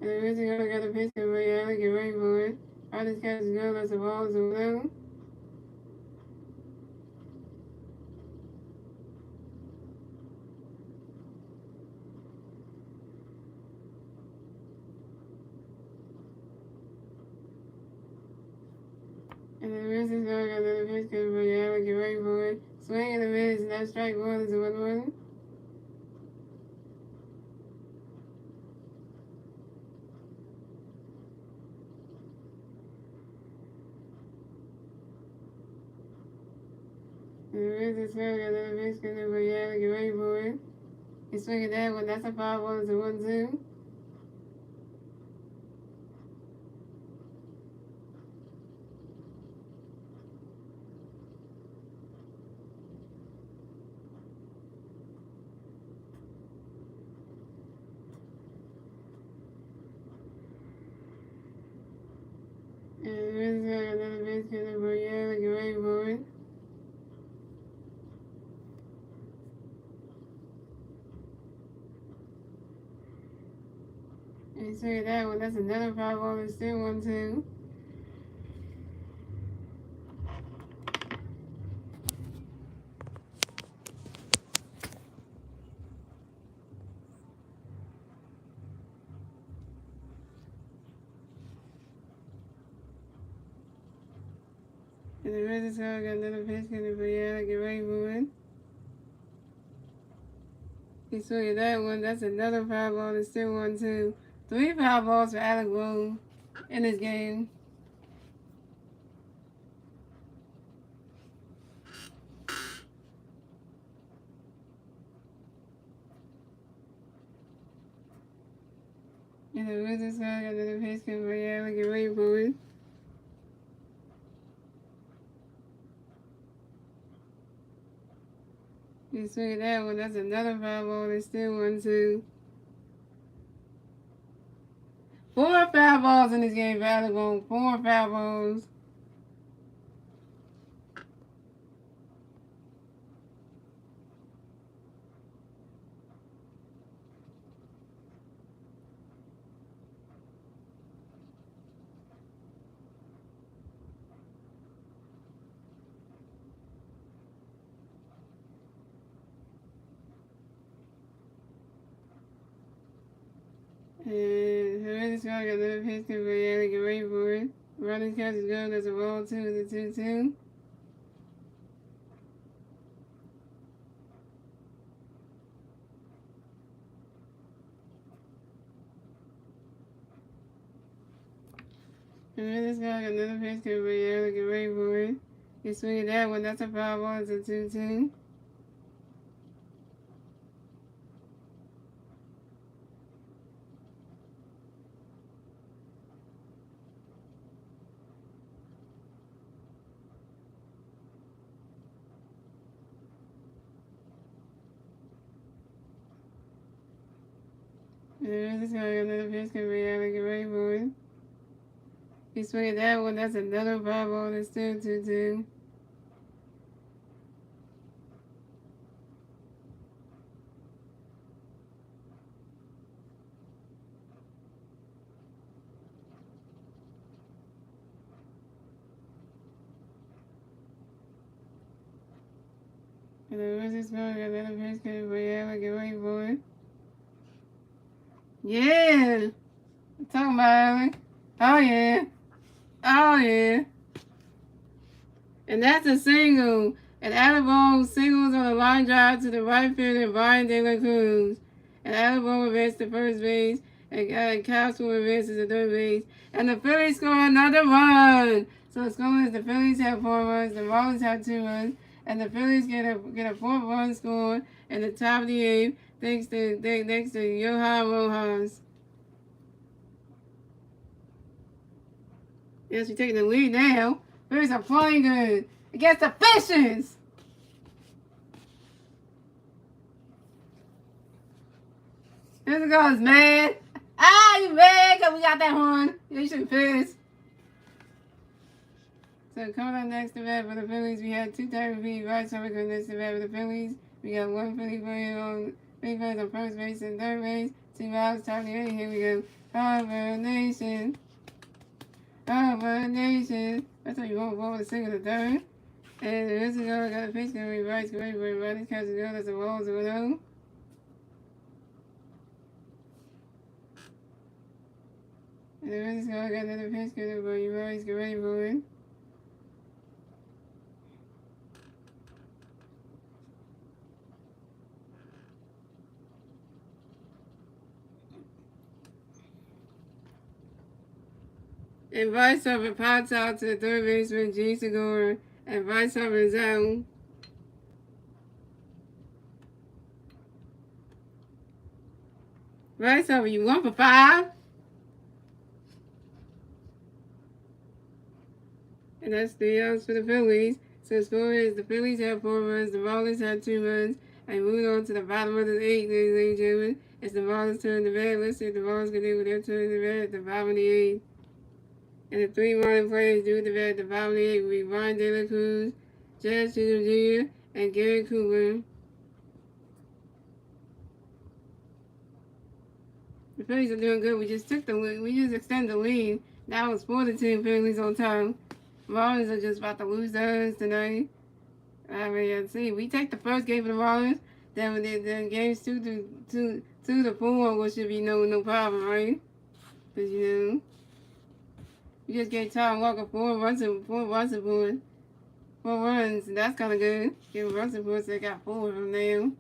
And the reason I got a pitch for you, I get ready for it. I just catch the girl as the balls are blue. And the reason I got another pitch for you, I get ready for it. Swing in the mids, and that strike one is a 1-1. And the reason I got another pitch for you, I get ready for it. You swing it that one, that's a 5-1, it's a 1-2. And the reason I got another pitch for you, I get ready for it. And you swing it that one, that's another 5-1, it's still 1-2. And the reason I got another pitch for you, I get ready for it. You swing at that one, that's another 5-ball, it's still 1-2. 3 foul balls for Alec Boone in this game. And the Wizards got another pitch for you, I get ready for it. You swing at that one, that's another 5-ball, it's still 1-2. 4 foul balls in this game for Alec Boone, 4 foul balls. And Wizards got another pitch for you, I get ready for it. Running catch is good, that's a ball 2, it's a 2-2. And then this guy got another pitch for you, I get ready for it. You swing at that one, that's a 5-1, it's a 2-2. And then this guy got another pitch for you, I get ready for it. You swing at that one, that's another 5-1, it's still 2-2. And then Wizards got another pitch for you, I get ready for it. Yeah! I'm talking about it. Oh yeah. Oh yeah. And that's a single. And Alabama singles on a line drive to the right field and Brian De La Cruz. And Alabama advances to first base. And Castro advances to third base. And the Phillies score another run. So the score is the Phillies have 4 runs, the Marlins have 2 runs, and the Phillies get a 4th run score in the top of the 8th thanks to Johan Rojas. Yes, we're taking the lead now. Phillies are playing good against the Fishes. Here goes, man. Ah, you mad because we got that one. You should be pissed. So coming up next to bat for the Phillies, we had 2 third feet right. So we're going next to bat for the Phillies. We got 1 Philly player on first base and third base, 2 hours, top of the 8th. Here we go. Harbor Nation. Harbor Nation. That's how you won't vote with a single the third. And the rest of y'all got a pitch that we rights, great, great, right, catch the girl, that's a wall, 0-0. And the rest of y'all got another pitch, good, but you rights, get ready for it. And vice over pops out to the third baseman, G. Segura. And vice over zone. Vice over, you 1 for 5. And that's 3 outs for the Phillies. So the score is the Phillies have 4 runs, the Marlins have 2 runs. And moving on to the bottom of the 8th, ladies and gentlemen. It's the Marlins turn to bat. Let's see if the Marlins can do with their turn to bat at the bottom of the 8th. And the 3 Marlin players do the bat at the bottom of the 8th will be Ryan De La Cruz, Jazz Chisholm Jr., and Gary Cooper. The Phillies are doing good. We just took the lead. We just extended the lead. Now it's 4-2 Phillies on time. Marlins are just about to lose theirs tonight. I mean, see, we take the first game for the Marlins. Then games 2 to 4, which should be no problem, right? Because you just gave Tom Walker 4 runs and 4 runs. That's kind of good. Give runs and 4, so they got 4 from them.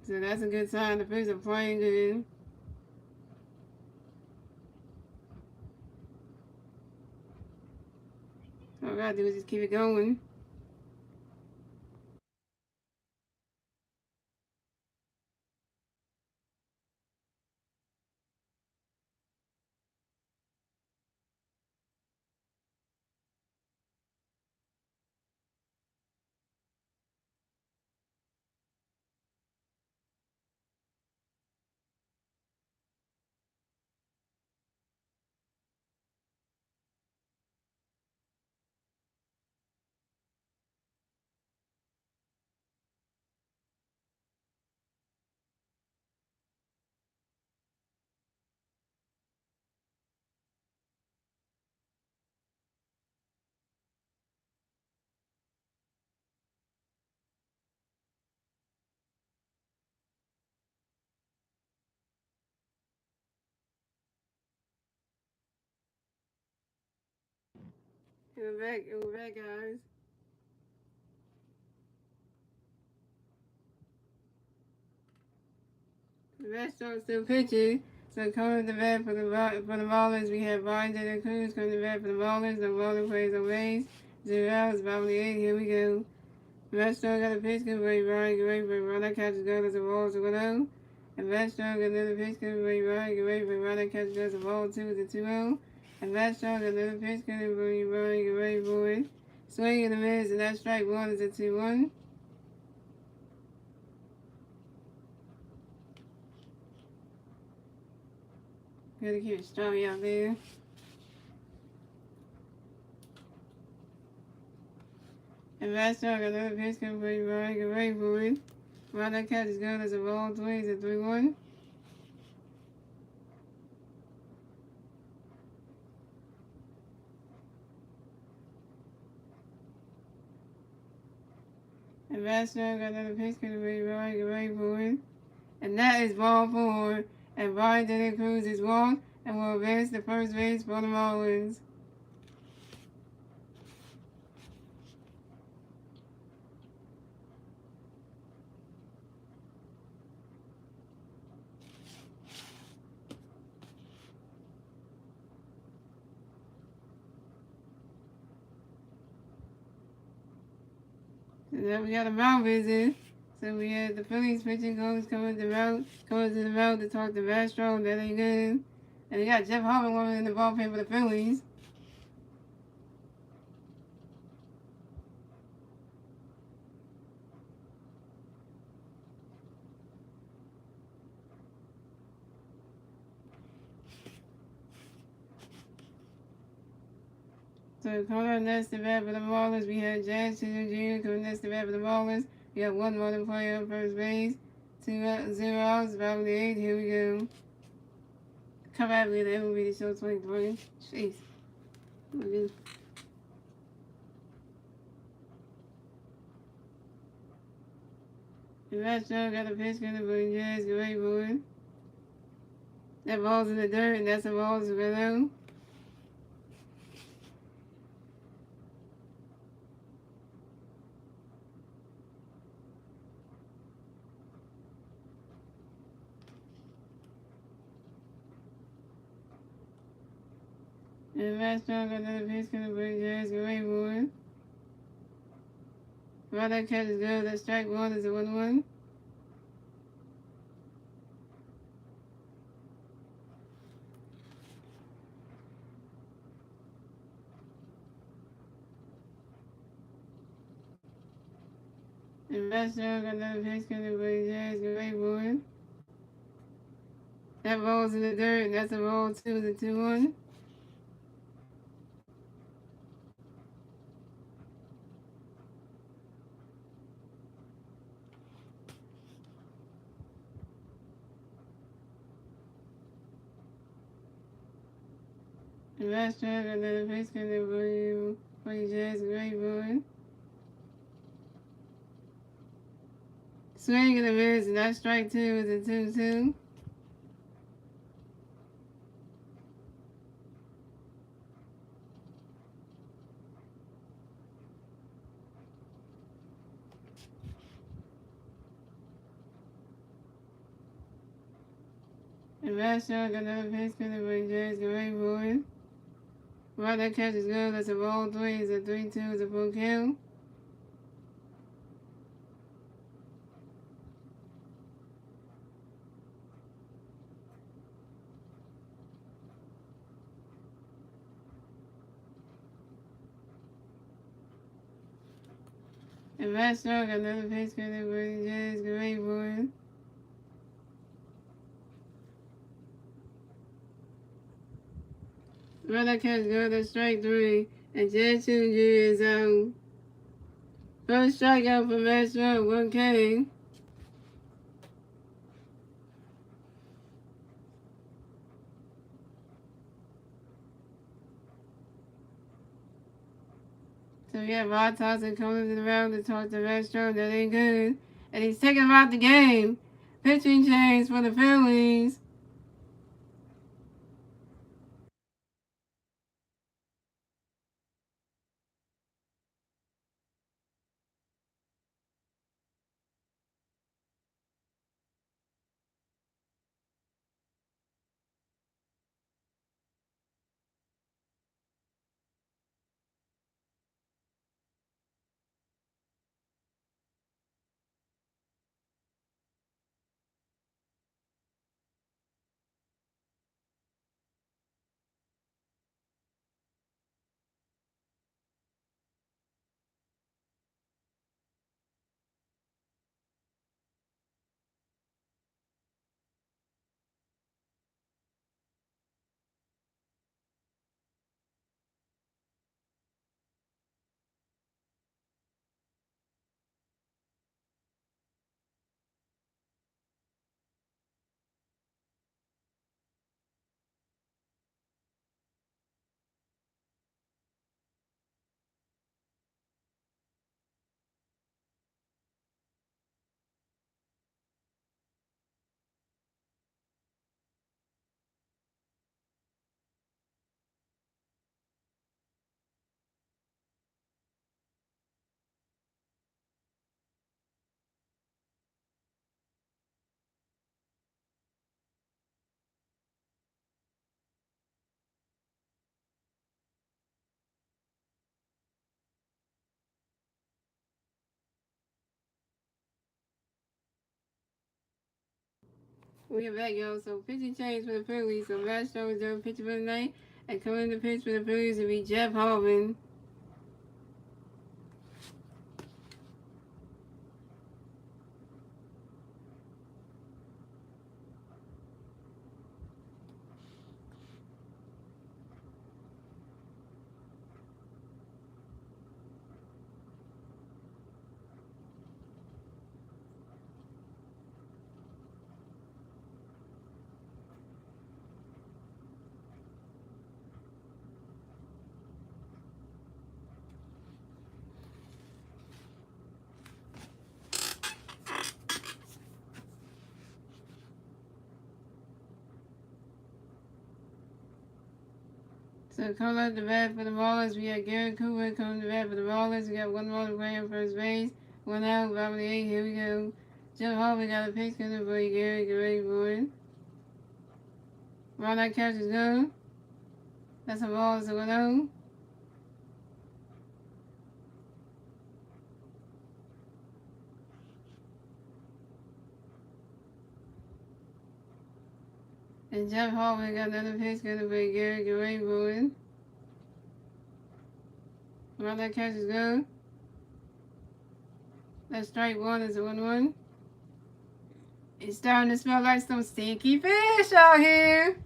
So that's a good sign. The Phillies are playing good. All I gotta do is just keep it going. We're back, guys. The restaurant still pitching. So coming to bat for the Marlins, we have Ryan De La Cruz coming to bat for the Marlins. The Marlins plays on base. 0 outs, bottom of the 8th. Here we go. The restaurant got a pitch, good way, Ryan, good way, but Ryan catches goes as a ball, 2-0. And restaurant got another pitch, good way, Ryan, good way, but Ryan catches goes as a ball, 2-2. And restaurant got another pitch, good way, Ryan, good way, boy. Swing in the mids, and that strike 1 is a 2-1. Gotta keep it strong out there. And restaurant got another pitch, good way, Ryan, good way, boy. Ryan catches goes as a ball, 2 is a 3-1. And restaurant got another pitch, good way, Ryan, good way, boy. And that is ball 4. And Ryan De La Cruz is walked and will advance to first base for the Marlins. So then we got a mound visit. So we had the Phillies pitching coach coming to the mound to talk to Mastro. That ain't good. And we got Jeff Hartman woman in the ballpark for the Phillies. So coming up next to bat for the Marlins, we had Jazz Chisholm Jr. coming next to bat for the Marlins. We have 1 Marlin player on first base. 0 outs, bottom of the 8th. Here we go. Come back with that movie to show 23. Jeez. The Astros got a pitch in the Blue Jays. Great boy. That ball's in the dirt, and that's a ball's below. And the Astros got another pitch in the Blue Jays. Great boy. While that catch is good, that strike one is a 1-1. And the Astros got another pitch in the Blue Jays. Great boy. That ball's in the dirt, and that's a ball 2 is a 2-1. The Astros got another pitch in the Blue Jays. Great boy. Swing and a miss, and that strike 2 is a 2-2. And Masteryhi got another pitch in the Blue Jays. Great boy. While that catch is good, that's a ball 3 is a 3-2 is a full kill. And Masteryhi got another pitch in the Blue Jays. Great boy. While that catch is good, that's strike 3. And Judge Jr. is out. First strikeout for Masteryhi, 1K. So we have Rod Thompson coming to the round to talk to Masteryhi. That ain't good. And he's taking him out the game. Pitching change for the Phillies. We are back, y'all. So pitching change for the Phillies. So Masteryhi is done pitching for the night. And coming to pitch for the Phillies will be Jeff Hartman. So coming up the bat for the Marlins, we got Garrett Cooper coming to bat for the Marlins. We got one Marlins playing first base. One out, bottom of the eighth. Here we go. Jeff Harvey got a pitch coming for you, Garrett. Get ready for it. Round that catch is good. That's a ball, so 1-0. And Jeff Harvey got another pitch coming for you, Garrett. Get ready for it. Round that catch is good. That's strike one. It's a 1-1. It's starting to smell like some stinky fish out here.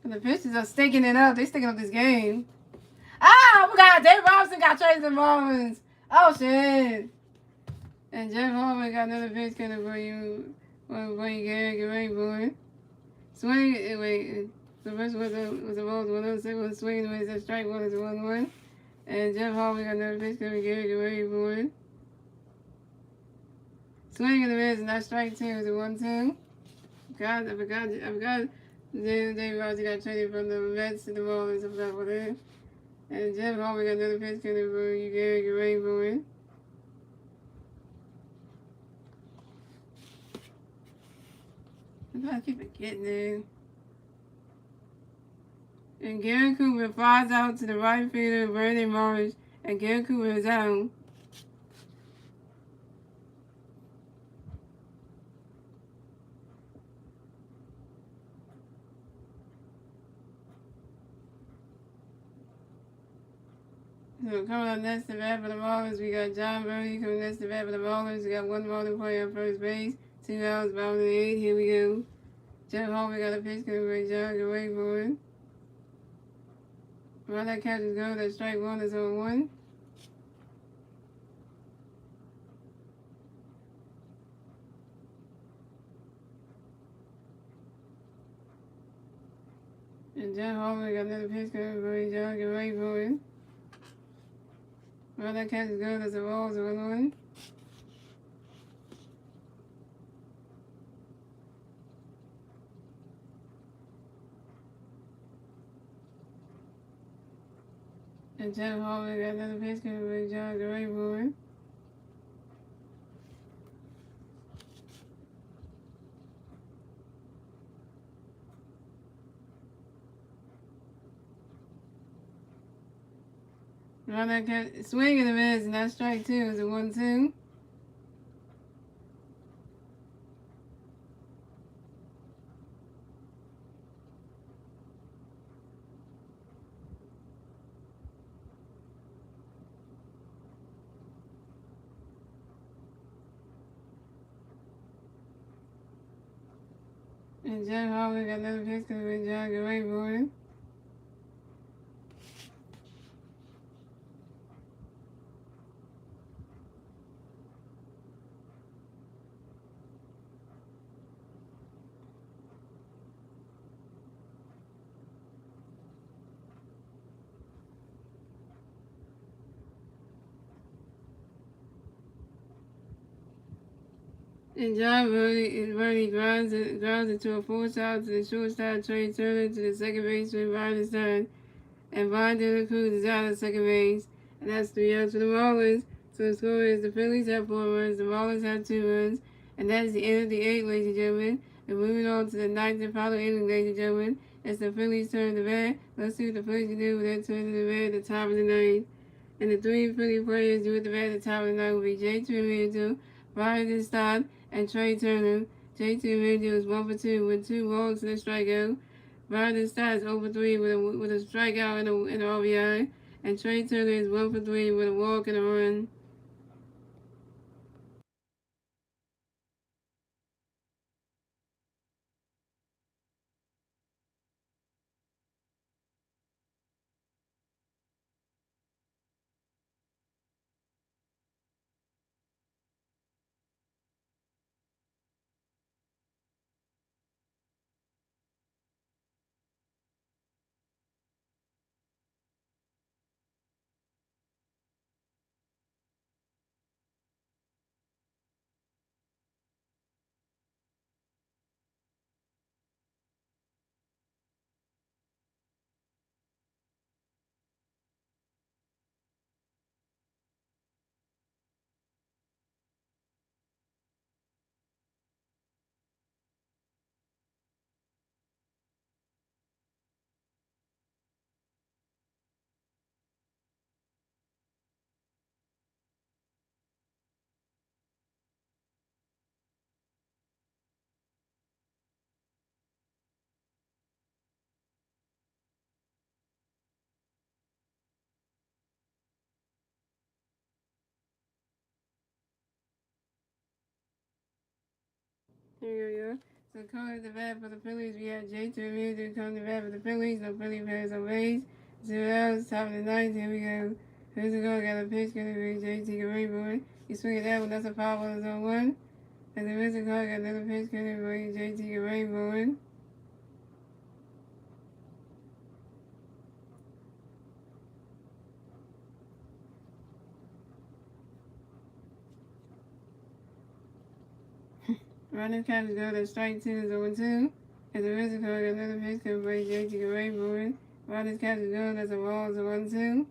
And the fishes are stinking it up. They stinking up this game. Ah, we got Dave Robinson got traded to the Marlins. Oh shit. And Jeff Harvey got another pitch coming for you. For you, Gary. Get ready for it. Swing. Wait. The first was a ball. 1-0. Second was swinging away. It's a strike one. It's a 1-1. And Jeff Harvey got another pitch coming. Gary. Get ready for it. Swing and the miss, and that strike two is a 1-2. I forgot. Dave Robinson got traded from the Mets to the Marlins. I forgot what it is. And Jeff Harvey got another pitch coming for you, Gary. Get ready for it. I keep forgetting it. And Gary Cooper flies out to the right fielder, Brandon Morris, and Gary Cooper is out. So coming up next to bat for the Marlins, we got John Birdie coming next to bat for the Marlins. We got one Marlin player on first base, 2 outs, bottom of the eighth. Here we go. Jeff Harvey got a pitch coming for John. Get ready for it. While that catch is go, that strike one is on 1. And Jeff Harvey got another pitch coming for John. Get ready for it. While that catch is go, that's a ball, it's a 1-1. And Jeff Harvey got another pitch coming for John. Get ready for it. While that catch, swing and a miss, and that strike two is a 1-2. And Jeff Harvey got another pitch coming for John. Get ready for it. And John Birdie grounds into a full shot to the shortstop, Trey Turner, to the second baseman, Ryan Stein. And Von Diller Cruz is out at second base. And that's 3 outs for the Marlins. So the score is the Phillies have 4 runs, the Marlins have 2 runs. And that is the end of the 8th, ladies and gentlemen. And moving on to the 9th and final inning, ladies and gentlemen. It's the Phillies' turn to bat. Let's see what the Phillies can do with their turn to the bat at the top of the 9th. And the 3 Philly players do at the bat at the top of the 9th will be J.T. Realmuto, Ryan Stott, and Trey Turner. J.T. Realmuto is 1 for 2 with 2 walks and a strikeout. Ryan Stott is 0 for 3 with a strikeout and an RBI. And Trey Turner is 1 for 3 with a walk and a run. Here we go. So coming to the bat for the Phillies, we have J2 Music coming to the bat for the Phillies. No Philly players on base. 0 outs, top of the ninth. Here we go. Here's the go. Got a pitch. Gonna be JT Rainbow. He swinging that one. That's a foul ball on one. And the music call got another pitch. Gonna be JT Rainbow. Running catch is good. That's strike 2 is 0-2. And the music call got another pitch. Gonna be JT Rainbow. Running catch is good. That's a ball. It's 1-2.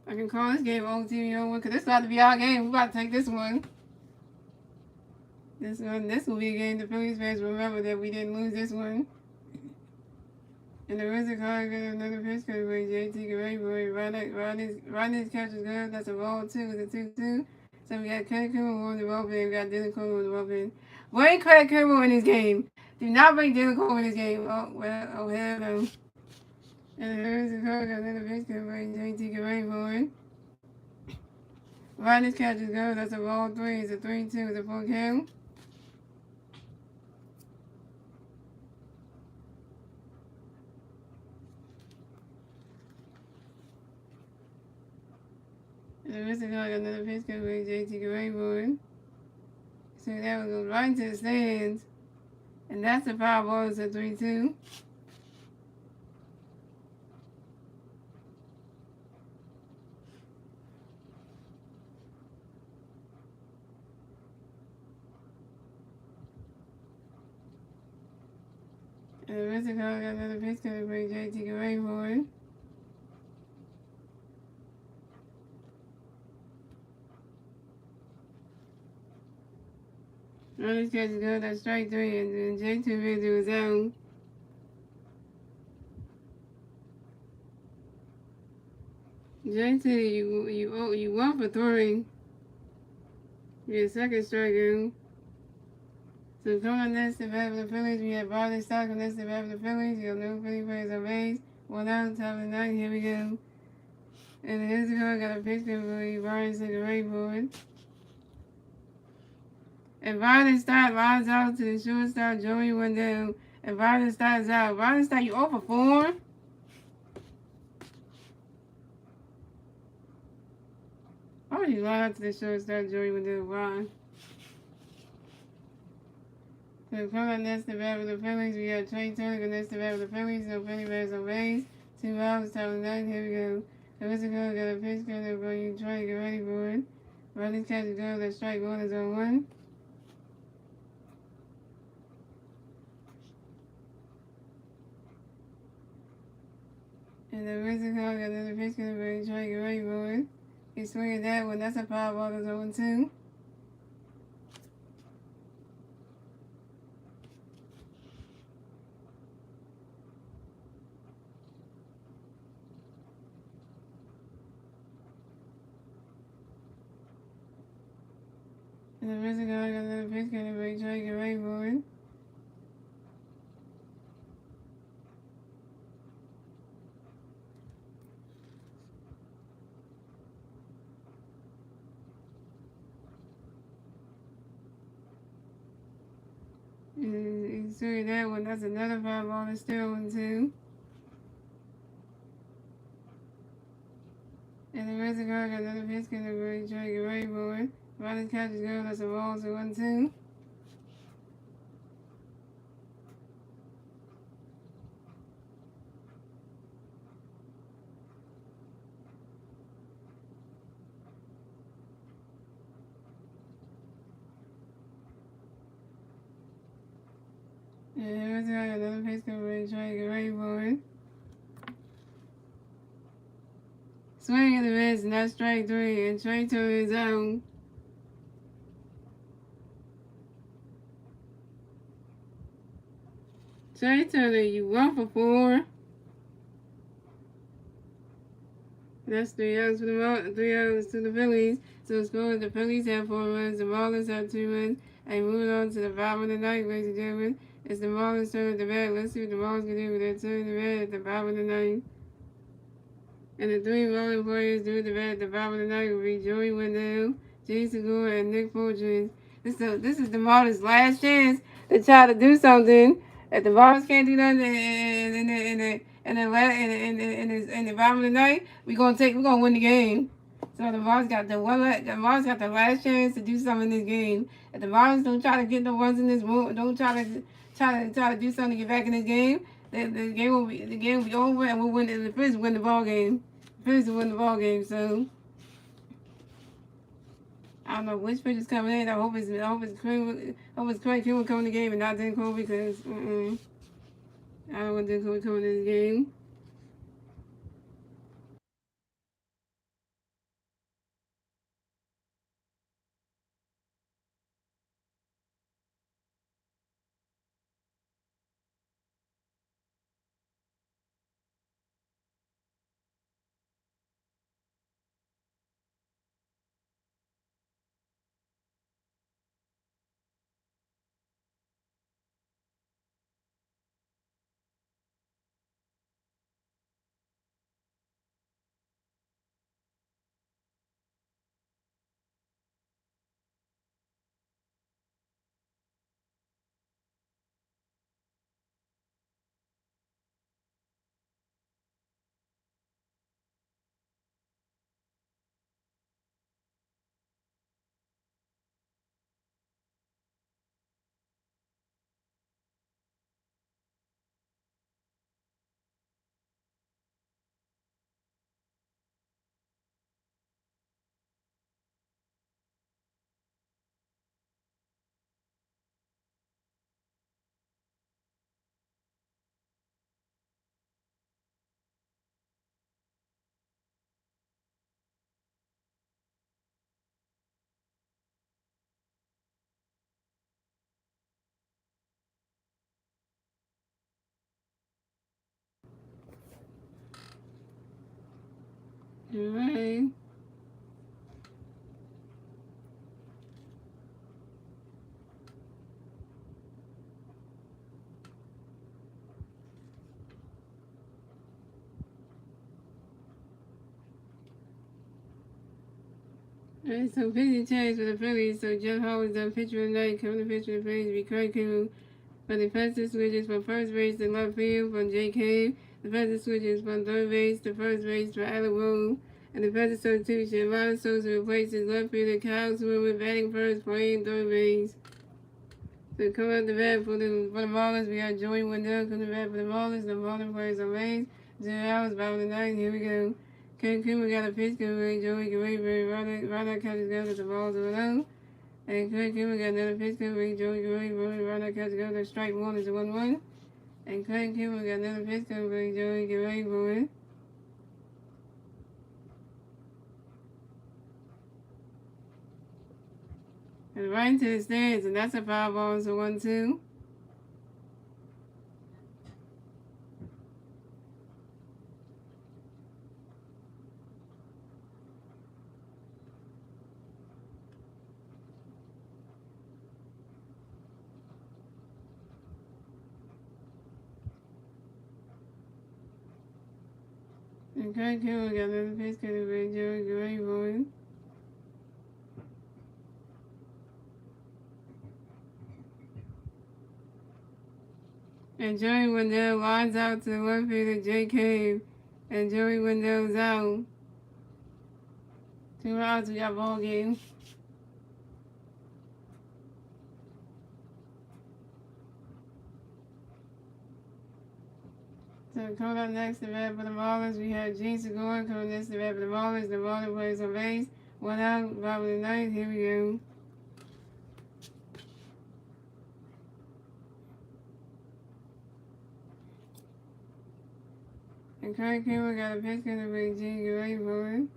I can call this game on TV on one because this about to be our game. We about to take this one. This will be a game the Phillies fans remember that we didn't lose this one. And the Wizard card got another pitch because JT Rainbow. Rodney's catch is good. That's a ball 2. It's a 2-2. So we got Craig Kimbrel on the bullpen. We got Dylan Coleman on the bullpen. Bring Craig Kimbrel in this game. Do not bring Dylan Coleman in this game. Oh, well, oh, hell no. And the Wizard card got another pitch because JT Rainbow. Rodney's catch is good. That's a ball 3. It's a 3-2. It's a full count. And the rest of y'all got another pitch coming with JT Rainbow. So that one goes right into the stands. And that's a foul ball. It's a 3-2. And the rest of y'all got another pitch coming with JT Rainbow. Rodney's catch is good. That's strike 3. And then J2 will do his own. J2, you want for throwing. Your second strikeout. So coming on next to bat for the Phillies, we have Barley Stock on next to bat for the Phillies. You got no Philly players on base. 1 out, top of the ninth. Here we go. And here's the card. Got a pitch for Barley Stock and Rainbow. And Violet Stott lines out to the shortstop, Joey Wendell. And Violet Stott is out. Violet Stott, you 0 for 4? Why would you line out to the shortstop, Joey Wendell? Why? So coming on next to bat with the Phillies, we got Trey Turner next to bat with the Phillies. No Philly bats on base. 2 outs, top of the ninth. Here we go. So what's the go? Got a pitch coming for you. Try to get ready for it. Rodney's catch is good. That strike 1 is on 1. And the Wizard call got another pitch coming for you. Try to get ready for it. He's swinging that one. That's a foul ball. It's 0-2. And the Wizard call got another pitch coming for you. Try to get ready for it. And he's swinging that one. That's another foul ball. It's still 1-2. And the Wizard call got another pitch coming for you. Try to get ready for it. Rodney's catch is good. That's a ball. It's 1-2. And here's another pitch coming for you. Try to get ready for it. Swing in the miss, and that's strike 3. And Trey Turner is out. Trey Turner, you 1 for 4. That's 3 outs for the 3 outs to the Phillies. So score the Phillies have 4 runs, the Marlins have 2 runs. And moving on to the bottom of the ninth, ladies and gentlemen. It's the Marlins turn at the bat. Let's see what the Marlins can do with their turn at the bat at the bottom of the ninth. And the 3 Marlins players do at the bat at the bottom of the ninth will be Joey Wendell, Jason Gore, and Nick Fortress. This is the Marlins' last chance to try to do something. If the Marlins can't do nothing in the bottom of the night, we're gonna win the game. So the Marlins got the Marlins got the last chance to do something in this game. If the Marlins don't try to get no runs in this room, don't try to do something to get back in this game, the game will be over and we'll win. The Phillies win the ball game. The Phillies will win the ball game. So. I don't know which pitch is coming in. I hope it's Craig Kimbrel coming in the game and not Dan Kobe because I don't want Dan Kobe coming in the game. All right. Alright, so pitching change for the Phillies. So Jeff Howard's the pitcher of the night. Coming to pitch for the Phillies will be Craig Kimbrel. For the defensive switches from first base to left field from Jake Cave. Defensive switches from third base to first base for Alec Rowe. And defensive substitution, Ron Sosa replaces left fielder Kyle Swimmer batting first, playing third base. So come out the bat for the Marlins. We got Joey Wendell coming to the bat for the Marlins. The Marlins players on base. 0 hours, bottom of the ninth. Here we go. Ken Cooper got a pitch going. Joey can wait for Ronald catches go to the balls are low. And Ken Cooper got another pitch going. Joey can wait for Ronald catches go to strike one is a 1-1. And Ken Cooper got another pitch going. Joey can wait for it. And right into the stands, and that's a foul ball. It's a 1-2. And Craig Kimbrel got another pitch coming from Joey Gray for it. And Joey Wendell lines out to the left fielder Jake Cave. And Joey Wendell's out. 2 outs, we got ball game. So coming up next, the bat for the Marlins, we have Gene Segura coming next to the bat for the Marlins. The Marlins plays on base. 1 out, bottom of the ninth. Here we go. And Craig Kimbrel got a pitch going to bring Gene Gray forward.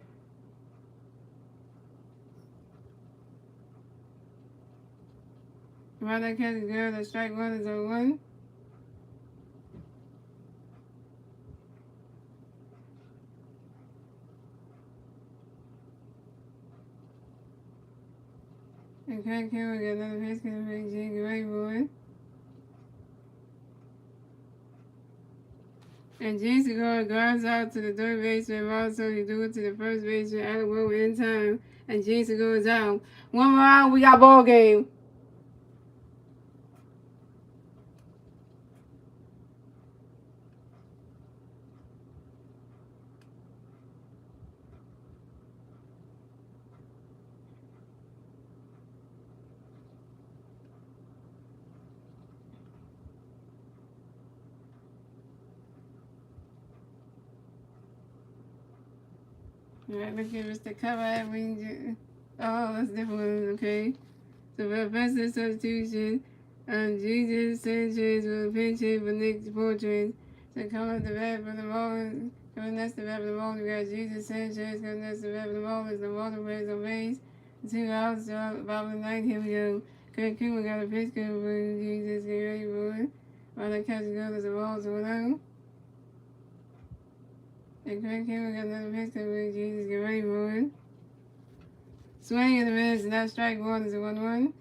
Ronald catches go to strike one is 0-1. And Craig Kimbrel got another pitch going to bring Gene Gray forward. And Gene Segura grounds out to the third baseman, also to do it to the first baseman, Alec Rowe in time. And Gene Segura's out. 1 more out, we got ball game. Alright, let's give us the cover. Oh, that's different. Okay. So for offensive substitution, Jesus Sanchez will pinch hit for Nick's portrait. So come up the bat for the Marlins. Coming next to bat for the Marlins, we got Jesus Sanchez. Coming next to bat for the Marlins. The Marlins plays on base. 2 outs, bottom of the ninth. Here we go. Kurt Kumar got a pitch good for Jesus. Get ready for it. While the catch goes as the ball's 1-0. And Kurt Kumar got another pitch good for Jesus. Get ready for it. Swing in the miss, and that strike one is a 1-1.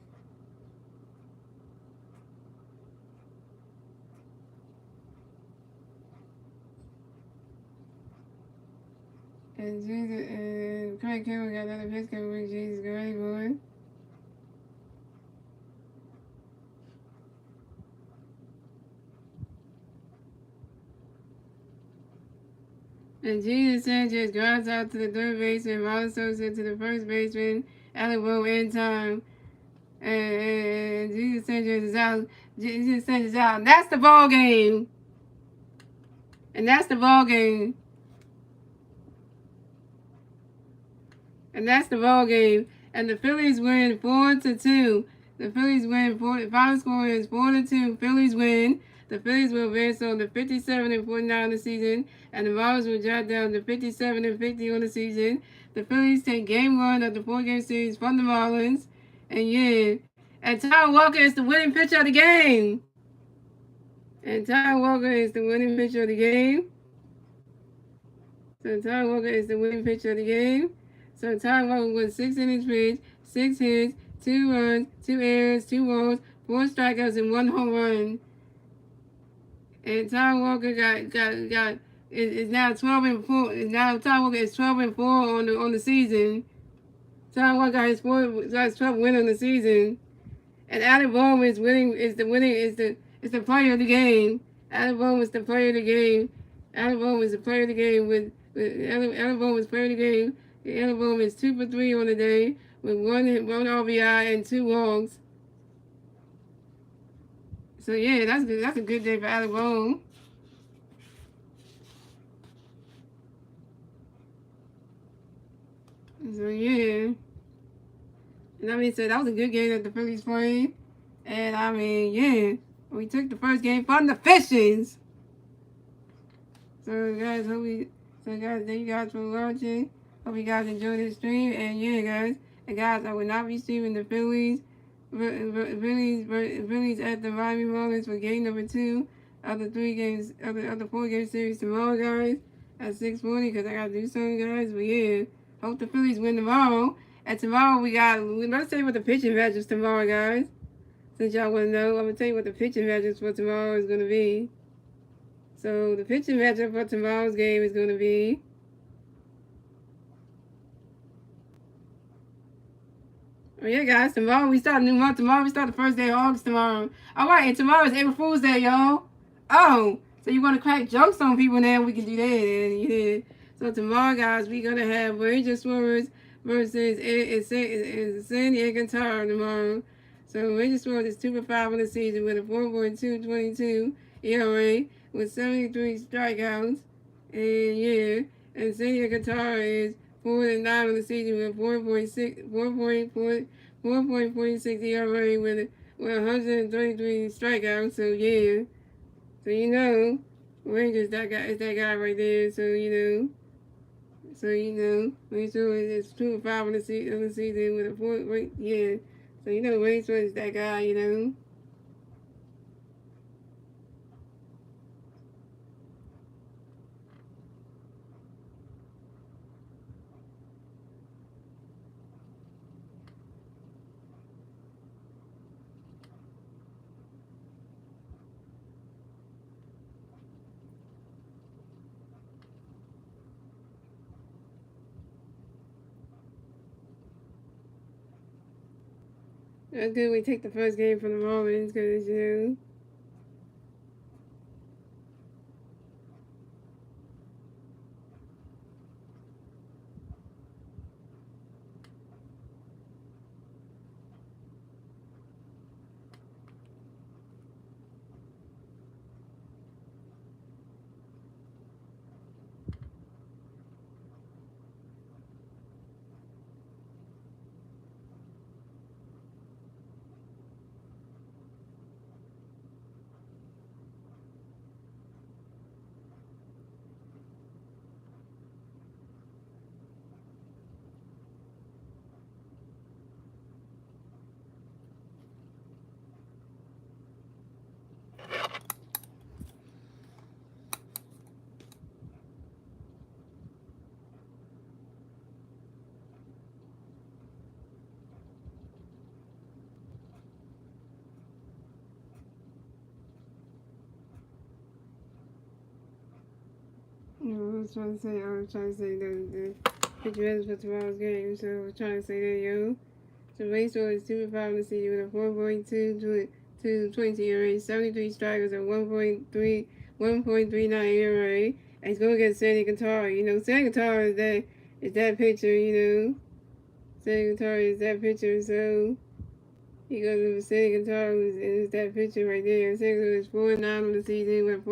And Jesus, and Craig Kimmer got another pitch coming with Jesus. Get ready for it. And Jesus Sanchez grounds out to the third baseman. Marlon Sosa to the first baseman. Alabama in time. And Jesus Sanchez is out. Jesus Sanchez is out. And that's the ball game. And that's the ball game. And that's the ball game. And the Phillies win 4-2. The Phillies win. Final score is 4-2. Phillies win. The Phillies will advance on the 57-49 on the season, and the Marlins will jot down the 57-50 on the season. The Phillies take game 1 of the 4-game series from the Marlins, and yeah. And Ty Walker is the winning pitcher of the game. And Ty Walker is the winning pitcher of the game. So Ty Walker is the winning pitcher of the game. So Ty Walker was 6 innings pitched, 6 hits, 2 runs, 2 errors, 2 walks, 4 strikeouts, and 1 home run. And Ty Walker is now 12-4. Now Ty Walker is 12-4 on the season. Ty Walker got his 12th win on the season. And Adam Bohm is the player of the game. Adam Bohm is the player of the game. Adam Bohm is the player of the game Adam Bohm is player of the game. Adam Bohm is 2 for 3 on the day with one RBI and 2 walks. So yeah, that's a good day for Adam Bohm. So yeah. And I mean, so that was a good game that the Phillies played. And I mean, yeah, we took the first game from the Fishes. So guys, thank you guys for watching. Hope you guys enjoyed this stream. And yeah, guys, I will not be streaming the Phillies at the Miami Marlins for game number 2 of the 4-game series tomorrow, guys, at 6:40, because I gotta do something, guys. But yeah, hope the Phillies win tomorrow. And tomorrow let's tell you what the pitching matchups tomorrow, guys. Since y'all want to know, I'm gonna tell you what the pitching matchups for tomorrow is gonna be. So the pitching matchup for tomorrow's game is gonna be. Oh yeah, guys, tomorrow we start a new month. Tomorrow we start the first day of August tomorrow. Alright, and tomorrow is April Fool's Day, y'all. Oh, so you want to crack jokes on people now? We can do that. And yeah. So tomorrow, guys, we're going to have Ranger Swimmers versus San Diego Tar tomorrow. So Ranger Swimmers is 2 for 5 on the season with a 4.222 ERA with 73 strikeouts. And yeah, and San Diego Tar is 4-9 on the season with 4.46 ERA with 133 strikeouts. So yeah, so you know, Rangers that guy right there. So make sure it's 2 or 5 on the season with a 4. Yeah, so you know, Rangers is that guy. You know. That's good. We take the first game from the Marlins because was trying to say? I was trying to say the picture for tomorrow's game. So I was trying to say that, yo. So race score is 2-5 this season with a 4.2 to 20 ERA, 73 strikers, and 1.39 ERA. And he's going against Sandy Guitar. You know, Sandy Guitar is that pitcher, you know. Sandy Guitar is that pitcher, so he goes with Sandy Guitar is that pitcher right there. Sandy Guitar is 4-9 on the season with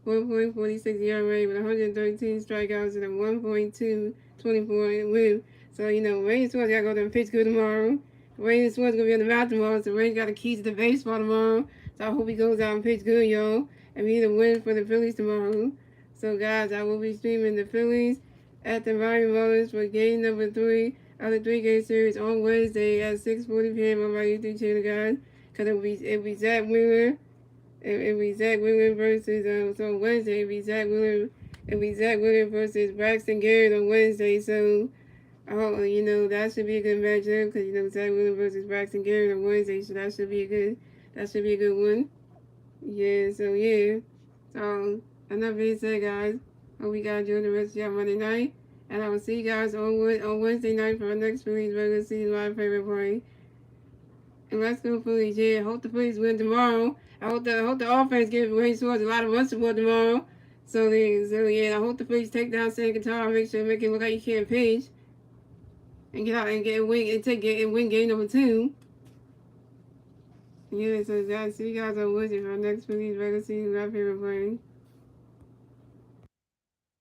1.46 ERA with 113 strikeouts and a 1.224 whip. So, you know, Rain Swords got to go there and pitch good tomorrow. Rain Swords going to be on the mound tomorrow, so Rain got the keys to the baseball tomorrow. So I hope he goes out and pitch good, y'all. And we need a win for the Phillies tomorrow. So, guys, I will be streaming the Phillies at the Miami Marlins for game number 3 of the 3-game series on Wednesday at 6:40 p.m. on my YouTube channel, guys. Because it'll be Zach Wheeler. It'll be Zach Wheeler versus, so Wednesday it'll be Zach Wheeler versus Braxton Garrett on Wednesday. So, you know, that should be a good matchup because, you know, Zach Wheeler versus Braxton Garrett on Wednesday. So that should be a good one. Yeah, so yeah. So, enough being said, guys. Hope you guys enjoy the rest of your Monday night. And I will see you guys on Wednesday night for our next Phillies regular season live favorite party. And let's go Phillies, yeah. Hope the Phillies win tomorrow. I hope the offense gives Wayne Swords a lot of run support tomorrow. So yeah, I hope the Phillies take down San Guitar, make it look like you can't pitch. And get out and win game number 2. Yeah, so guys, see you guys on Wednesday for our next Phillies regular season live favorite party.